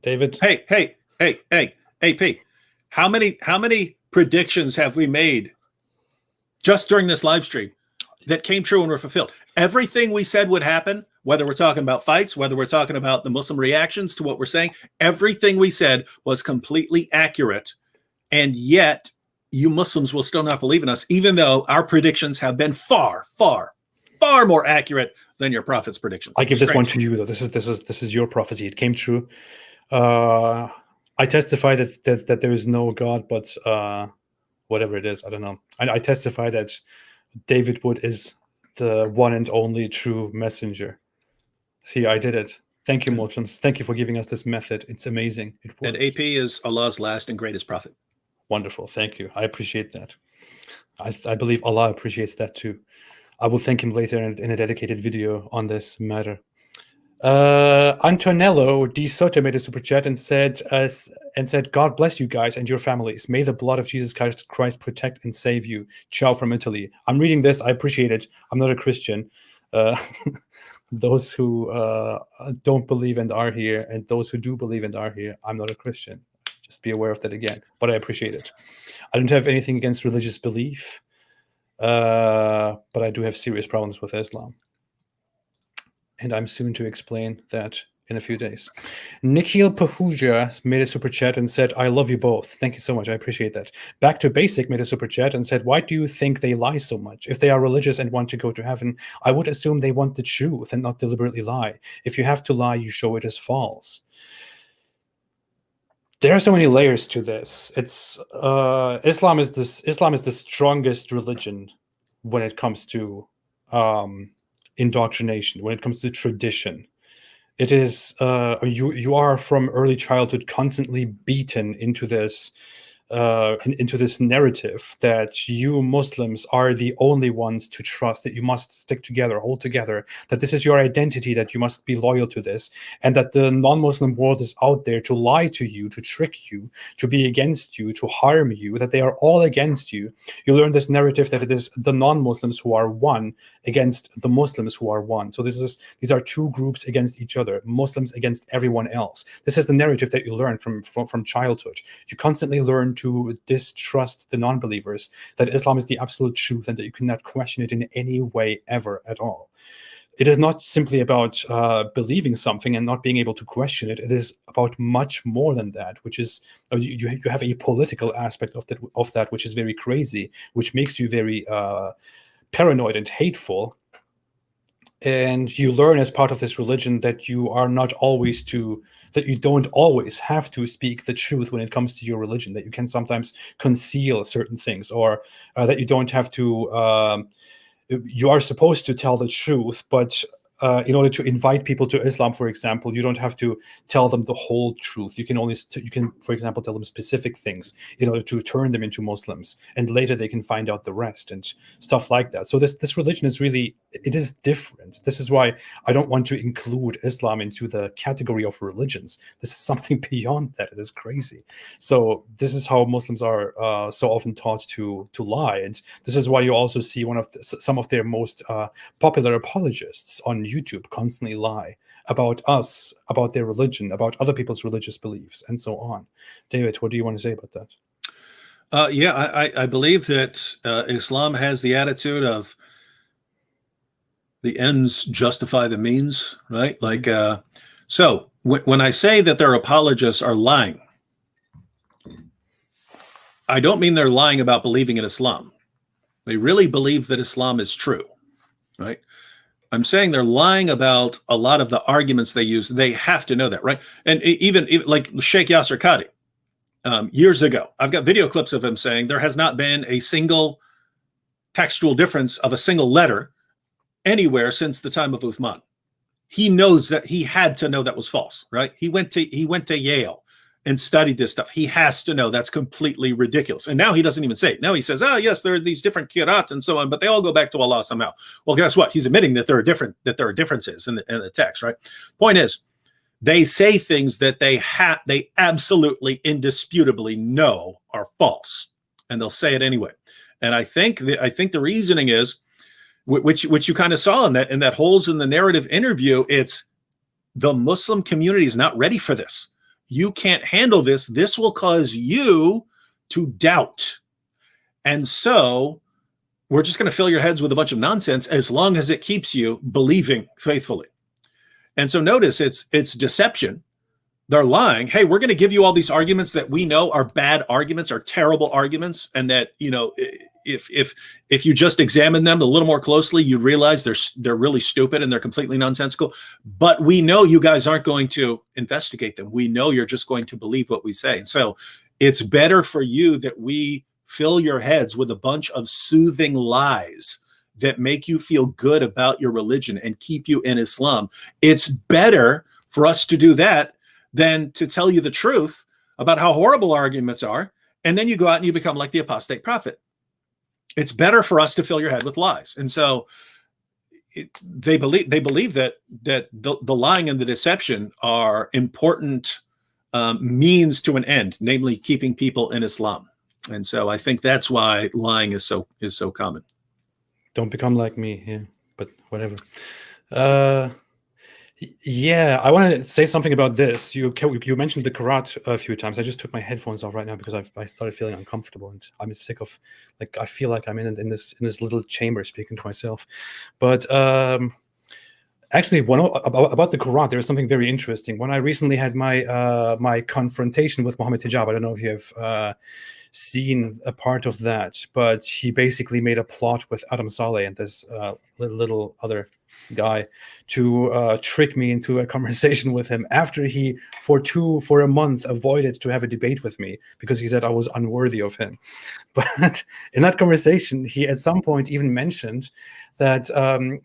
David. Hey, AP. How many predictions have we made just during this live stream that came true and were fulfilled? Everything we said would happen, whether we're talking about fights, whether we're talking about the Muslim reactions to what we're saying, everything we said was completely accurate. And yet you Muslims will still not believe in us, even though our predictions have been far, far, far more accurate than your prophet's predictions. I give this one to you, though. This is your prophecy. It came true. I testify that there is no God, but whatever it is, I don't know. I testify that David Wood is the one and only true messenger. See, I did it. Thank you, Muslims. Thank you for giving us this method. It's amazing. It works. And AP is Allah's last and greatest prophet. Wonderful. Thank you. I appreciate that. I believe Allah appreciates that too. I will thank him later in a dedicated video on this matter. Antonello Di Soto made a super chat and said, God bless you guys and your families. May the blood of Jesus Christ protect and save you. Ciao from Italy. I'm reading this. I appreciate it. I'm not a Christian. Those who don't believe and are here, and those who do believe and are here, I'm not a Christian. Just be aware of that again. But I appreciate it. I don't have anything against religious belief, but I do have serious problems with Islam. And I'm soon to explain that in a few days. Nikhil Pahuja made a super chat and said, I love you both. Thank you so much. I appreciate that. Back to Basic made a super chat and said, why do you think they lie so much? If they are religious and want to go to heaven, I would assume they want the truth and not deliberately lie. If you have to lie, you show it as false. There are so many layers to this. It's Islam is the strongest religion when it comes to indoctrination, when it comes to tradition. It is you are from early childhood constantly beaten into this narrative that you Muslims are the only ones to trust, that you must stick together, hold together, that this is your identity, that you must be loyal to this, and that the non-Muslim world is out there to lie to you, to trick you, to be against you, to harm you, that they are all against you. You learn this narrative that it is the non-Muslims who are one against the Muslims who are one. So these are two groups against each other, Muslims against everyone else. This is the narrative that you learn from childhood. You constantly learn to distrust the non-believers, that Islam is the absolute truth and that you cannot question it in any way ever at all. It is not simply about believing something and not being able to question it. It is about much more than that, which is you have a political aspect of that, which is very crazy, which makes you very paranoid and hateful. And you learn as part of this religion that you don't always have to speak the truth when it comes to your religion, that you can sometimes conceal certain things, or that you don't have to, you are supposed to tell the truth, but in order to invite people to Islam, for example, you don't have to tell them the whole truth. You can, for example, tell them specific things in order to turn them into Muslims, and later they can find out the rest and stuff like that. So this religion is really, it is different. This is why I don't want to include Islam into the category of religions. This is something beyond that. It is crazy. So this is how Muslims are so often taught to lie, and this is why you also see some of their most popular apologists on YouTube constantly lie about us, about their religion, about other people's religious beliefs, and so on. David, what do you want to say about that? Yeah, I believe that Islam has the attitude of the ends justify the means, right? Like, so when I say that their apologists are lying, I don't mean they're lying about believing in Islam. They really believe that Islam is true, right? I'm saying they're lying about a lot of the arguments they use. They have to know that, right? And even like Sheikh Yasser Qadhi, years ago, I've got video clips of him saying there has not been a single textual difference of a single letter anywhere since the time of Uthman. He knows that, he had to know that was false, right? He went to Yale and studied this stuff. He has to know that's completely ridiculous. And now he doesn't even say it. Now he says, oh, yes, there are these different qira'at and so on, but they all go back to Allah somehow. Well, guess what? He's admitting that there are differences in the text, right? Point is, they say things that they absolutely indisputably know are false, and they'll say it anyway. And I think the reasoning is, which you kind of saw in that Holes in the Narrative interview, it's the Muslim community is not ready for this. You can't handle this. This will cause you to doubt. And so we're just going to fill your heads with a bunch of nonsense as long as it keeps you believing faithfully. And so notice it's deception. They're lying. Hey, we're going to give you all these arguments that we know are bad arguments, are terrible arguments, and that, if you just examine them a little more closely, you realize they're really stupid and they're completely nonsensical. But we know you guys aren't going to investigate them. We know you're just going to believe what we say. And so it's better for you that we fill your heads with a bunch of soothing lies that make you feel good about your religion and keep you in Islam. It's better for us to do that than to tell you the truth about how horrible arguments are, and then you go out and you become like the apostate prophet. It's better for us to fill your head with lies. And so they believe that the lying and the deception are important means to an end, namely keeping people in Islam. And so I think that's why lying is so common. Don't become like me. Yeah, but whatever. Yeah, I want to say something about this. You mentioned the Quran a few times. I just took my headphones off right now because I started feeling uncomfortable, and I'm sick of, like, I feel like I'm in this little chamber speaking to myself. But actually, about the Quran, there is something very interesting. When I recently had my confrontation with Muhammad Hijab, I don't know if you have seen a part of that, but he basically made a plot with Adam Saleh and this little other guy to trick me into a conversation with him after he for a month avoided to have a debate with me because he said I was unworthy of him. But in that conversation, he at some point even mentioned that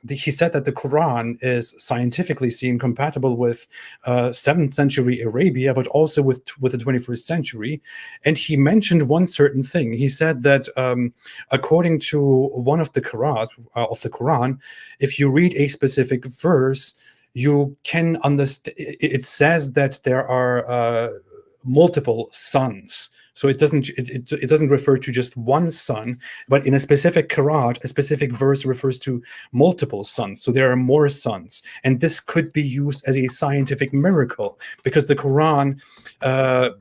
he said that the Quran is scientifically seen compatible with 7th century Arabia, but also with the 21st century. And he mentioned one certain thing. He said that according to one of the Quran, if you read a specific verse, you can understand. It says that there are multiple suns. So it doesn't refer to just one sun, but in a specific Quran, a specific verse refers to multiple suns. So there are more suns, and this could be used as a scientific miracle because the Quran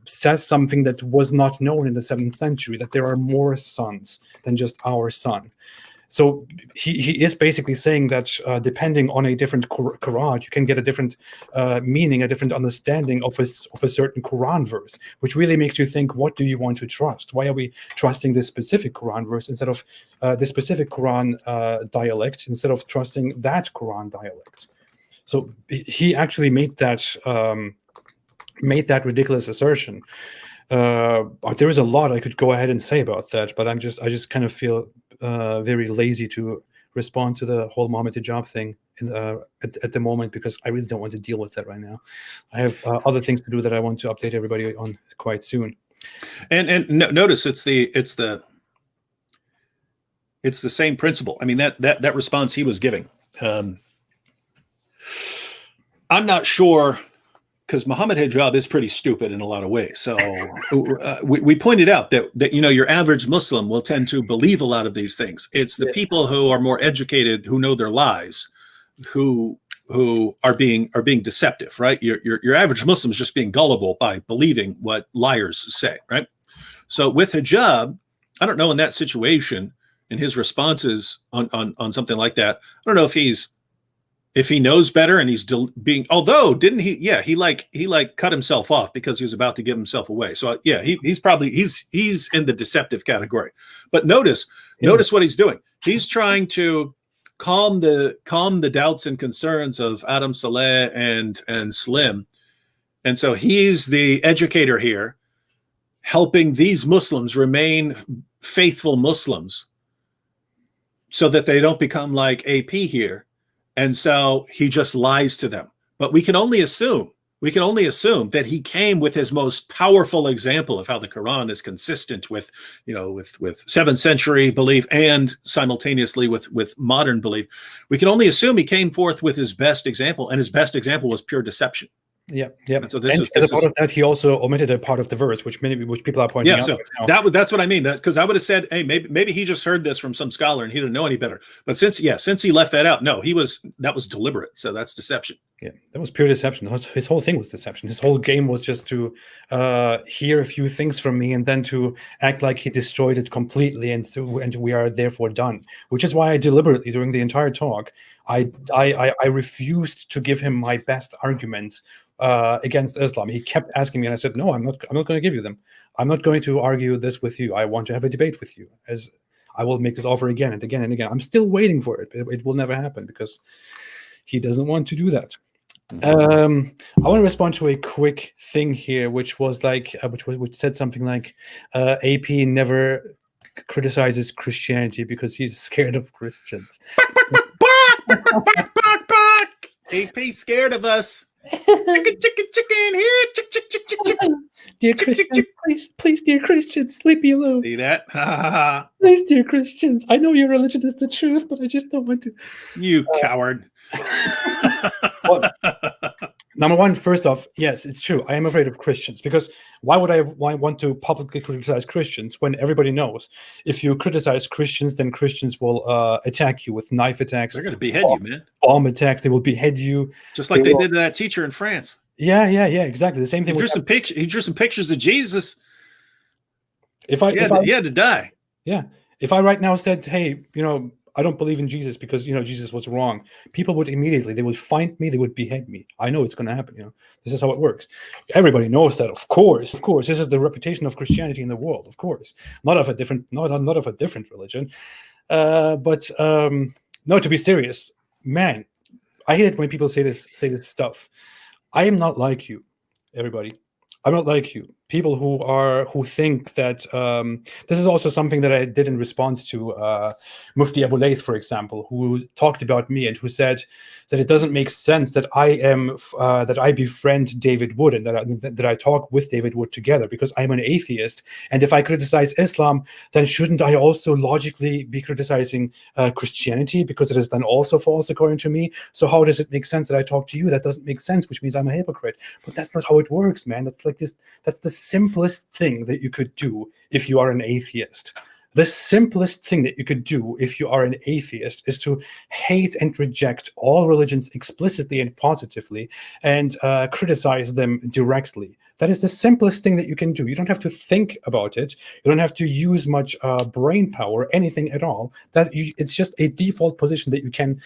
says something that was not known in the 7th century, that there are more suns than just our sun. So he is basically saying that depending on a different Quran, you can get a different meaning, a different understanding of a certain Quran verse, which really makes you think, what do you want to trust? Why are we trusting this specific Quran verse instead of this specific Quran dialect, instead of trusting that Quran dialect? So he actually made that ridiculous assertion. There is a lot I could go ahead and say about that, but I just kind of feel very lazy to respond to the whole Muhammad Hijab thing at the moment because I really don't want to deal with that right now. I have other things to do that I want to update everybody on quite soon. And notice it's the same principle. I mean that response he was giving. I'm not sure, because Muhammad Hijab is pretty stupid in a lot of ways. So we pointed out that your average Muslim will tend to believe a lot of these things. It's the people who are more educated, who know their lies, who are being deceptive, right? Your average Muslim is just being gullible by believing what liars say, right? So with Hijab, I don't know in that situation, in his responses on something like that, I don't know if he knows better and he's although didn't he? Yeah, he cut himself off because he was about to give himself away. So yeah, he's in the deceptive category. But notice what he's doing. He's trying to calm the doubts and concerns of Adam Saleh and Slim. And so he's the educator here, helping these Muslims remain faithful Muslims so that they don't become like AP here. And so he just lies to them. But we can only assume we can only assume that he came with his most powerful example of how the Quran is consistent with, with 7th century belief and simultaneously with modern belief. We can only assume he came forth with his best example, and his best example was pure deception. Yeah, yeah. And so as a part of that, he also omitted a part of the verse, which people are pointing out. So right now. that's what I mean. Because I would have said, hey, maybe he just heard this from some scholar and he didn't know any better. But since he left that out, no, that was deliberate. So that's deception. Yeah, that was pure deception. His whole thing was deception. His whole game was just to hear a few things from me and then to act like he destroyed it completely, and we are therefore done. Which is why I deliberately, during the entire talk, I refused to give him my best arguments against Islam. He kept asking me, and I said, "No, I'm not going to give you them. I'm not going to argue this with you. I want to have a debate with you. As I will make this offer again and again and again. I'm still waiting for it. It will never happen because he doesn't want to do that." I want to respond to a quick thing here, which was like, which said something like, AP never criticizes Christianity because he's scared of Christians. AP scared of us. Chicken here. Dear Christians, please, dear Christians, leave me alone. See that? Please, dear Christians, I know your religion is the truth, but I just don't want to. You coward. Well, number one, first off, yes, it's true. I am afraid of Christians, because why would I want to publicly criticize Christians when everybody knows if you criticize Christians, then Christians will attack you with knife attacks. They're going to behead you, man. Bomb attacks. They will behead you. Just like they did to that teacher in France. Yeah, exactly. The same thing. He drew some pictures of Jesus. He had to die. Yeah. If I right now said, hey, I don't believe in Jesus because, Jesus was wrong, people would immediately, they would find me, they would behead me. I know it's going to happen. This is how it works. Everybody knows that, of course. This is the reputation of Christianity in the world, of course. Not of a different religion. But no, to be serious, man, I hate it when people say this stuff. I am not like you, everybody. I'm not like you. People who think that this is also something that I did in response to Mufti Abu Layth, for example, who talked about me and who said that it doesn't make sense that I befriend David Wood and that I talk with David Wood together because I'm an atheist. And if I criticize Islam, then shouldn't I also logically be criticizing Christianity because it is then also false according to me? So how does it make sense that I talk to you? That doesn't make sense, which means I'm a hypocrite. But that's not how it works, man. That's the simplest thing that you could do if you are an atheist. The simplest thing that you could do if you are an atheist is to hate and reject all religions explicitly and positively and criticize them directly. That is the simplest thing that you can do. You don't have to think about it. You don't have to use much brain power, anything at all. It's just a default position that you can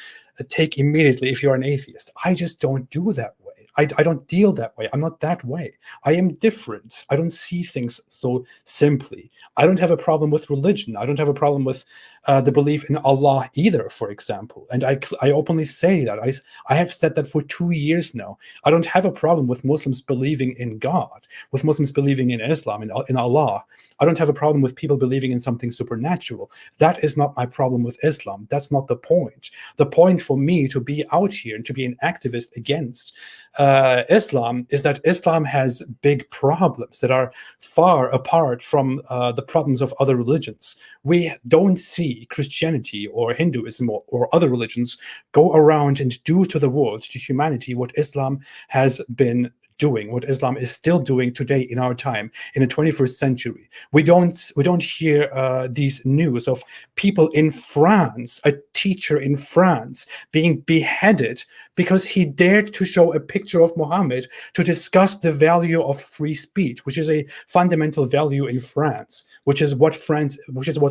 take immediately if you're an atheist. I just don't do that way. I don't deal that way. I'm not that way. I am different. I don't see things so simply. I don't have a problem with religion. I don't have a problem with the belief in Allah either, for example. And I openly say that. I have said that for 2 years now. I don't have a problem with Muslims believing in God, with Muslims believing in Islam, in Allah. I don't have a problem with people believing in something supernatural. That is not my problem with Islam. That's not the point. The point for me to be out here and to be an activist against Islam is that Islam has big problems that are far apart from the problems of other religions. We don't see Christianity or Hinduism or other religions go around and do to the world, to humanity, what Islam has been doing, what Islam is still doing today in our time, in the 21st century. We don't hear these news of people in France, a teacher in France, being beheaded because he dared to show a picture of Muhammad to discuss the value of free speech, which is a fundamental value in France, which is what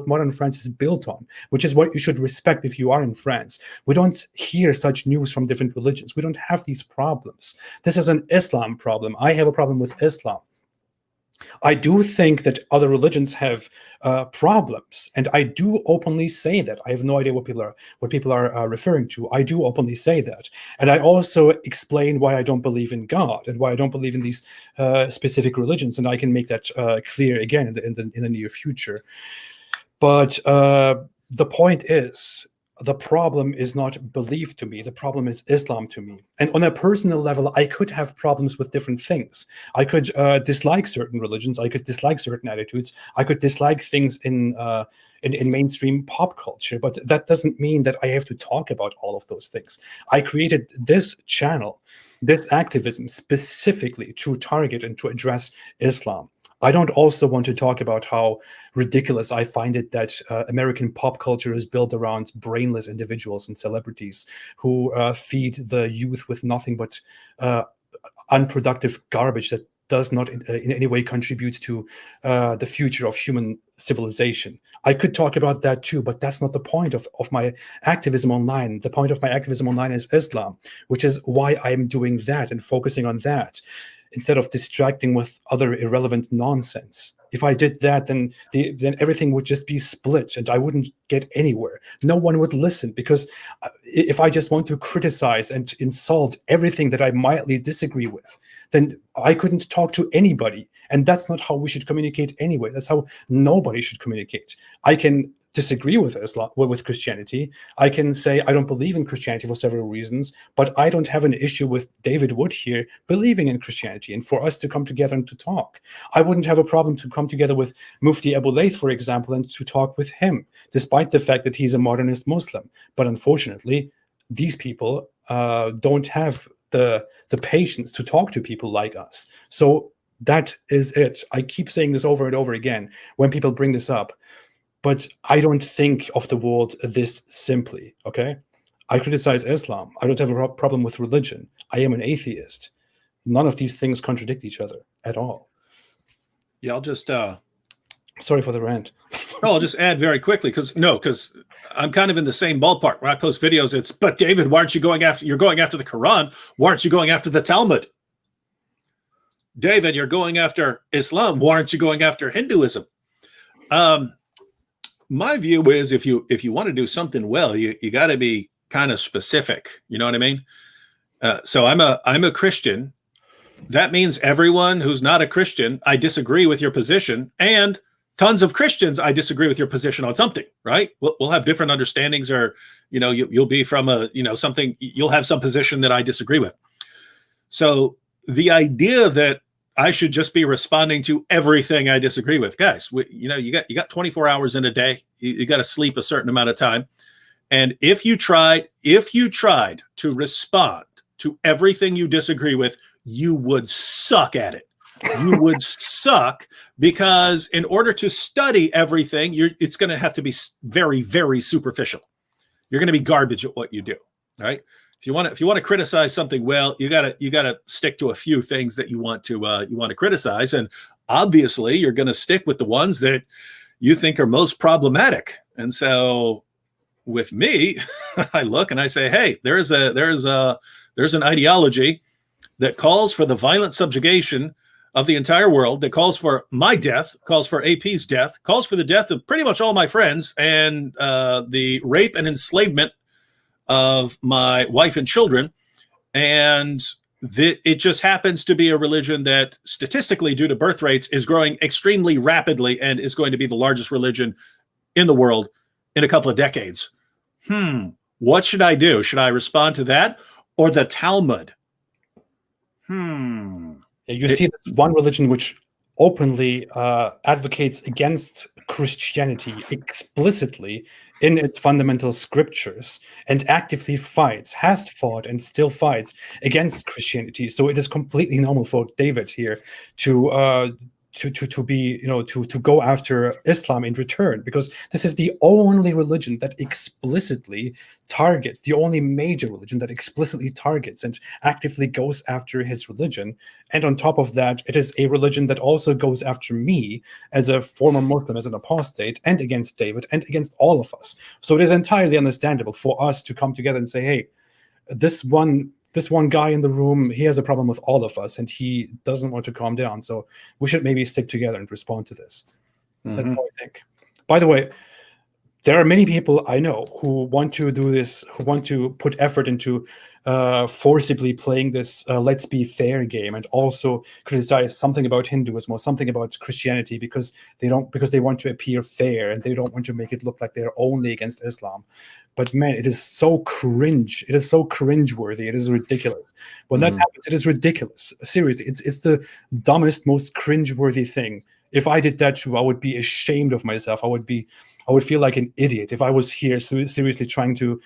modern France is built on, which is what you should respect if you are in France. We don't hear such news from different religions. We don't have these problems. This is an Islam problem. I have a problem with Islam. I do think that other religions have problems, and I do openly say that. I have no idea what people are referring to. I do openly say that, and I also explain why I don't believe in God and why I don't believe in these specific religions, and I can make that clear again in the near future. But the point is, the problem is not belief to me. The problem is Islam to me. And on a personal level, I could have problems with different things. I could dislike certain religions. I could dislike certain attitudes. I could dislike things in mainstream pop culture. But that doesn't mean that I have to talk about all of those things. I created this channel, this activism, specifically to target and to address Islam. I don't also want to talk about how ridiculous I find it that American pop culture is built around brainless individuals and celebrities who feed the youth with nothing but unproductive garbage that does not in any way contribute to the future of human civilization. I could talk about that too, but that's not the point of my activism online. The point of my activism online is Islam, which is why I'm doing that and focusing on that, instead of distracting with other irrelevant nonsense. If I did that, then everything would just be split and I wouldn't get anywhere. No one would listen, because if I just want to criticize and insult everything that I mildly disagree with, then I couldn't talk to anybody. And that's not how we should communicate anyway. That's how nobody should communicate. I can disagree with Islam, with Christianity. I can say I don't believe in Christianity for several reasons, but I don't have an issue with David Wood here believing in Christianity and for us to come together and to talk. I wouldn't have a problem to come together with Mufti Abu Layth, for example, and to talk with him, despite the fact that he's a modernist Muslim. But unfortunately, these people don't have the patience to talk to people like us. So that is it. I keep saying this over and over again when people bring this up. But I don't think of the world this simply, okay? I criticize Islam. I don't have a problem with religion. I am an atheist. None of these things contradict each other at all. Yeah, I'll just... Sorry for the rant. No, I'll just add very quickly, because I'm kind of in the same ballpark. When I post videos, it's, but David, why aren't you going after... You're going after the Quran. Why aren't you going after the Talmud? David, you're going after Islam. Why aren't you going after Hinduism? My view is if you want to do something well, you got to be kind of specific. You know what I mean? So I'm a Christian. That means everyone who's not a Christian, I disagree with your position, and tons of Christians, I disagree with your position on something. Right? We'll have different understandings, or you'll be from something. You'll have some position that I disagree with. So the idea that I should just be responding to everything I disagree with, guys. You got 24 hours in a day. You got to sleep a certain amount of time, and if you tried to respond to everything you disagree with, you would suck at it. You would suck, because in order to study everything, it's going to have to be very, very superficial. You're going to be garbage at what you do, right? If you want to criticize something well, you gotta stick to a few things that you want to criticize, and obviously you're going to stick with the ones that you think are most problematic. And so, with me, I look and I say, hey, there's an ideology that calls for the violent subjugation of the entire world, that calls for my death, calls for AP's death, calls for the death of pretty much all my friends, and the rape and enslavement of my wife and children. And it just happens to be a religion that statistically, due to birth rates, is growing extremely rapidly and is going to be the largest religion in the world in a couple of decades. What should I do? Should I respond to that or the Talmud? You see this one religion which openly advocates against Christianity explicitly in its fundamental scriptures, and actively has fought and still fights against Christianity. So it is completely normal for David here to go after Islam in return, because this is the only religion that explicitly targets, the only major religion that explicitly targets and actively goes after his religion. And on top of that, it is a religion that also goes after me as a former Muslim, as an apostate, and against David, and against all of us. So it is entirely understandable for us to come together and say, hey, this one guy in the room, he has a problem with all of us, and he doesn't want to calm down. So we should maybe stick together and respond to this. That's how I think. By the way, there are many people I know who want to do this, who want to put effort into forcibly playing this let's be fair game, and also criticize something about Hinduism or something about Christianity because they want to appear fair and they don't want to make it look like they're only against Islam. But man, it is so cringe. It is so cringeworthy. It is ridiculous. When that happens, it is ridiculous. Seriously, it's the dumbest, most cringeworthy thing. If I did that too, I would be ashamed of myself. I would feel like an idiot if I was here seriously trying to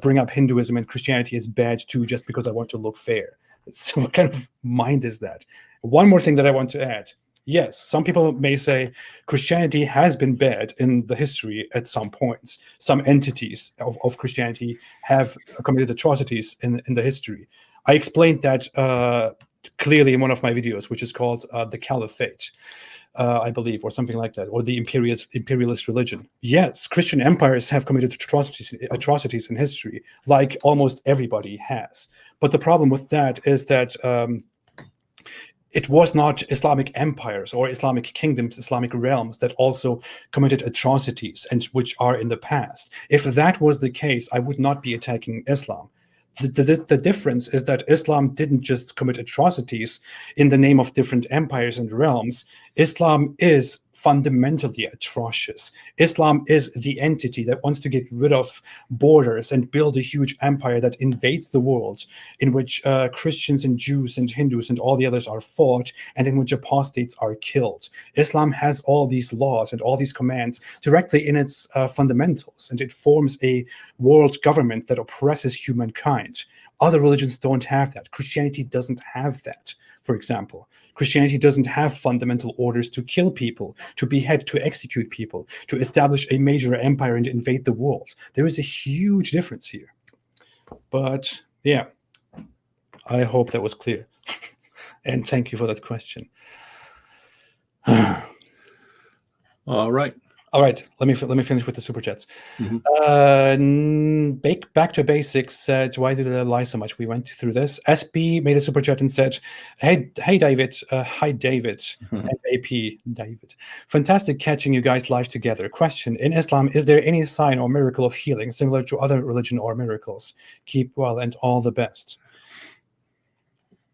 bring up Hinduism and Christianity as bad too, just because I want to look fair. So what kind of mind is that? One more thing that I want to add. Yes, some people may say Christianity has been bad in the history at some points. Some entities of Christianity have committed atrocities in the history. I explained that clearly in one of my videos, which is called The Caliphate. I believe, or something like that, or the imperialist religion. Yes, Christian empires have committed atrocities in history, like almost everybody has. But the problem with that is that it was not Islamic empires or Islamic kingdoms, Islamic realms that also committed atrocities and which are in the past. If that was the case, I would not be attacking Islam. The difference is that Islam didn't just commit atrocities in the name of different empires and realms. Islam is fundamentally atrocious. Islam is the entity that wants to get rid of borders and build a huge empire that invades the world, in which Christians and Jews and Hindus and all the others are fought, and in which apostates are killed. Islam has all these laws and all these commands directly in its fundamentals, and it forms a world government that oppresses humankind. Other religions don't have that. Christianity doesn't have that, for example. Christianity doesn't have fundamental orders to kill people, to behead, to execute people, to establish a major empire and invade the world. There is a huge difference here. But yeah, I hope that was clear. And thank you for that question. All right. All right, let me finish with the super chats. Back to Basics said, "Why did I lie so much?" We went through this. SB made a super chat and said, "Hey David, hi David, and AP David, fantastic catching you guys live together. Question: in Islam, is there any sign or miracle of healing similar to other religion or miracles? Keep well and all the best."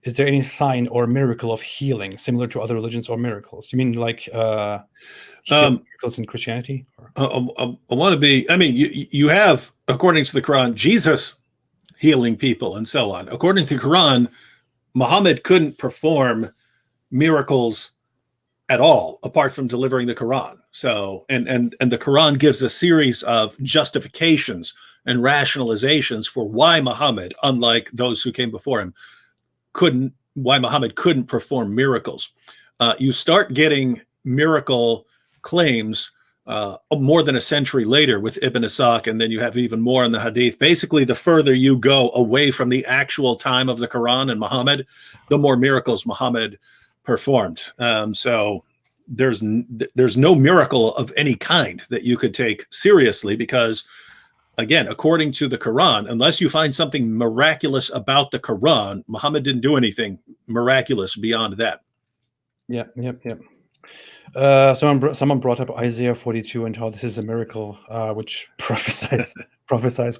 Is there any sign or miracle of healing similar to other religions or miracles? You mean like miracles in Christianity? I want to be, I mean, you have, according to the Quran, Jesus healing people and so on. According to the Quran, Muhammad couldn't perform miracles at all, apart from delivering the Quran. So, and the Quran gives a series of justifications and rationalizations for why Muhammad, unlike those who came before him, why Muhammad couldn't perform miracles. You start getting miracle claims more than a century later with Ibn Ishaq, and then you have even more in the Hadith. Basically, the further you go away from the actual time of the Quran and Muhammad, the more miracles Muhammad performed. So there's no miracle of any kind that you could take seriously, because again, according to the Quran, unless you find something miraculous about the Quran, Muhammad didn't do anything miraculous beyond that. Yep. Someone brought up Isaiah 42 and how this is a miracle, which prophesies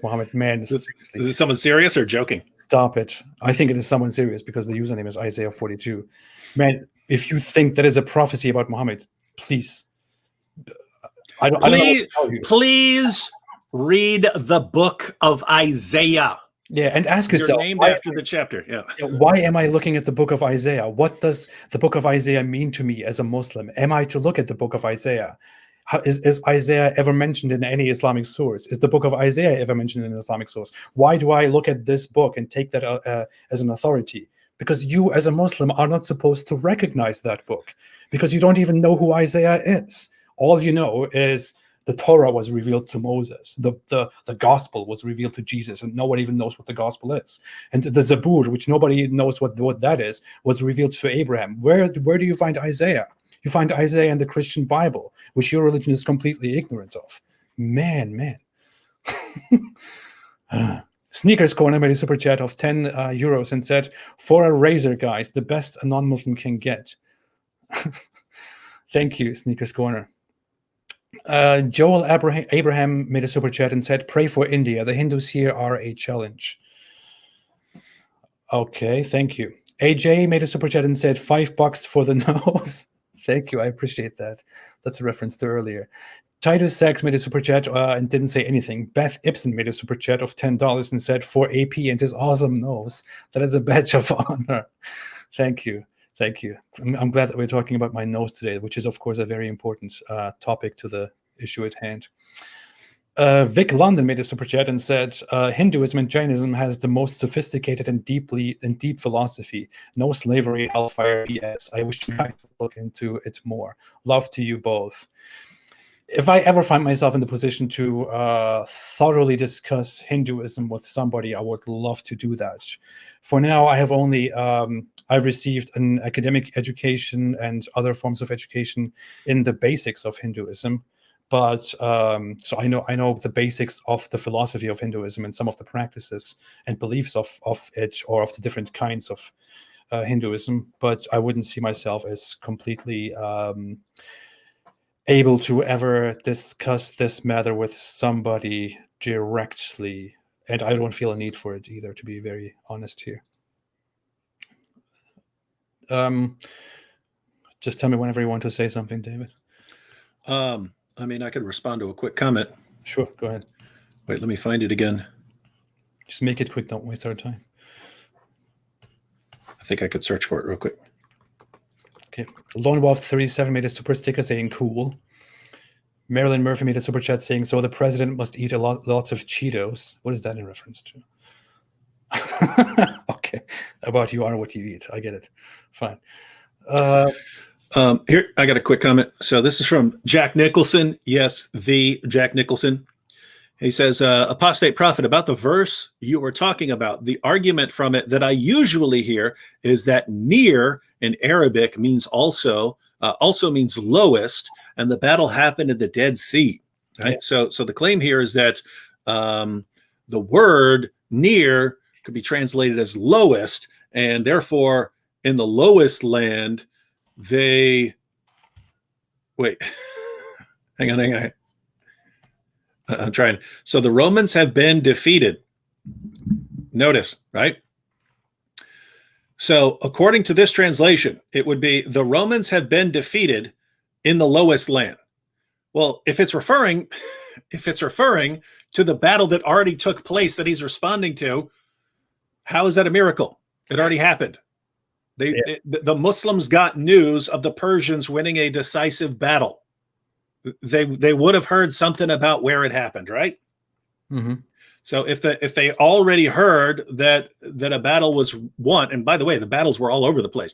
Muhammad. Man, is it someone serious or joking? Stop it. I think it is someone serious, because the username is Isaiah 42. Man, if you think that is a prophecy about Muhammad, please. I don't know what to tell you. Please read the book of Isaiah. Yeah, and ask yourself. You're named after the chapter. Yeah. Why am I looking at the book of Isaiah? What does the book of Isaiah mean to me as a Muslim? Am I to look at the book of Isaiah? Is Isaiah ever mentioned in any Islamic source? Is the book of Isaiah ever mentioned in an Islamic source? Why do I look at this book and take that as an authority? Because you, as a Muslim, are not supposed to recognize that book, because you don't even know who Isaiah is. All you know is the Torah was revealed to Moses. The gospel was revealed to Jesus, and no one even knows what the gospel is. And the Zabur, which nobody knows what that is, was revealed to Abraham. Where do you find Isaiah? You find Isaiah in the Christian Bible, which your religion is completely ignorant of. Man. Sneakers Corner made a super chat of 10 euros and said, "For a razor, guys, the best a non-Muslim can get." Thank you, Sneakers Corner. Joel Abraham made a super chat and said, "Pray for India. The Hindus here are a challenge." Okay, thank you. AJ made a super chat and said $5 for the nose. Thank you, I appreciate that. That's a reference to earlier. Titus Sachs made a super chat and didn't say anything. Beth Ibsen made a super chat of $10 and said, for AP and his awesome nose. That is a badge of honor. Thank you. Thank you. I'm glad that we're talking about my nose today, which is, of course, a very important topic to the issue at hand. Vic London made a super chat and said, Hinduism and Jainism has the most sophisticated and deep philosophy. No slavery, hellfire, BS. I wish you might look into it more. Love to you both. If I ever find myself in the position to thoroughly discuss Hinduism with somebody, I would love to do that. For now, I have only I've received an academic education and other forms of education in the basics of Hinduism. But so I know the basics of the philosophy of Hinduism and some of the practices and beliefs of it, or of the different kinds of Hinduism. But I wouldn't see myself as completely able to ever discuss this matter with somebody directly. And I don't feel a need for it either, to be very honest here. Just tell me whenever you want to say something, David. I mean, I could respond to a quick comment. Sure, go ahead. Wait, let me find it again. Just make it quick. Don't waste our time. I think I could search for it real quick. Okay. Lone Wolf 37 made a super sticker saying cool. Marilyn Murphy made a super chat saying, so the president must eat lots of Cheetos. What is that in reference to? Okay. About you are what you eat. I get it. Fine. Here, I got a quick comment. So this is from Jack Nicholson. Yes, the Jack Nicholson. He says, Apostate Prophet, about the verse you were talking about, the argument from it that I usually hear is that near in Arabic means also means lowest, and the battle happened in the Dead Sea. Right? Yeah. So the claim here is that the word near could be translated as lowest, and therefore in the lowest land, they wait. hang on. I'm trying. So the Romans have been defeated. Notice, right? So according to this translation, it would be the Romans have been defeated in the lowest land. Well, if it's referring to the battle that already took place that he's responding to, how is that a miracle? It already happened. The Muslims got news of the Persians winning a decisive battle. They would have heard something about where it happened, right? Mm-hmm. So if they already heard that a battle was won, and by the way, the battles were all over the place,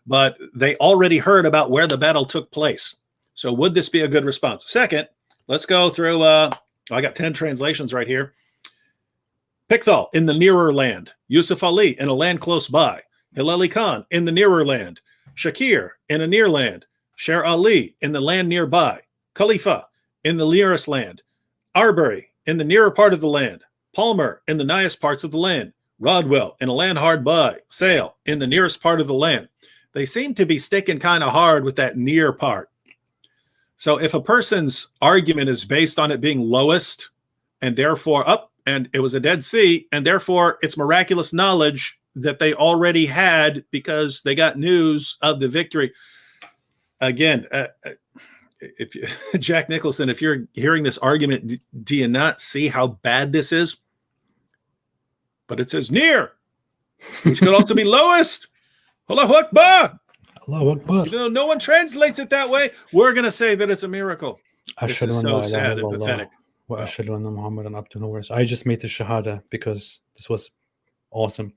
but they already heard about where the battle took place. So would this be a good response? Second, let's go through. I got 10 translations right here. Pickthall in the nearer land. Yusuf Ali in a land close by. Hilali Khan in the nearer land. Shakir in a near land. Sher Ali in the land nearby. Khalifa in the nearest land. Arbery in the nearer part of the land. Palmer in the nighest parts of the land. Rodwell in a land hard by. Sale in the nearest part of the land. They seem to be sticking kind of hard with that near part. So if a person's argument is based on it being lowest and therefore up, and it was a Dead Sea, and therefore it's miraculous knowledge that they already had because they got news of the victory. Again, if Jack Nicholson, if you're hearing this argument, do you not see how bad this is? But it says near, which could also be lowest. Allahu Akbar. Allahu Akbar. Even though no one translates it that way, we're going to say that it's a miracle. This is so sad and pathetic. I just made the Shahada because this was awesome.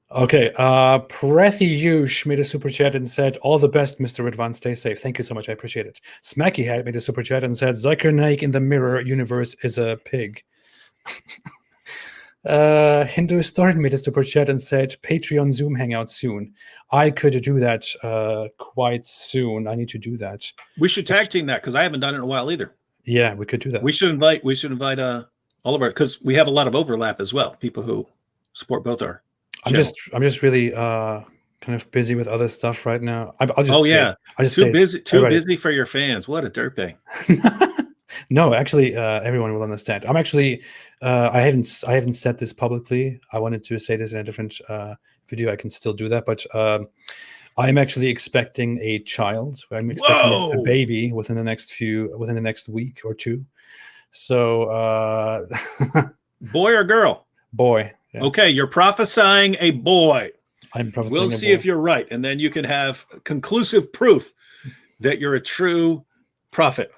Okay, Prathiyush made a super chat and said, all the best, Mr. Ridvan, stay safe. Thank you so much, I appreciate it. Smacky Hat made a super chat and said, Zakir Naik in the mirror universe is a pig. Hindu Historian made a super chat and said, Patreon Zoom hangout soon. I could do that quite soon. I need to do that. We should tag team that because I haven't done it in a while either. Yeah, we could do that. We should invite all of our, because we have a lot of overlap as well. People who support both our channels. I'm just really kind of busy with other stuff right now. I'll just too busy for your fans. What a dirtbag. No, actually, everyone will understand. I'm actually, I haven't said this publicly. I wanted to say this in a different video. I can still do that, but I'm actually expecting a child. I'm expecting a Whoa! baby within the next week or two. So, Boy or girl? boy. Yeah. Okay, you're prophesying a boy. I'm prophesying We'll see if you're right, and then you can have conclusive proof that you're a true prophet.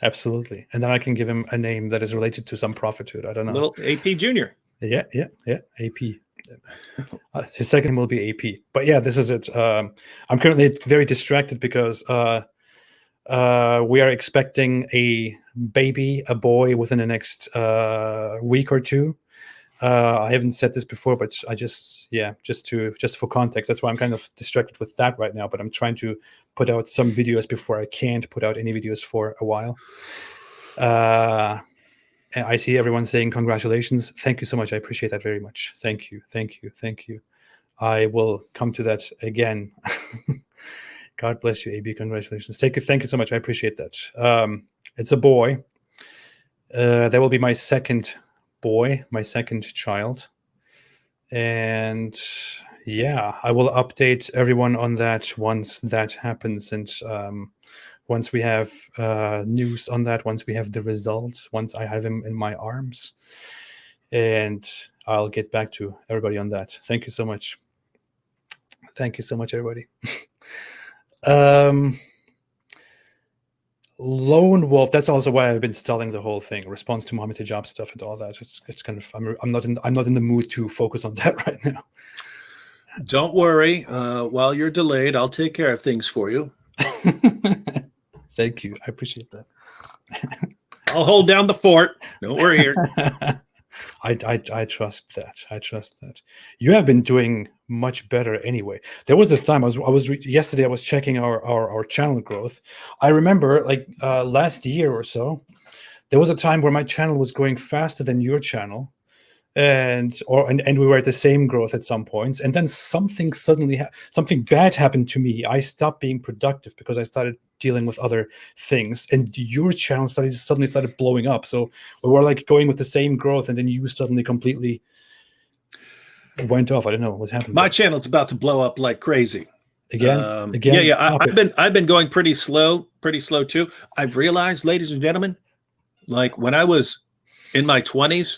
Absolutely. And then I can give him a name that is related to some prophethood. I don't know. Little AP Junior. Yeah. AP. His second will be AP. But yeah, this is it. I'm currently very distracted because we are expecting a baby, a boy, within the next week or two. I haven't said this before, but I just for context, that's why I'm kind of distracted with that right now. But I'm trying to put out some videos before I can't put out any videos for a while. And I see everyone saying congratulations. Thank you so much. I appreciate that very much. Thank you. I will come to that again. God bless you, AB. Congratulations. Thank you so much. I appreciate that. It's a boy. That will be my second boy, my second child. And yeah, I will update everyone on that once that happens. And once we have news on that, once we have the results, once I have him in my arms, and I'll get back to everybody on that. Thank you so much. Thank you so much, everybody. Lone Wolf. That's also why I've been stalling the whole thing. Response to Mohammed Hijab stuff and all that. It's kind of I'm not in the mood to focus on that right now. Don't worry. While you're delayed, I'll take care of things for you. Thank you. I appreciate that. I'll hold down the fort. Don't worry here. I trust that. I trust that. You have been doing much better anyway. There was this time yesterday I was checking our channel growth. I remember like last year or so, there was a time where my channel was going faster than your channel, and we were at the same growth at some points, and then something bad happened to me. I stopped being productive because I started dealing with other things, and your channel suddenly started blowing up. So we were like going with the same growth, and then you suddenly completely went off. I don't know what happened. My channel's about to blow up like crazy. Again. Yeah. I've been going pretty slow too. I've realized, ladies and gentlemen, like when I was in my 20s,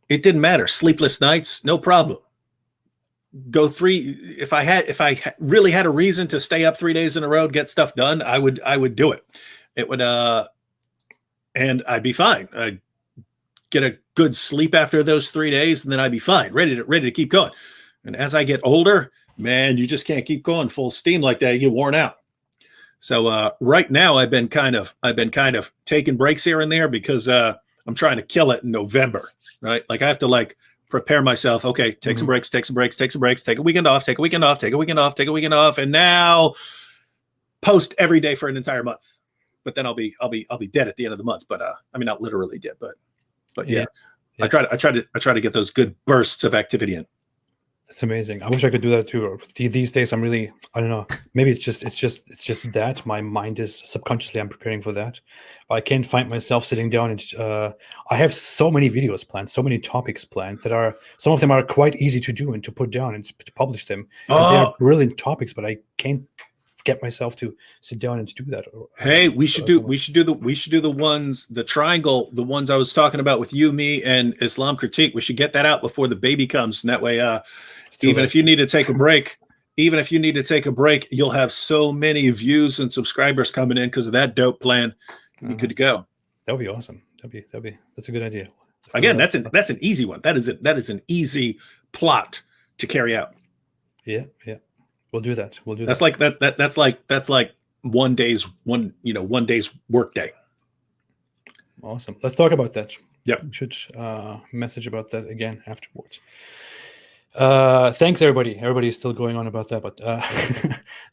it didn't matter. Sleepless nights, no problem. If I really had a reason to stay up 3 days in a row, get stuff done, I would do it. It would, and I'd be fine. I'd get a good sleep after those 3 days, and then I'd be fine, ready to keep going. And as I get older, man, you just can't keep going full steam like that. You get worn out. So right now, I've been kind of taking breaks here and there because I'm trying to kill it in November, right? Like I have to like prepare myself. Okay, take some breaks, take a weekend off, and now post every day for an entire month. But then I'll be dead at the end of the month. But I mean, not literally dead, but yeah. I try to get those good bursts of activity in. That's amazing. I wish I could do that too. These days, I don't know. Maybe it's just that my mind is subconsciously I'm preparing for that. I can't find myself sitting down and I have so many videos planned, so many topics planned that some of them are quite easy to do and to put down and to publish them. They are brilliant topics, but I can't get myself to sit down and to do that. Hey, we should do the ones, the triangle, the ones I was talking about with you, me, and Islam Critique. We should get that out before the baby comes, and that way, even if you need to take a break, you'll have so many views and subscribers coming in because of that dope plan. You'll be good to go. That would be awesome. That's a good idea. Again, that's an easy one. That is an easy plot to carry out. Yeah. We'll do that. That's like that. That's like one day's work day. Awesome. Let's talk about that. Yep. We should message about that again afterwards. Thanks everybody. Everybody is still going on about that, but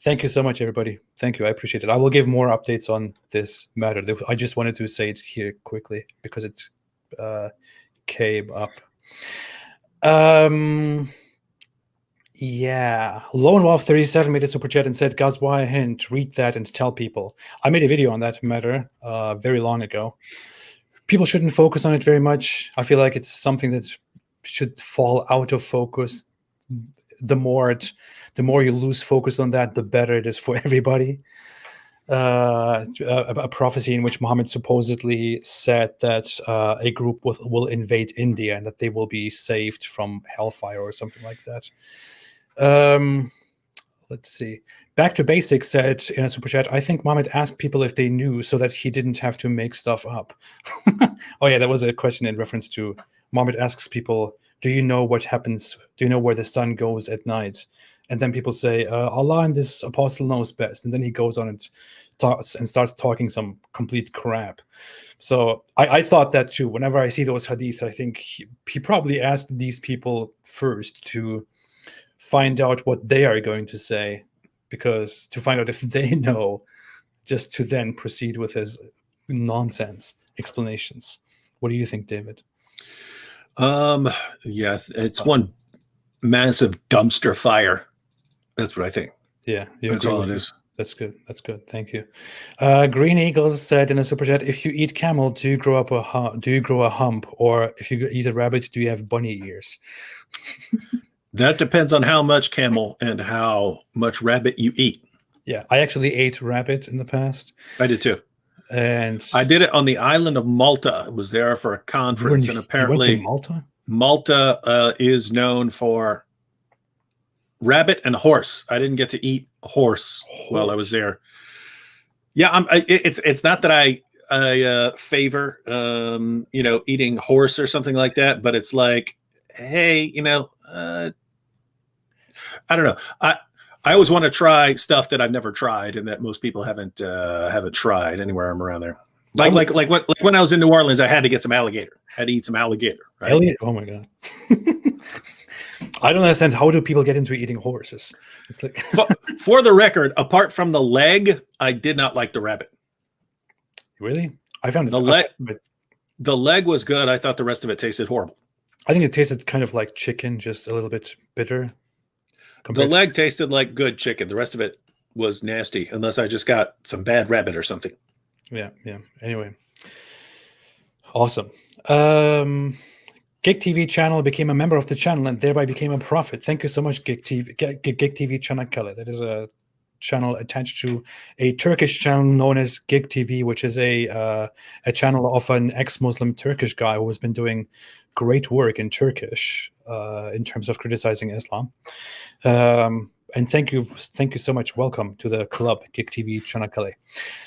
thank you so much, everybody. Thank you. I appreciate it. I will give more updates on this matter. I just wanted to say it here quickly because it came up. Yeah, Lone Wolf 37 made a super chat and said, "Guys, why a hint? Read that and tell people." I made a video on that matter very long ago. People shouldn't focus on it very much. I feel like it's something that should fall out of focus. The more you lose focus on that, the better it is for everybody. A prophecy in which Muhammad supposedly said that a group will invade India and that they will be saved from hellfire or something like that. Let's see. Back to Basics said in a super chat, "I think Muhammad asked people if they knew so that he didn't have to make stuff up." Oh yeah, that was a question in reference to Muhammad asks people, "Do you know what happens? Do you know where the sun goes at night?" And then people say, "Allah and this apostle knows best." And then he goes on and starts talking some complete crap. So I thought that too. Whenever I see those hadith, I think he probably asked these people first to find out what they are going to say, because to find out if they know, just to then proceed with his nonsense explanations. What do you think, David? Yeah, it's one massive dumpster fire. That's what I think. Yeah, that's all it is. That's good. That's good. Thank you. Green Eagles said in a super chat, "If you eat camel, do you grow a hump? Or if you eat a rabbit, do you have bunny ears?" That depends on how much camel and how much rabbit you eat. Yeah, I actually ate rabbit in the past. I did too. And I did it on the island of Malta. I was there for a conference, and apparently Malta is known for rabbit and horse. I didn't get to eat horse while I was there. Yeah, it's not that I favor eating horse or something like that, but it's like, hey, I don't know. I always want to try stuff that I've never tried and that most people haven't tried anywhere I'm around there. Like when I was in New Orleans, I had to get some alligator. I had to eat some alligator. Right? Oh my god! I don't understand, how do people get into eating horses? It's like for the record, apart from the leg, I did not like the rabbit. Really? I found the leg was good. I thought the rest of it tasted horrible. I think it tasted kind of like chicken, just a little bit bitter. The leg tasted like good chicken. The rest of it was nasty, unless I just got some bad rabbit or something. Yeah. Anyway. Awesome. Gig TV channel became a member of the channel and thereby became a prophet. Thank you so much, Gig TV Çanakkale. That is a channel attached to a Turkish channel known as Gig TV, which is a channel of an ex-Muslim Turkish guy who has been doing great work in Turkish in terms of criticizing Islam. And thank you so much. Welcome to the club, Gig TV Çanakkale.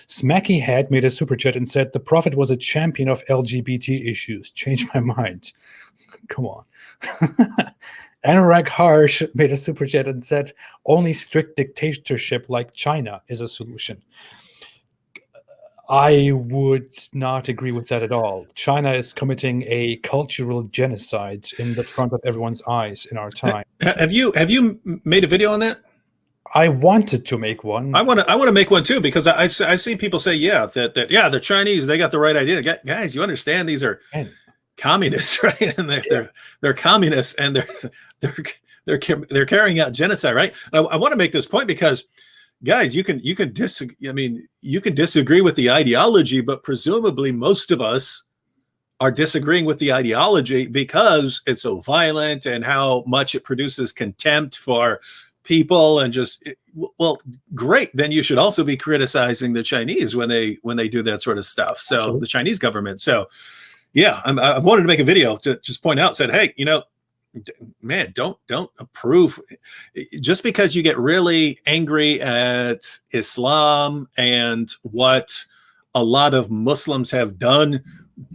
Smacky Head made a super chat and said, "The Prophet was a champion of LGBT issues. Changed my mind." Come on. Anurag Harsh made a super chat and said, "Only strict dictatorship like China is a solution." I would not agree with that at all. China is committing a cultural genocide in the front of everyone's eyes in our time. Have you made a video on that? I wanted to make one. I want to make one too, because I've seen people say, that the Chinese, they got the right idea. Guys, you understand these are communists, right? And they're communists, and they're carrying out genocide, right? And I want to make this point because, guys, you can disagree. I mean, you can disagree with the ideology, but presumably most of us are disagreeing with the ideology because it's so violent and how much it produces contempt for people, and well, great. Then you should also be criticizing the Chinese when they do that sort of stuff. So Absolutely. The Chinese government. So yeah, I wanted to make a video to just point out, said, hey, man, don't approve just because you get really angry at Islam and what a lot of Muslims have done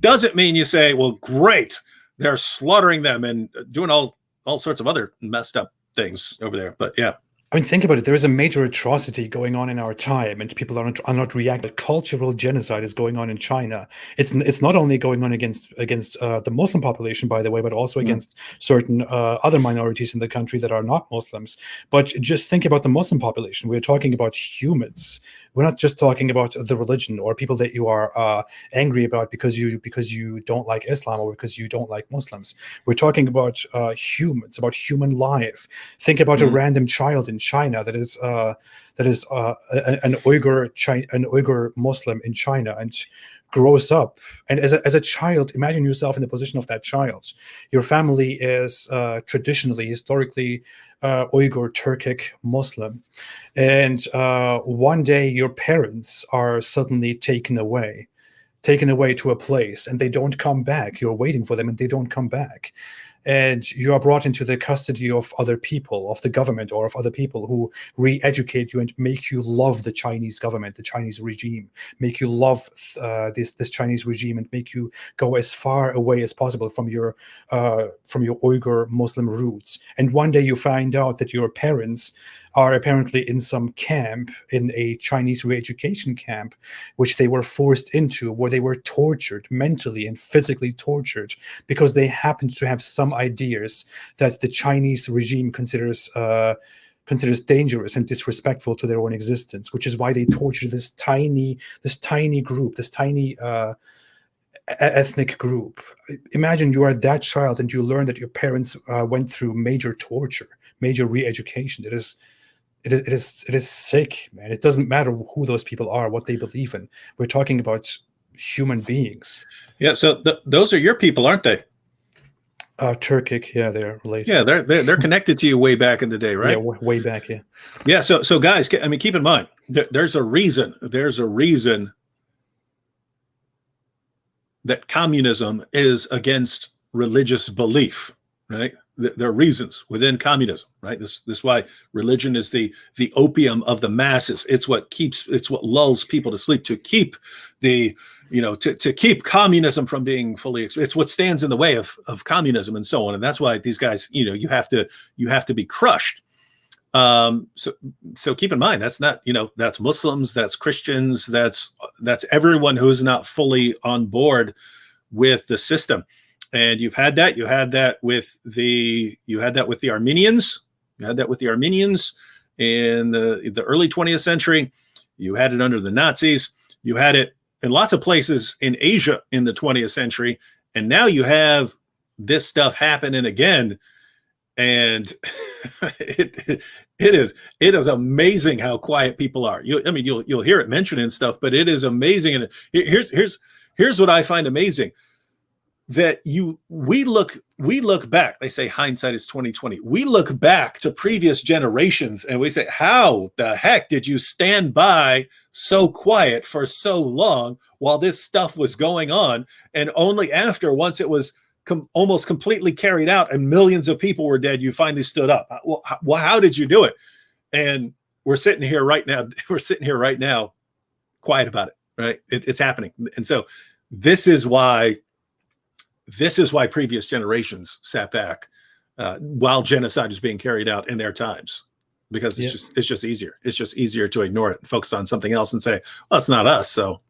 doesn't mean you say, well, great, they're slaughtering them and doing all sorts of other messed up things over there. But yeah, I mean, think about it. There is a major atrocity going on in our time, and people are not reacting. Cultural genocide is going on in China. It's not only going on against the Muslim population, by the way, but also Mm. against certain other minorities in the country that are not Muslims. But just think about the Muslim population. We're talking about humans. We're not just talking about the religion or people that you are angry about because you don't like Islam or because you don't like Muslims. We're talking about humans, about human life. Think about a Mhm. random child in China that is an Uyghur Muslim in China and grows up. And as a child, imagine yourself in the position of that child. Your family is traditionally, historically, Uyghur, Turkic, Muslim, and one day your parents are suddenly taken away to a place, and they don't come back. You're waiting for them and they don't come back, and you are brought into the custody of other people, of the government, or of other people who re-educate you and make you love the Chinese government, the Chinese regime, make you love this Chinese regime, and make you go as far away as possible from your Uyghur Muslim roots. And one day you find out that your parents are apparently in some camp, in a Chinese re-education camp, which they were forced into, where they were tortured, mentally and physically tortured, because they happened to have some ideas that the Chinese regime considers dangerous and disrespectful to their own existence, which is why they torture this tiny group, this tiny ethnic group. Imagine you are that child and you learn that your parents went through major torture, major re-education. It is sick, man. It doesn't matter who those people are, what they believe in. We're talking about human beings. Yeah. So those are your people, aren't they? Turkic, yeah, they're related. Yeah, they're connected to you way back in the day, right? Yeah, way back, yeah. Yeah. So guys, I mean, keep in mind, there's a reason. There's a reason that communism is against religious belief, right? There are reasons within communism, right? This is why religion is the opium of the masses. It's what lulls people to sleep, to keep to keep communism from being fully. It's what stands in the way of communism and so on. And that's why these guys, you have to be crushed. So keep in mind, that's not, that's Muslims, that's Christians, that's everyone who's not fully on board with the system. And you had that with the Armenians. You had that with the Armenians in the early 20th century. You had it under the Nazis. You had it in lots of places in Asia in the 20th century. And now you have this stuff happening again. And it is amazing how quiet people are. You'll hear it mentioned and stuff, but it is amazing. And here's what I find amazing. That we look back. They say hindsight is 20/20. We look back to previous generations and we say, how the heck did you stand by so quiet for so long while this stuff was going on? And only after, once it was almost completely carried out and millions of people were dead, you finally stood up. Well, how did you do it? And we're sitting here right now. Quiet about it. Right? It's happening. And so this is why previous generations sat back while genocide is being carried out in their times, because it's just easier. It's just easier to ignore it and focus on something else and say, well, it's not us. So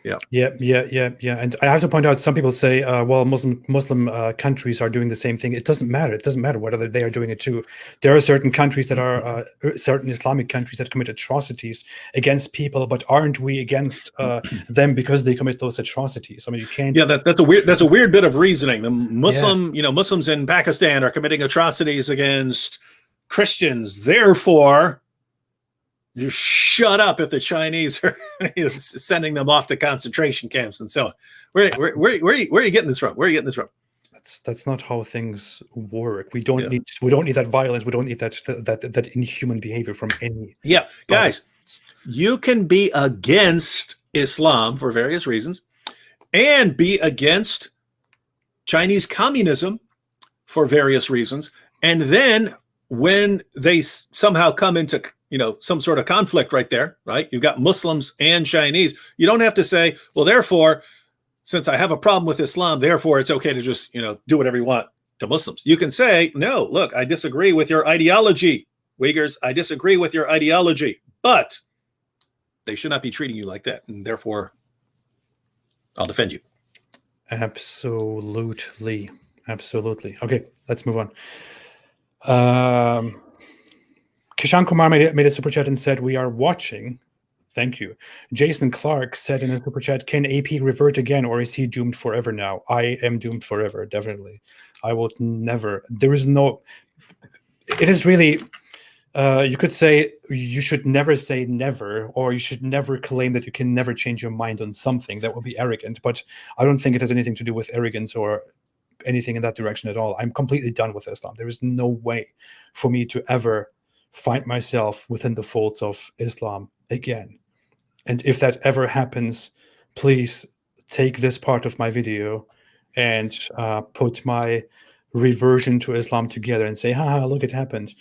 yeah. And I have to point out, some people say, well, Muslim countries are doing the same thing. It doesn't matter. It doesn't matter whether they are doing it too. There are certain countries that are certain Islamic countries that commit atrocities against people, but aren't we against them because they commit those atrocities? I mean, you can't. Yeah, that's a weird bit of reasoning. The Muslims in Pakistan are committing atrocities against Christians. Therefore, you shut up if the Chinese are sending them off to concentration camps and so on. Where are you getting this from? Where are you getting this from? That's not how things work. We don't need that violence. We don't need that inhuman behavior from any. Yeah, guys, you can be against Islam for various reasons, and be against Chinese communism for various reasons, and then when they somehow come into some sort of conflict right there, right? You've got Muslims and Chinese. You don't have to say, well, therefore, since I have a problem with Islam, therefore it's okay to just, do whatever you want to Muslims. You can say, no, look, I disagree with your ideology. Uyghurs, I disagree with your ideology, but they should not be treating you like that. And therefore, I'll defend you. Absolutely. Absolutely. Okay, let's move on. Kishan Kumar made a super chat and said, "We are watching." Thank you. Jason Clark said in a super chat, "Can AP revert again, or is he doomed forever now?" I am doomed forever, definitely. I will never. There is no. It is really. You could say you should never say never, or you should never claim that you can never change your mind on something. That would be arrogant. But I don't think it has anything to do with arrogance or anything in that direction at all. I'm completely done with Islam. There is no way for me to ever find myself within the folds of Islam again. And if that ever happens, please take this part of my video and put my reversion to Islam together and say, haha, look, it happened.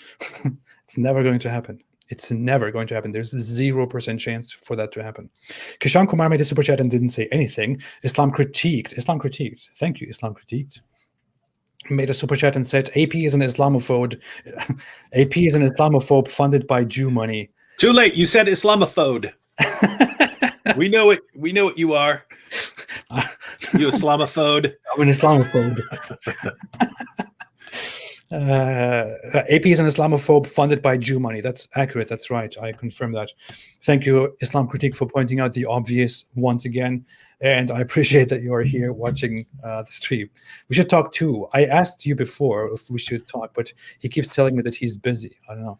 It's never going to happen. It's never going to happen. There's 0% chance for that to happen. Kishan Kumar made a super chat and didn't say anything. Islam critiqued. Thank you, Islam critiqued. Made a super chat and said, AP is an Islamophobe. AP is an Islamophobe funded by Jew money. Too late. You said Islamophobe. We know it. We know what you are. You Islamophobe. I'm an Islamophobe. AP is an Islamophobe funded by Jew money. That's accurate. That's right. I confirm that. Thank you, Islam Critique, for pointing out the obvious once again. And I appreciate that you are here watching the stream. We should talk too. I asked you before if we should talk, but he keeps telling me that he's busy. I don't know.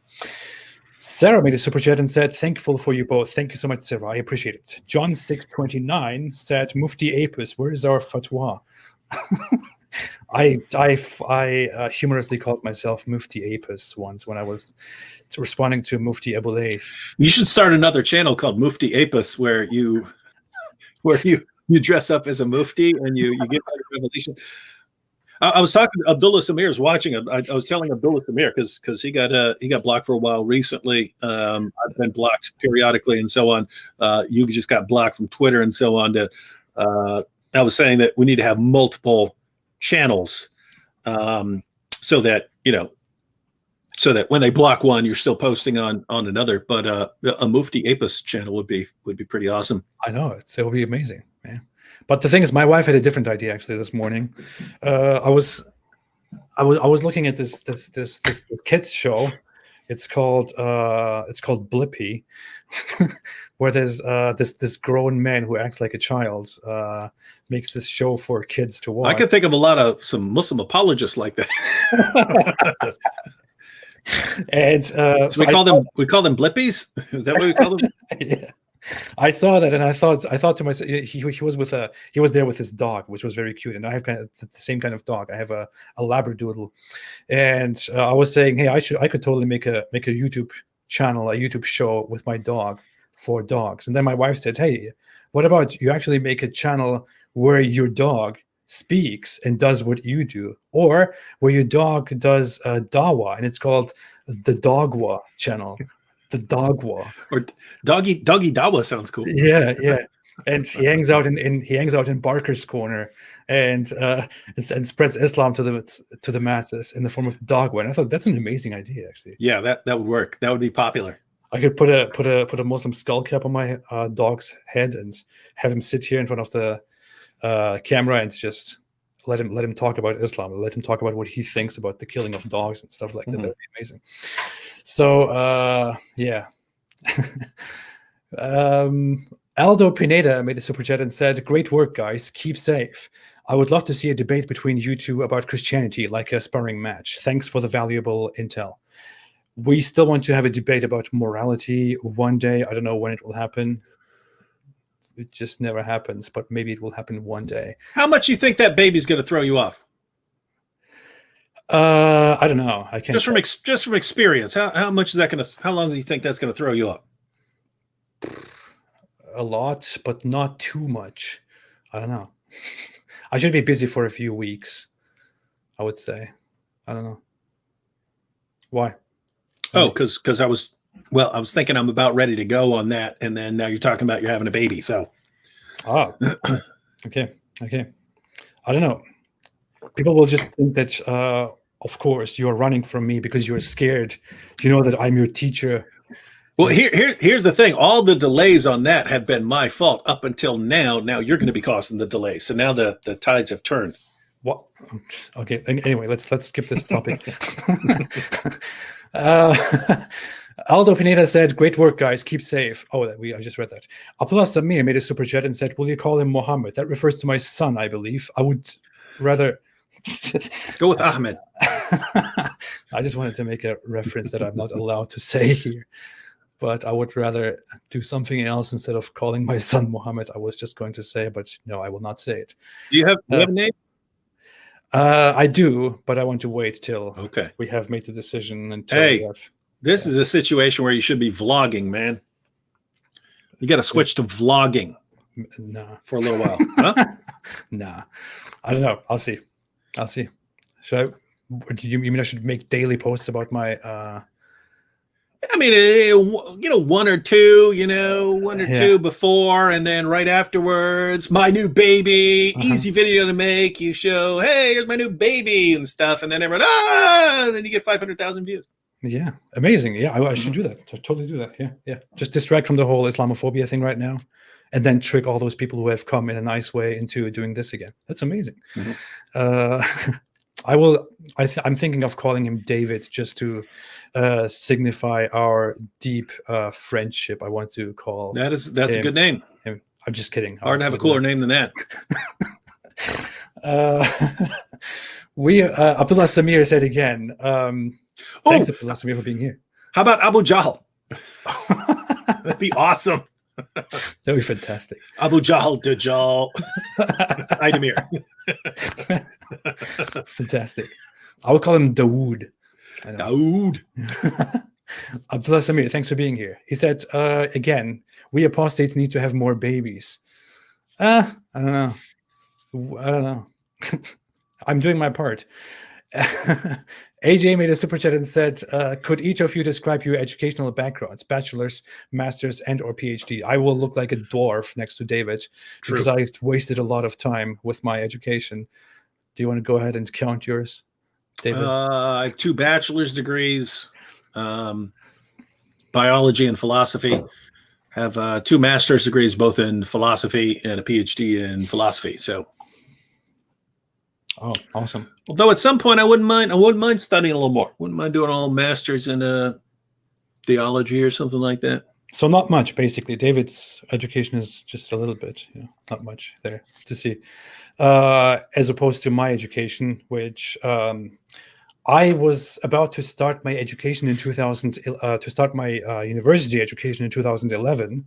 Sarah made a super chat and said, "Thankful for you both." Thank you so much, Sarah. I appreciate it. John 629 said, "Mufti Apis, where is our fatwa?" I humorously called myself Mufti Apis once when I was responding to Mufti Abu Layth. You should start another channel called Mufti Apis where you dress up as a mufti and you give out a revelation. I was talking to Abdullah Samir's watching. I was telling Abdullah Samir because he got blocked for a while recently. I've been blocked periodically and so on. You just got blocked from Twitter and so on. I was saying that we need to have multiple channels so that when they block one, you're still posting on another. But a Mufti Apis channel would be pretty awesome. I know it will be amazing, man. But the thing is, my wife had a different idea actually this morning. I was looking at this kids show. It's called Blippi, where there's this grown man who acts like a child makes this show for kids to watch. I could think of some Muslim apologists like that. And so we call them Blippies. Is that what we call them? Yeah. I saw that and I thought to myself, he was there with his dog, which was very cute, and I have kind of the same kind of dog. I have a Labradoodle, and I was saying, hey, I could totally make a YouTube channel, a YouTube show with my dog for dogs. And then my wife said, hey, what about you actually make a channel where your dog speaks and does what you do, or where your dog does dawa, and it's called the Dogwa channel. The Dogwa or doggy dawa sounds cool. Yeah. And he hangs out in Barker's corner and spreads Islam to the masses in the form of Dogwa. And I thought that's an amazing idea, actually. Yeah, that would work. That would be popular. I could put a Muslim skull cap on my dog's head and have him sit here in front of the camera and just let him talk about Islam. Let him talk about what he thinks about the killing of dogs and stuff like that. That would be amazing. So yeah. Aldo Pineda made a super chat and said, "Great work, guys. Keep safe. I would love to see a debate between you two about Christianity, like a sparring match. Thanks for the valuable intel." We still want to have a debate about morality one day. I don't know when it will happen. It just never happens, but maybe it will happen one day. How much you think that baby's going to throw you off? I don't know. I can't. Just from experience, how much is that going to? How long do you think that's going to throw you up? A lot, but not too much. I don't know. I should be busy for a few weeks, I would say. I don't know. Why? Oh, because I was thinking I'm about ready to go on that, and then now you're talking about you're having a baby. So, okay. I don't know. People will just think that of course, you're running from me because you're scared. You know that I'm your teacher. Well, here's the thing. All the delays on that have been my fault up until now. Now you're going to be causing the delays. So now the tides have turned. What? Okay. Anyway, let's skip this topic. Aldo Pineda said, "Great work, guys. Keep safe." Oh, I just read that. Abdullah Samir made a super chat and said, "Will you call him Muhammad?" That refers to my son, I believe. I would rather go with Ahmed. I just wanted to make a reference that I'm not allowed to say here. But I would rather do something else instead of calling my son Muhammad. I was just going to say, but no, I will not say it. Do you have a name? I do, but I want to wait till okay. we have made the decision. Until this is a situation where you should be vlogging, man. You got to switch to vlogging. Nah. For a little while. Huh? Nah. I don't know. I'll see. Should I? Do you mean I should make daily posts about my... I mean, one or two before, and then right afterwards, my new baby, easy video to make. You show, hey, here's my new baby and stuff, and then everyone, and then you get 500,000 views. Yeah, amazing. Yeah, I should do that. I totally do that. Yeah. Just distract from the whole Islamophobia thing right now, and then trick all those people who have come in a nice way into doing this again. That's amazing. I will. I'm thinking of calling him David just to signify our deep friendship. I want to call that's a good name. Him. I'm just kidding. Hard to have a cooler name than that. Abdullah Samir said again. Thanks, Abdullah Samir, for being here. How about Abu Jahl? That'd be awesome. That'd be fantastic. Abu Jahl, Dajjal, Idamir. Fantastic. I will call him Dawood. Dawood. Abdullah Samir, thanks for being here. He said, again, we apostates need to have more babies. I don't know. I'm doing my part. AJ made a super chat and said, could each of you describe your educational backgrounds, bachelor's, master's, and or PhD? I will look like a dwarf next to David. True. Because I wasted a lot of time with my education. Do you want to go ahead and count yours, David? I have 2 bachelor's degrees, biology and philosophy. Have 2 master's degrees, both in philosophy and a PhD in philosophy. So. Oh, awesome. Although at some point I wouldn't mind studying a little more. Wouldn't mind doing all masters in theology or something like that. So not much, basically. David's education is just a little bit, not much there to see. As opposed to my education, which I was about to start my education in 2000, to start my university education in 2011.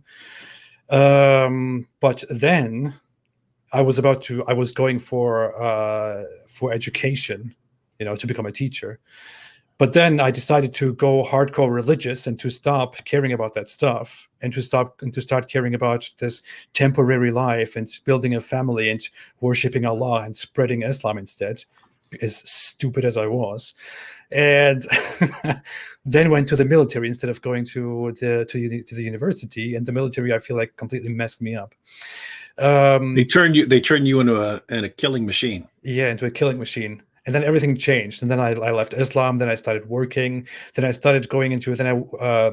But then I was going for education, to become a teacher. But then I decided to go hardcore religious and to stop caring about that stuff and to start caring about this temporary life and building a family and worshiping Allah and spreading Islam instead, as stupid as I was. And then went to the military instead of going to the university. And the military, I feel like, completely messed me up. They turned you into a killing machine. Yeah, into a killing machine. And then everything changed. And then I left Islam. Then I started working. Then I started going into it. Then I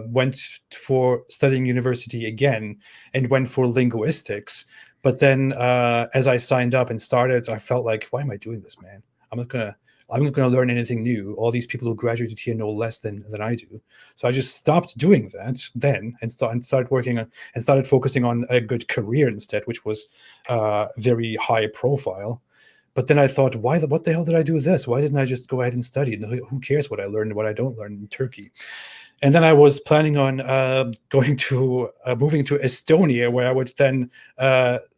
went for studying university again and went for linguistics. But then as I signed up and started, I felt like, why am I doing this, man? I'm not gonna learn anything new. All these people who graduated here know less than I do. So I just stopped doing that then and started working on and started focusing on a good career instead, which was very high profile. But then I thought, what the hell did I do with this? Why didn't I just go ahead and study? Who cares what I learned and what I don't learn in Turkey? And then I was planning on moving to Estonia, where I would then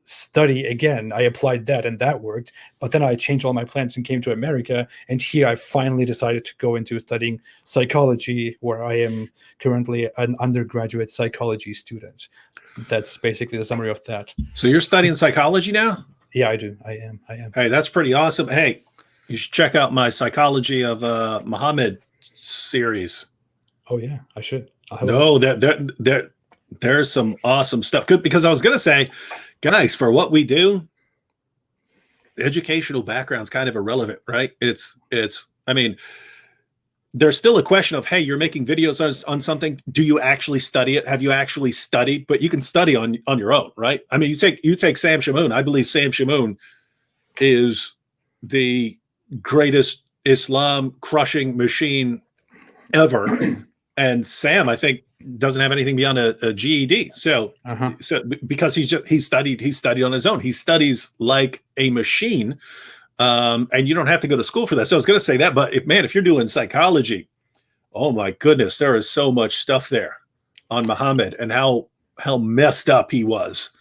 study again. I applied that and that worked. But then I changed all my plans and came to America. And here I finally decided to go into studying psychology, where I am currently an undergraduate psychology student. That's basically the summary of that. So you're studying psychology now? Yeah, I do. I am. Hey, that's pretty awesome. Hey, you should check out my Psychology of Muhammad series. Oh yeah, I should. There's some awesome stuff. Good, because I was gonna say, guys, for what we do, the educational background's kind of irrelevant, right? I mean, there's still a question of, hey, you're making videos on something. Do you actually study it? Have you actually studied? But you can study on your own, right? I mean, you take Sam Shamoun. I believe Sam Shamoun is the greatest Islam crushing machine ever. And Sam, I think, doesn't have anything beyond a GED. So because he studied on his own. He studies like a machine. And you don't have to go to school for that. So I was going to say that, but if you're doing psychology, oh my goodness, there is so much stuff there on Muhammad and how messed up he was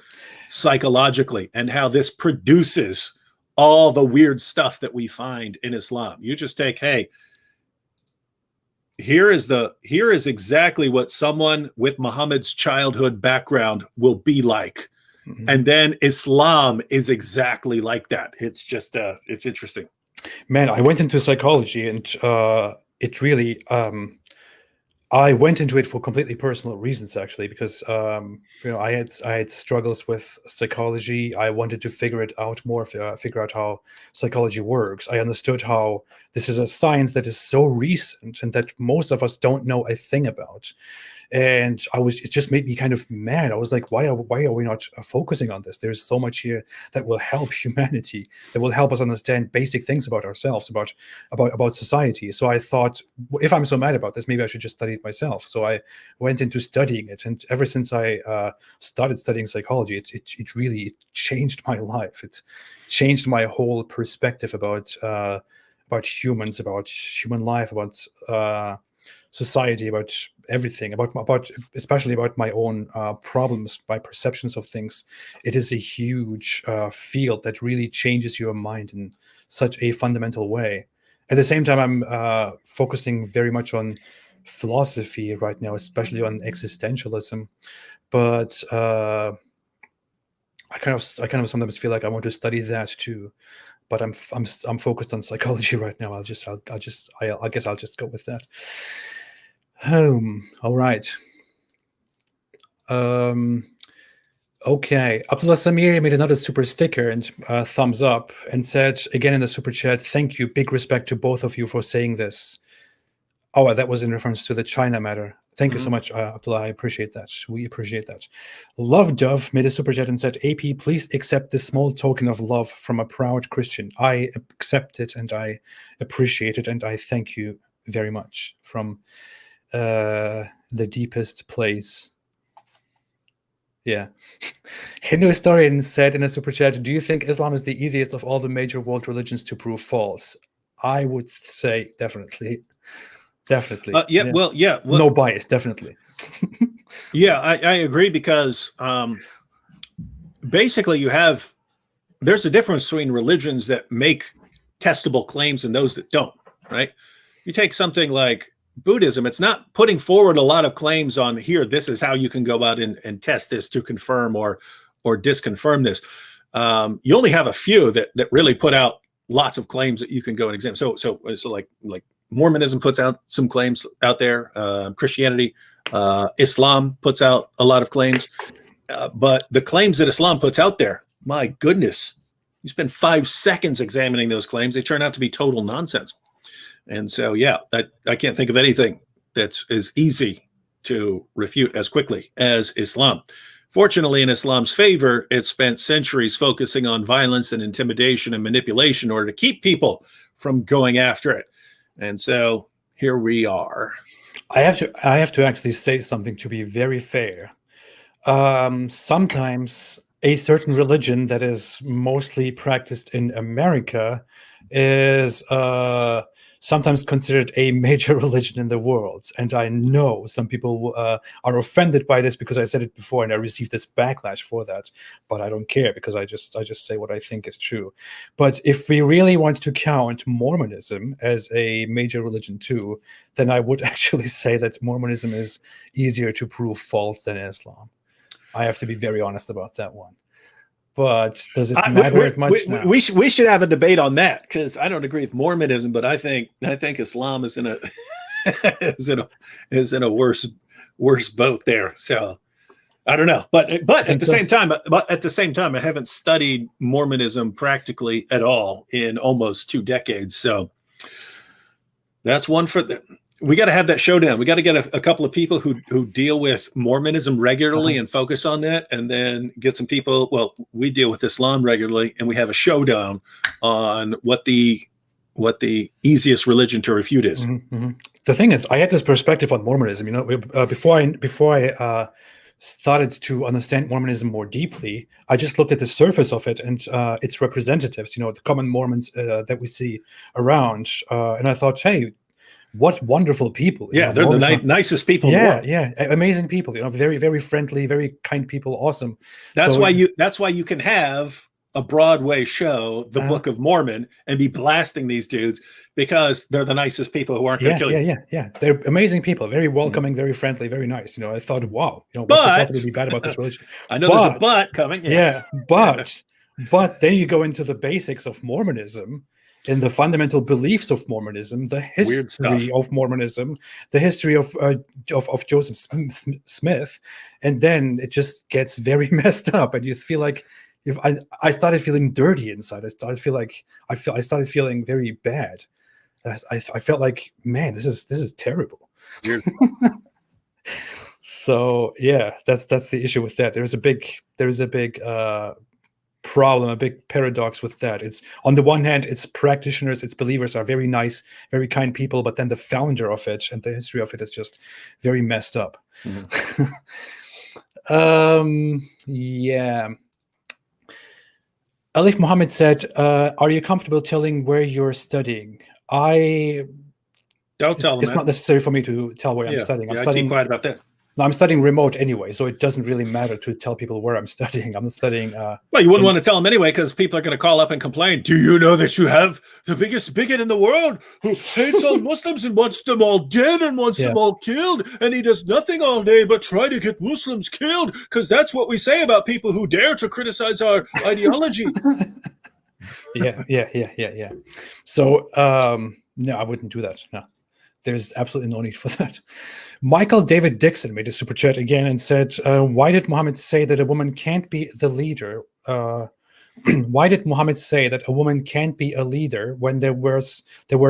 psychologically, and how this produces all the weird stuff that we find in Islam. You just take, hey, here is exactly what someone with Muhammad's childhood background will be like. And then Islam is exactly like that. It's just, it's interesting. Man, I went into psychology, and it really, I went into it for completely personal reasons, actually, because I had struggles with psychology. I wanted to figure it out more, figure out how psychology works. I understood how this is a science that is so recent and that most of us don't know a thing about. And it just made me kind of mad. I was like, why are we not focusing on this? There's so much here that will help humanity, that will help us understand basic things about ourselves, about society. So I thought, if I'm so mad about this, maybe I should just study it myself. So I went into studying it. And ever since I started studying psychology, it really changed my life. It changed my whole perspective about humans, about human life, about society, about everything, especially about my own problems, my perceptions of things. It is a huge field that really changes your mind in such a fundamental way. At the same time, I'm focusing very much on philosophy right now, especially on existentialism. But I kind of sometimes feel like I want to study that too. But I'm focused on psychology right now. I guess I'll just go with that. All right. Okay. Abdullah Samir made another super sticker and thumbs up, and said again in the super chat, "Thank you. Big respect to both of you for saying this." Oh, that was in reference to the China matter. Thank you so much, Abdullah. I appreciate that. We appreciate that. Love Dove made a super chat and said, "AP, please accept this small token of love from a proud Christian. I accept it and I appreciate it, and I thank you very much from the deepest place." Yeah. Hindu historian said in a super chat, "Do you think Islam is the easiest of all the major world religions to prove false?" I would say definitely. Definitely. Well, no bias, definitely. Yeah, I agree, because basically there's a difference between religions that make testable claims and those that don't, right? You take something like Buddhism, it's not putting forward a lot of claims on here, this is how you can go out and test this to confirm or disconfirm this. You only have a few that really put out lots of claims that you can go and examine. So like Mormonism puts out some claims out there. Christianity, Islam puts out a lot of claims. But the claims that Islam puts out there, my goodness, you spend 5 seconds examining those claims, they turn out to be total nonsense. And so, yeah, I can't think of anything that's as easy to refute as quickly as Islam. Fortunately, in Islam's favor, it spent centuries focusing on violence and intimidation and manipulation in order to keep people from going after it. And so here we are. I have to actually say something to be very fair. Sometimes a certain religion that is mostly practiced in America is sometimes considered a major religion in the world. And I know some people are offended by this because I said it before and I received this backlash for that. But I don't care, because I just say what I think is true. But if we really want to count Mormonism as a major religion too, then I would actually say that Mormonism is easier to prove false than Islam. I have to be very honest about that one. But does it matter as much now? We should have a debate on that, because I don't agree with Mormonism, but I think Islam is in a is in a worse boat there. So I don't know, but at the same time, I haven't studied Mormonism practically at all in almost 2 decades. So That's one for we got to have that showdown. We got to get a couple of people who deal with Mormonism regularly and focus on that, and then get some people. Well, we deal with Islam regularly, and we have a showdown on what the easiest religion to refute is. The thing is, I had this perspective on Mormonism. Before I started to understand Mormonism more deeply, I just looked at the surface of it and its representatives. The common Mormons that we see around, and I thought, hey, what wonderful people! Yeah, they're the nicest people. Yeah, yeah, amazing people. Very, very friendly, very kind people. Awesome. That's why you can have a Broadway show, The Book of Mormon, and be blasting these dudes because they're the nicest people who aren't going to kill you. Yeah. They're amazing people, very welcoming, very friendly, very nice. I thought, wow, what would be bad about this religion? I know there's a but coming. Yeah, but then you go into the basics of Mormonism, in the fundamental beliefs of Mormonism, the history of Mormonism, the history of Joseph Smith, and then it just gets very messed up, and you feel like I started feeling dirty inside. I started feeling very bad. I felt like, man, this is terrible. So yeah, that's the issue with that. There is a big problem, a big paradox with that. It's, on the one hand, its practitioners, its believers are very nice, very kind people, but then the founder of it and the history of it is just very messed up. Yeah. Alif Muhammad said, are you comfortable telling where you're studying? Don't tell them. It's not necessary for me to tell where I'm studying. I'm studying. Keep quiet about that. No, I'm studying remote anyway, so it doesn't really matter to tell people where I'm studying. I'm studying. Well, you wouldn't want to tell them anyway, because people are going to call up and complain. Do you know that you have the biggest bigot in the world who hates all Muslims and wants them all dead and wants them all killed, and he does nothing all day but try to get Muslims killed, because that's what we say about people who dare to criticize our ideology. Yeah. So, no, I wouldn't do that. No. There's absolutely no need for that. Michael David Dixon made a super chat again and said, why did Muhammad say that a woman can't be the leader? Why did Muhammad say that a woman can't be a leader when there were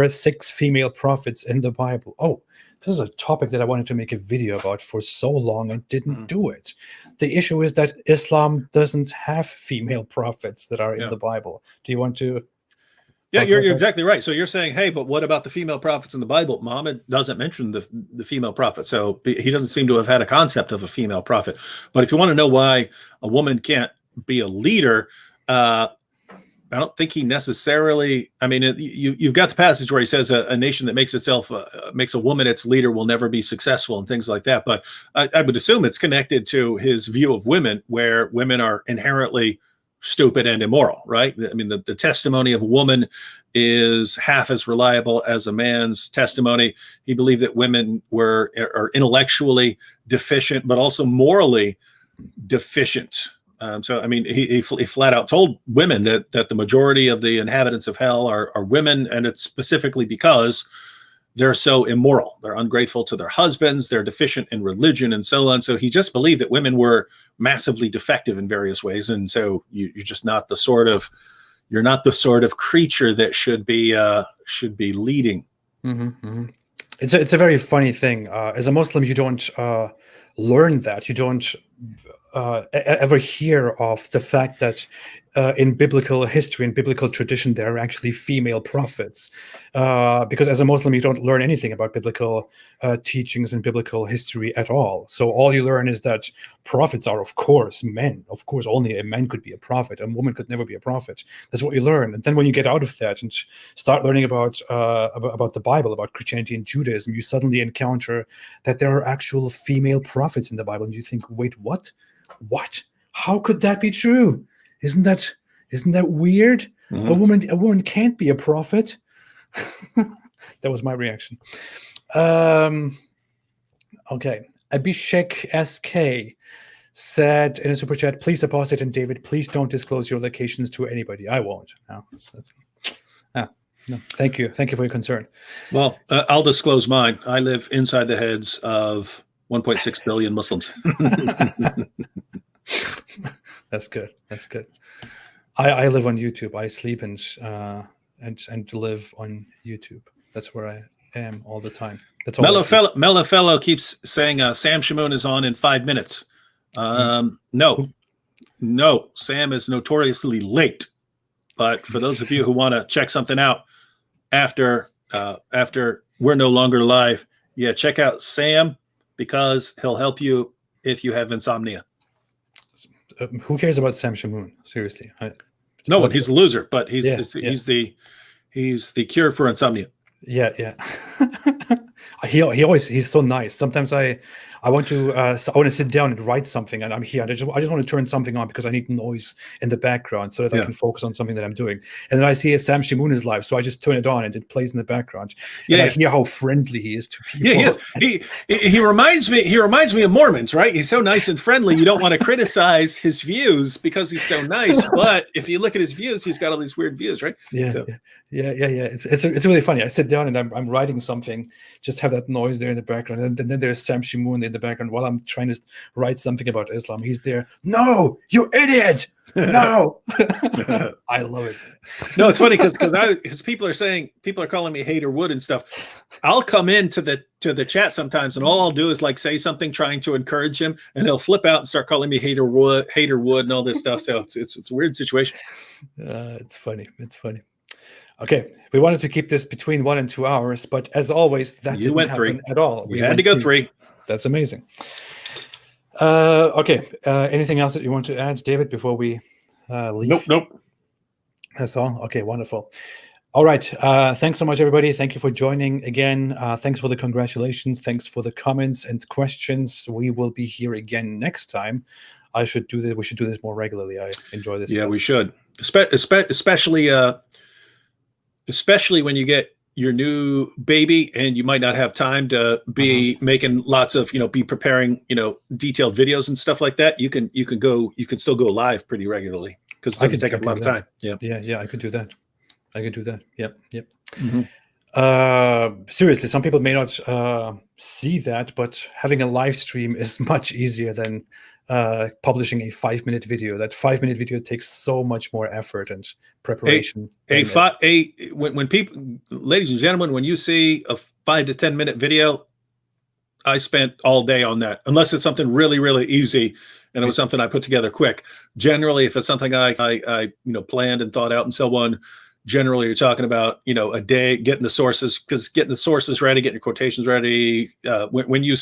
6 female prophets in the Bible? Oh, this is a topic that I wanted to make a video about for so long and didn't do it. The issue is that Islam doesn't have female prophets that are in the Bible. Do you want to... Yeah, you're exactly right. So you're saying, hey, but what about the female prophets in the Bible? Muhammad doesn't mention the female prophet. So he doesn't seem to have had a concept of a female prophet. But if you want to know why a woman can't be a leader, I don't think he necessarily, I mean, you've got the passage where he says a nation that makes a woman its leader will never be successful and things like that. But I would assume it's connected to his view of women, where women are inherently stupid and immoral, right? I mean, the testimony of a woman is half as reliable as a man's testimony. He believed that women are intellectually deficient, but also morally deficient. So, I mean, he flat out told women that the majority of the inhabitants of hell are women, and it's specifically because they're so immoral. They're ungrateful to their husbands. They're deficient in religion and so on. So he just believed that women were massively defective in various ways. And so you're just not the sort of creature that should be leading. It's a very funny thing. As a Muslim, you don't learn that. You don't ever hear of the fact that in biblical history and biblical tradition, there are actually female prophets. Because as a Muslim, you don't learn anything about biblical teachings and biblical history at all. So all you learn is that prophets are, of course, men. Of course, only a man could be a prophet. A woman could never be a prophet. That's what you learn. And then when you get out of that and start learning about the Bible, about Christianity and Judaism, you suddenly encounter that there are actual female prophets in the Bible. And you think, wait, what? What? How could that be true? Isn't that weird? A woman can't be a prophet. That was my reaction. Okay. Abhishek SK said in a super chat, please, Apostate and David, please don't disclose your locations to anybody. I won't. No. Thank you. Thank you for your concern. Well, I'll disclose mine. I live inside the heads of 1.6 billion Muslims. That's good. I live on YouTube. I sleep and live on YouTube. That's where am all the time. That's all. Mellow fellow keeps saying Sam Shamoon is on in 5 minutes. No, Sam is notoriously late. But for those of you who want to check something out after we're no longer live, yeah, check out Sam, because he'll help you if you have insomnia. Who cares about Sam Shamoon? Seriously. No, he's a loser, but he's the cure for insomnia. Yeah. He's so nice. Sometimes I want to sit down and write something, and I'm here, and I just want to turn something on because I need noise in the background so that I can focus on something that I'm doing. And then I see Sam Shamoon is live, so I just turn it on and it plays in the background. And I hear how friendly he is to people. Yeah, he is. He reminds me of Mormons, right? He's so nice and friendly. You don't want to criticize his views because he's so nice, but if you look at his views, he's got all these weird views, right? Yeah. It's really funny. I sit down and I'm writing something, just have that noise there in the background, and then there's Sam Shamoon in the background while I'm trying to write something about Islam. He's there. No, you idiot! No, I love it. No, it's funny because people are calling me Hater Wood and stuff. I'll come into the chat sometimes, and all I'll do is like say something trying to encourage him, and he'll flip out and start calling me Hater Wood, and all this stuff. So it's a weird situation. It's funny. Okay, we wanted to keep this between 1 and 2 hours, but as always, that didn't happen at all. We had to go 3. That's amazing. Okay, anything else that you want to add, David, before we leave? Nope. That's all? Okay, wonderful. All right, thanks so much, everybody. Thank you for joining again. Thanks for the congratulations. Thanks for the comments and questions. We will be here again next time. We should do this more regularly. I enjoy this. Yeah, stuff. We should, especially when you get your new baby and you might not have time to be making lots of, be preparing, detailed videos and stuff like that. You can still go live pretty regularly because it doesn't take up a lot of time. Yeah, I could do that. Yep. Mm-hmm. Seriously, some people may not see that, but having a live stream is much easier than publishing a 5-minute video. That 5-minute video takes so much more effort and preparation. When people, ladies and gentlemen, when you see a 5 to 10 minute video, I spent all day on that, unless it's something really, really easy and it was something I put together quick. Generally, if it's something I planned and thought out and so on, generally you're talking about, a day, getting the sources ready, getting your quotations ready. When you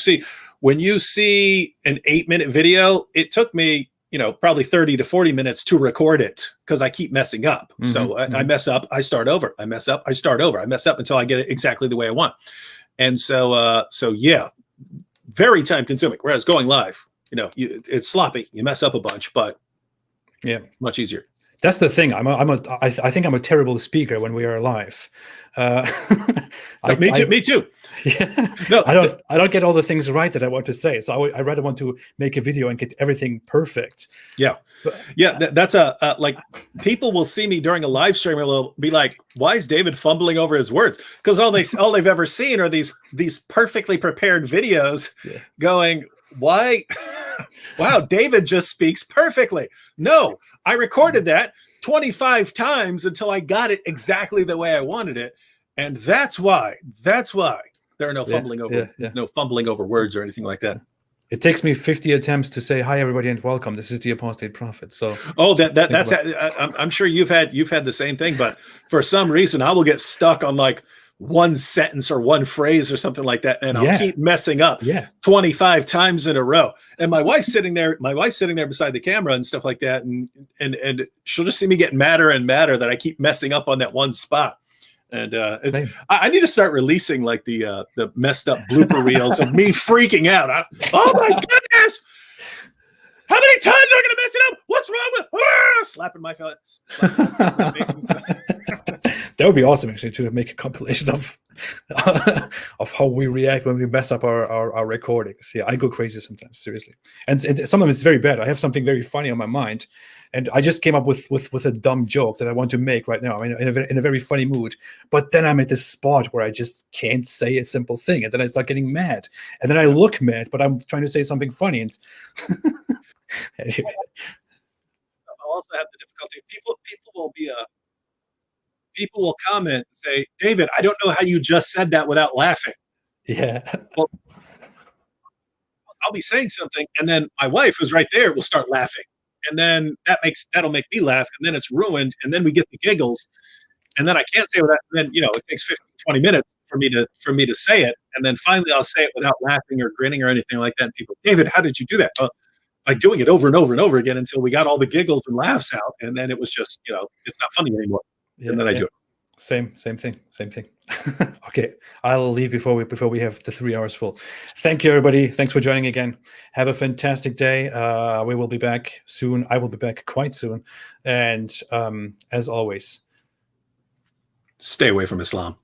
see an 8-minute video, it took me, probably 30 to 40 minutes to record it because I keep messing up. I mess up, I start over, I mess up, I start over, I mess up until I get it exactly the way I want. And so yeah, very time consuming. Whereas going live, it's sloppy. You mess up a bunch, but yeah, much easier. That's the thing. I think I'm a terrible speaker when we are live. Me too. Yeah. No, I don't get all the things right that I want to say. So I rather want to make a video and get everything perfect. Yeah. That's like people will see me during a live stream and they'll be like, "Why is David fumbling over his words?" Because all they've ever seen are these perfectly prepared videos going, "Why? Wow, David just speaks perfectly." No, I recorded that 25 times until I got it exactly the way I wanted it. And that's why there are no fumbling over words or anything like that. It takes me 50 attempts to say, "Hi, everybody, and welcome. This is the Apostate Prophet." So, I'm sure you've had the same thing, but for some reason, I will get stuck on like one sentence or one phrase or something like that, and I'll keep messing up 25 times in a row. And my wife's sitting there beside the camera and stuff like that, and she'll just see me get madder and madder that I keep messing up on that one spot. And I need to start releasing like the messed up blooper reels of me freaking out. Oh my goodness! How many times am I going to mess it up? What's wrong with slapping my face? That would be awesome, actually, to make a compilation of how we react when we mess up our recordings. Yeah, I go crazy sometimes, seriously. And sometimes it's very bad. I have something very funny on my mind, and I just came up with a dumb joke that I want to make right now. I'm in a very funny mood, but then I'm at this spot where I just can't say a simple thing, and then I start getting mad, and then I look mad, but I'm trying to say something funny. And I'll also have the difficulty. People will be people will comment and say, David, I don't know how you just said that without laughing. Yeah. Well, I'll be saying something, and then my wife, who's right there, will start laughing. And then that'll make me laugh, and then it's ruined, and then we get the giggles. And then I can't say without, then, it takes 15, 20 minutes for me to say it. And then finally I'll say it without laughing or grinning or anything like that. And people, David, how did you do that? By doing it over and over and over again until we got all the giggles and laughs out. And then it was just, it's not funny anymore. Yeah, and then I do it. Same thing. Okay, I'll leave before we have the 3 hours full. Thank you, everybody. Thanks for joining again. Have a fantastic day. We will be back soon. I will be back quite soon. And as always, stay away from Islam.